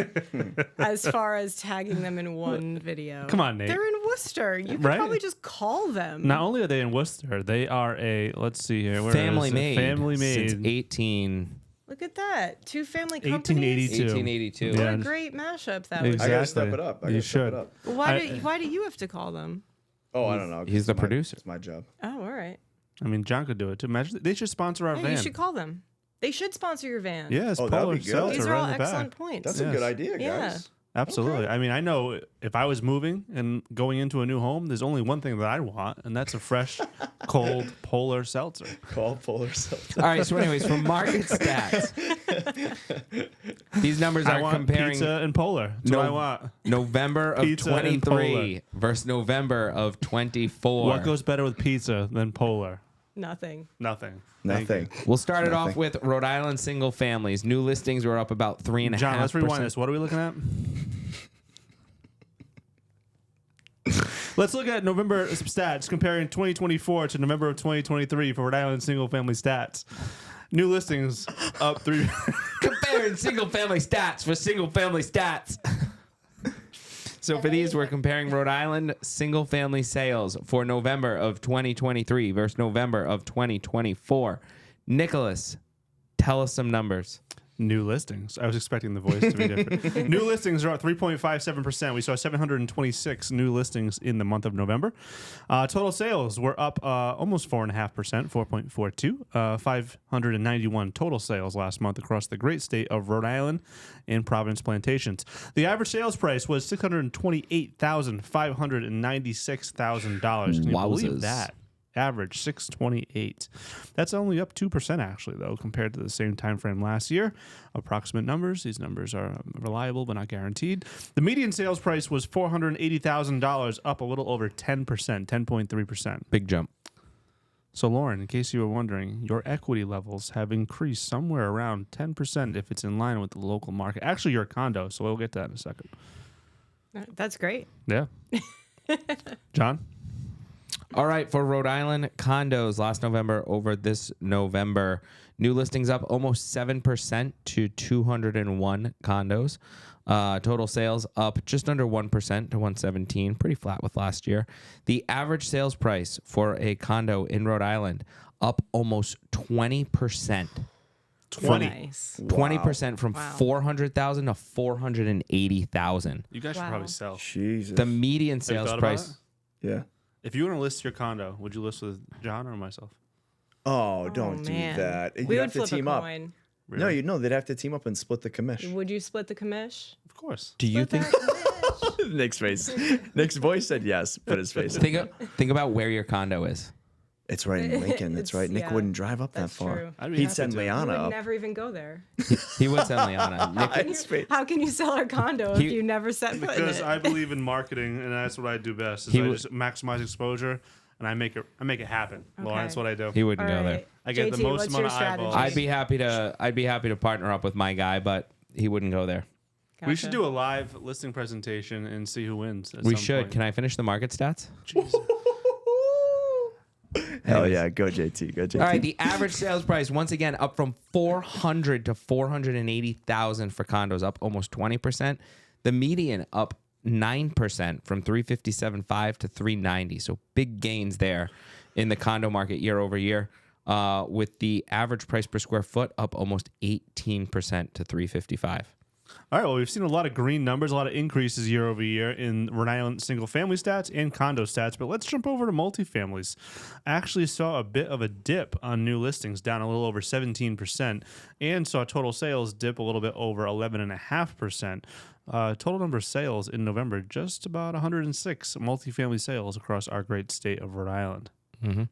S4: as far as tagging them in one video.
S2: Come on, Nate.
S4: They're in Worcester. You could
S2: Right?
S4: probably just call them.
S2: Not only are they in Worcester, they are let's see here. Where
S3: Family
S2: is it?
S3: made.
S2: Family made.
S3: Since 18.
S4: Look at that. Two family companies.
S2: 1882.
S3: 1882.
S2: Yeah.
S4: What a great mashup that would
S2: Exactly.
S5: I gotta step it up.
S2: You should.
S4: be. Why do you have to call them?
S5: Oh, I don't know.
S3: He's the
S5: It's
S3: producer.
S5: It's my job.
S4: Oh, all right.
S2: I mean, John could do it too. Imagine they should sponsor our
S4: Yeah,
S2: van.
S4: you should call them. They should sponsor your van.
S2: Yes,
S5: Oh, that'd
S2: Polar
S5: be good.
S2: Seltzer
S4: These are
S2: right
S4: all
S2: in the back.
S4: excellent points.
S5: That's a
S2: Yes.
S5: good idea, guys.
S4: Yeah.
S2: Absolutely. I mean, I know if I was moving and going into a new home, there's only one thing that I want, and that's a fresh, cold polar seltzer.
S5: Call polar seltzer.
S3: All right. So, anyways, for market stats, these numbers
S2: I
S3: are
S2: want
S3: comparing
S2: pizza and polar. That's what I want.
S3: November of
S2: Pizza and
S3: 23 versus November of 24.
S2: What goes better with pizza than polar?
S4: Nothing.
S2: Nothing. Thank
S5: Nothing.
S2: you.
S3: We'll start it off
S5: Nothing.
S3: with Rhode Island single families. New listings were up about 3.5%.
S2: John, let's rewind this. What are we looking at? Let's look at November stats comparing 2024 to November of 2023 for Rhode Island single family stats. New listings up 3.
S3: Comparing single family stats for single family stats. So for these, we're comparing Rhode Island single family sales for November of 2023 versus November of 2024. Nicholas, tell us some numbers.
S2: New listings. I was expecting the voice to be different. New listings are up 3.57%. We saw 726 new listings in the month of November. Total sales were up almost 4.5%, 4.42. 591 total sales last month across the great state of Rhode Island and Providence Plantations. The average sales price was $628,596,000. Can you believe
S3: Wowzers.
S2: that? Average 628. That's only up 2% actually though compared to the same time frame last year. Approximate numbers. These numbers are reliable but not guaranteed. The median sales price was $480,000, up a little over 10%, 10.3%.
S3: Big jump.
S2: So Lauren, in case you were wondering, your equity levels have increased somewhere around 10% if it's in line with the local market. Actually, you're a condo, so we'll get to that in a second.
S4: That's great.
S2: Yeah. John?
S3: All right, for Rhode Island condos last November over this November, new listings up almost 7% to 201 condos. Total sales up just under 1% to 117, pretty flat with last year. The average sales price for a condo in Rhode Island up almost 20%.
S2: 20.
S4: Nice.
S3: 20% from
S4: Wow.
S3: 400,000 to 480,000.
S2: You guys should
S4: Wow.
S2: probably sell.
S5: Jesus.
S3: The median
S2: Have you
S3: sales
S2: thought about
S3: price.
S2: it?
S5: Yeah.
S2: If you were to list your condo, would you list with John or myself?
S5: Oh, don't do
S4: man.
S5: that.
S4: We
S5: You
S4: would
S5: have to
S4: flip
S5: team
S4: a
S5: up.
S4: coin.
S2: Really?
S5: No, you know they'd have to team up and split the commish.
S4: Would you split the commish?
S2: Of course.
S3: Do you think?
S5: Nick's face. Nick's voice said yes, but his face.
S3: Think about where your condo is.
S5: It's right in Lincoln. That's right. Nick
S4: yeah,
S5: wouldn't drive up that
S4: that's
S5: far.
S4: true.
S2: I'd be
S5: He'd
S2: happy
S5: send
S2: to.
S4: You
S5: Liana
S4: would
S5: up.
S4: never even go there.
S3: He would send Liana. Nick,
S4: How can you sell our condo if
S3: He-
S4: you never set foot in
S2: Because
S4: it?
S2: I believe in marketing, and that's what I do best. Is
S3: He
S2: I
S3: would-
S2: just maximize exposure, and I make it happen. Lauren, that's what I do.
S3: he wouldn't
S4: All
S3: go there.
S4: right.
S2: I get the
S4: JT,
S2: most
S4: what's
S2: amount
S4: your
S2: of eyeballs.
S4: strategy?
S3: I'd be happy to partner up with my guy, but he wouldn't go there.
S2: We should
S4: Gotcha.
S2: do a live listing presentation and see who wins.
S3: We should. Can I finish the market stats?
S5: Hell yeah. Go JT. Go JT.
S3: All right, the average sales price once again up from 400 to 480,000 for condos, up almost 20%. The median up 9% from 357.5 to 390. So big gains there in the condo market year over year. With the average price per square foot up almost 18% to 355.
S2: All right, well, we've seen a lot of green numbers, a lot of increases year over year in Rhode Island single-family stats and condo stats, but let's jump over to multifamilies. I actually saw a bit of a dip on new listings, down a little over 17%, and saw total sales dip a little bit over 11.5%. Total number of sales in November, just about 106 multifamily sales across our great state of Rhode Island.
S3: Mm-hmm.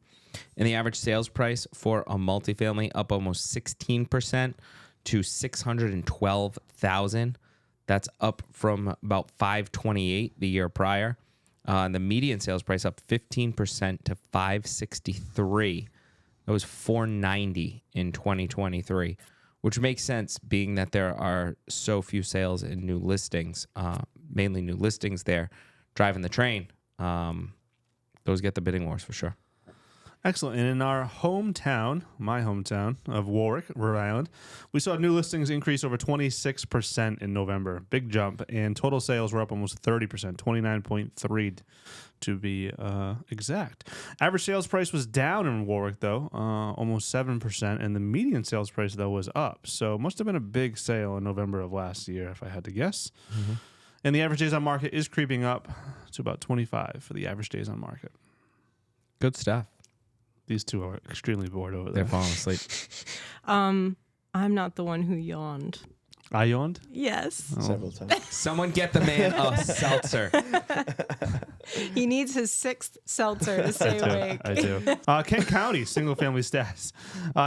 S3: And the average sales price for a multifamily up almost 16% to $612,000. That's up from about $528 the year prior. The median sales price up 15% to $563. That was $490 in 2023, which makes sense being that there are so few sales in new listings, mainly new listings there, driving the train. Those get the bidding wars for sure.
S2: Excellent. And in our hometown, my hometown of Warwick, Rhode Island, we saw new listings increase over 26% in November. Big jump. And total sales were up almost 30%, 29.3 to be exact. Average sales price was down in Warwick, though, almost 7%. And the median sales price, though, was up. So it must have been a big sale in November of last year, if I had to guess. Mm-hmm. And the average days on market is creeping up to about 25 for the average days on market.
S3: Good stuff.
S2: These two are extremely bored over there.
S3: They're falling asleep.
S4: I'm not the one who yawned.
S2: Ayond?
S4: Yes.
S5: Several times.
S3: Someone get the man a seltzer.
S4: He needs his 6th seltzer to stay awake.
S2: I do. Kent County, single-family stats.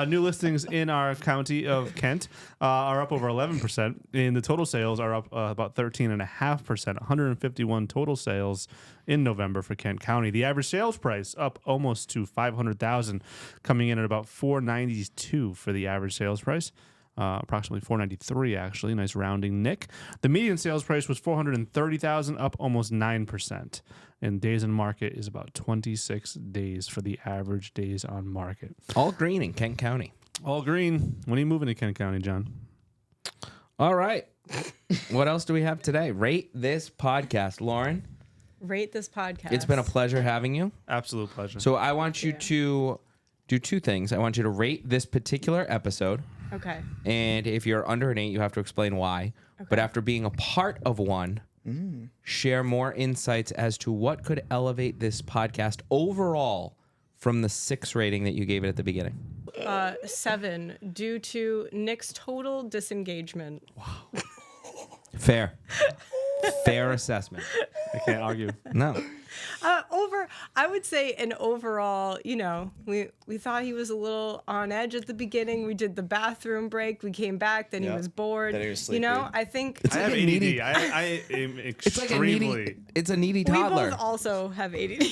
S2: New listings in our county of Kent are up over 11%, and the total sales are up about 13.5%. 151 total sales in November for Kent County. The average sales price up almost to $500,000, coming in at about $492 for the average sales price. Approximately $493, actually. Nice rounding, Nick. The median sales price was $430,000, up almost 9%. And days on market is about 26 days for the average days on market.
S3: All green in Kent County.
S2: All green. When are you moving to Kent County, John?
S3: All right. What else do we have today? Rate this podcast, Lauren.
S4: Rate this podcast.
S3: It's been a pleasure having you.
S2: Absolute pleasure.
S3: So I want you to do 2 things. I want you to rate this particular episode.
S4: Okay.
S3: And if you're under an 8, you have to explain why.
S4: Okay.
S3: But after being a part of one, share more insights as to what could elevate this podcast overall from the 6 rating that you gave it at the beginning.
S4: 7 due to Nick's total disengagement.
S3: Fair. Fair assessment.
S2: I can't argue.
S3: No.
S4: I would say an overall, we thought he was a little on edge at the beginning. We did the bathroom break. We came back. Then he was bored.
S5: Then he was sleepy.
S4: I think
S2: I have
S3: like a
S2: ADD.
S3: needy-
S2: I am
S3: It's like
S2: extremely...
S3: it's a needy
S4: we
S3: toddler.
S4: both also have ADD.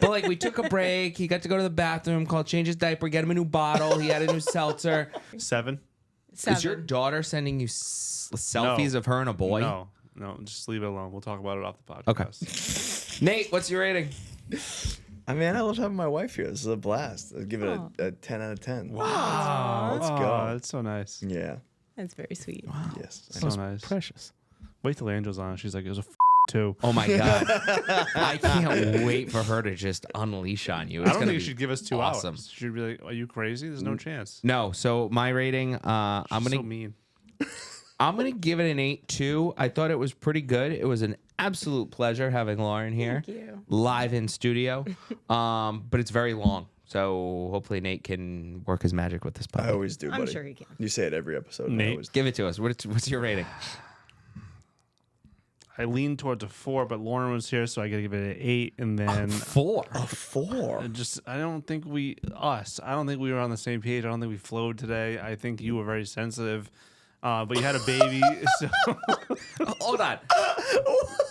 S3: But like we took a break. He got to go to the bathroom, change his diaper, get him a new bottle. He had a new seltzer.
S2: 7?
S4: 7.
S3: Is your daughter sending you selfies of her and a boy?
S2: No, just leave it alone. We'll talk about it off the podcast.
S3: Okay. Nate, what's your rating?
S5: I mean, I love having my wife here. This is a blast. I'd give it a 10 out of 10.
S2: Wow.
S5: Let's go.
S2: That's so nice.
S5: Yeah.
S4: That's very sweet.
S5: Yes.
S2: So nice.
S3: Precious.
S2: Wait till Angel's on. She's like, it was a too.
S3: Oh my God. I can't wait for her to just unleash on you. It's
S2: I don't
S3: gonna
S2: think
S3: be
S2: you should give us 2
S3: awesome.
S2: hours. She'd be like, are you crazy? There's no chance.
S3: No, so my rating, I'm
S2: She's
S3: gonna
S2: so mean.
S3: I'm gonna give it an 8 too. I thought it was pretty good. It was an absolute pleasure having Lauren here,
S4: Thank you.
S3: live in studio. But it's very long, so hopefully Nate can work his magic with this
S5: I
S3: puppy.
S5: always do, buddy.
S4: I'm sure he can.
S5: You say it every episode.
S2: Nate.
S5: I always
S3: Give it to us. What's your rating?
S2: I lean towards a 4, but Lauren was here, so I gotta give it an 8. And then
S3: 4.
S5: A 4.
S2: I don't think we were on the same page. I don't think we flowed today. I think you were very sensitive. But you had a baby, so
S3: Hold on,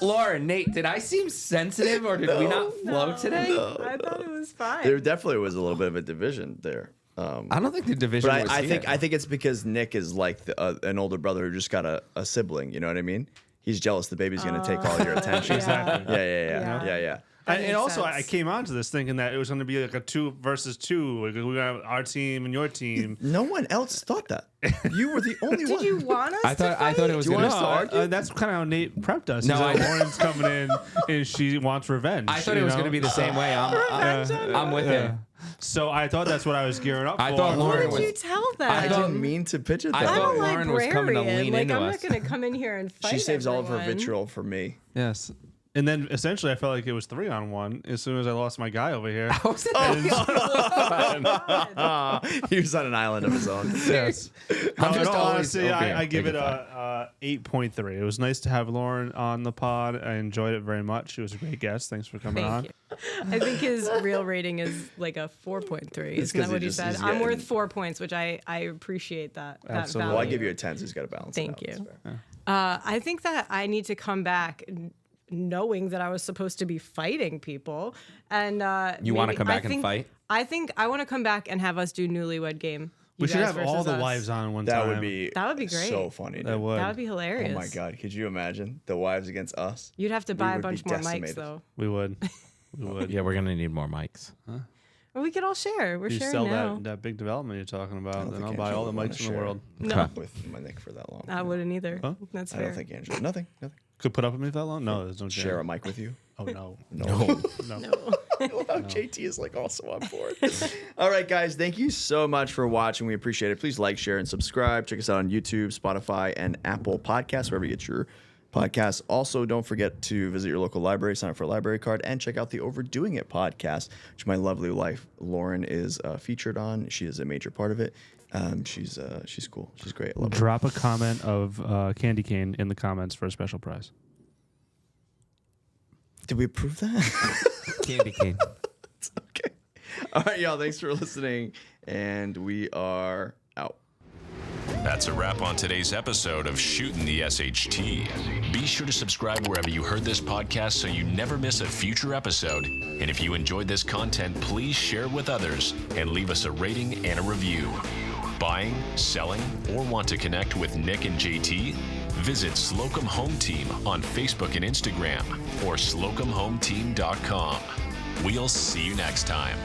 S3: Lauren, Nate. Did I seem sensitive, or did we not flow today?
S4: I thought it was fine.
S5: There definitely was a little bit of a division there.
S3: I don't think the division.
S5: But
S3: was
S5: I
S3: here.
S5: think it's because Nick is like an older brother who just got a sibling. You know what I mean? He's jealous the baby's going to take all your attention.
S2: Exactly.
S5: Yeah.
S2: And
S4: makes
S2: also,
S4: sense.
S2: I came onto this thinking that it was going to be like a 2 versus 2. Like, we got our team and your team.
S5: No one else thought that. You were the only one.
S4: Did you want us
S3: I thought it was
S5: Do you
S3: gonna.
S5: want us to argue?
S2: That's kind of how Nate prepped us.
S3: No,
S2: He's like,
S3: I-
S2: Lauren's coming in and she wants revenge.
S3: I thought it was going to be the same way. I'm with him.
S2: So I thought that's what I was gearing up
S3: I
S2: for.
S3: thought
S4: Why
S3: Lauren
S4: did you
S3: was.
S4: tell that?
S5: I didn't mean to pitch it
S3: I
S5: that
S3: thought
S4: I'm
S5: way.
S4: a
S3: Lauren was coming to
S4: librarian.
S3: lean
S4: Like,
S3: into
S4: I'm
S3: us.
S4: not going to come in here and fight
S5: She saves all of her
S4: everyone.
S5: vitriol for me.
S2: Yes. And then essentially I felt like it was 3-on-1 as soon as I lost my guy over here.
S5: He was on an island of his own.
S2: Yes.
S3: I'm
S2: In
S3: just
S2: all
S3: always
S2: honesty,
S3: okay.
S2: I give
S3: Take
S2: it
S3: it
S2: a 8.3. It was nice to have Lauren on the pod. I enjoyed it very much. She was a great guest. Thanks for coming on.
S4: Thank you. I think his real rating is like a 4.3. Isn't
S5: 'cause
S4: that what
S5: he
S4: he
S5: just
S4: said?
S5: is
S4: I'm
S5: getting-
S4: worth 4 points, which I appreciate that.
S2: Absolutely.
S5: Well, I
S4: value.
S5: give you a 10, so he's got to balance it
S4: Thank
S5: out.
S4: you.
S5: That's fair.
S4: I think that I need to come back knowing that I was supposed to be fighting people. And
S3: You wanna
S4: maybe-
S3: come back
S4: I
S3: and
S4: think-
S3: fight?
S4: I think I want to come back and have us do Newlywed Game.
S2: We
S4: You
S2: should
S4: guys
S2: have all
S4: versus
S2: the
S4: us.
S2: wives on one
S5: That
S2: time.
S5: would be
S4: great.
S5: so funny.
S2: That
S5: dude.
S2: would.
S4: That would be hilarious.
S5: Oh my God. Could you imagine the wives against us?
S4: You'd have to buy a
S5: would be
S4: bunch more mics
S5: decimated.
S4: though.
S2: We would. We would.
S3: Yeah, we're gonna need more mics.
S4: Or we could all share. We're
S2: You
S4: sharing
S2: sell
S4: now.
S2: that big development you're talking
S5: I
S2: about,
S5: don't
S2: then
S5: think
S2: I'll buy
S5: Angela
S2: all the
S5: would wanna
S2: mics in the
S5: share
S2: world.
S4: No,
S5: With my Nick for that long.
S4: I wouldn't either.
S2: Huh?
S4: That's
S5: I
S4: fair.
S5: don't think Angela. Nothing.
S2: Could put up with me that long? No, there's no chance.
S5: Share a mic with you?
S2: Oh, no.
S5: No.
S2: No.
S5: I love how JT is like also on board. All right, guys. Thank you so much for watching. We appreciate it. Please like, share, and subscribe. Check us out on YouTube, Spotify, and Apple Podcasts, wherever you get your podcasts. Also, don't forget to visit your local library, sign up for a library card, and check out the Overdoing It podcast, which my lovely wife, Lauren, is featured on. She is a major part of it. She's cool. She's great. I love her.
S2: Drop a comment of candy cane in the comments for a special prize.
S5: Did we approve that?
S3: Candy cane.
S5: Okay. All right, y'all. Thanks for listening, and we are out.
S6: That's a wrap on today's episode of Shootin' the SHT. Be sure to subscribe wherever you heard this podcast so you never miss a future episode. And if you enjoyed this content, please share it with others and leave us a rating and a review. Buying, selling, or want to connect with Nick and JT? Visit Slocum Home Team on Facebook and Instagram or slocumhometeam.com. We'll see you next time.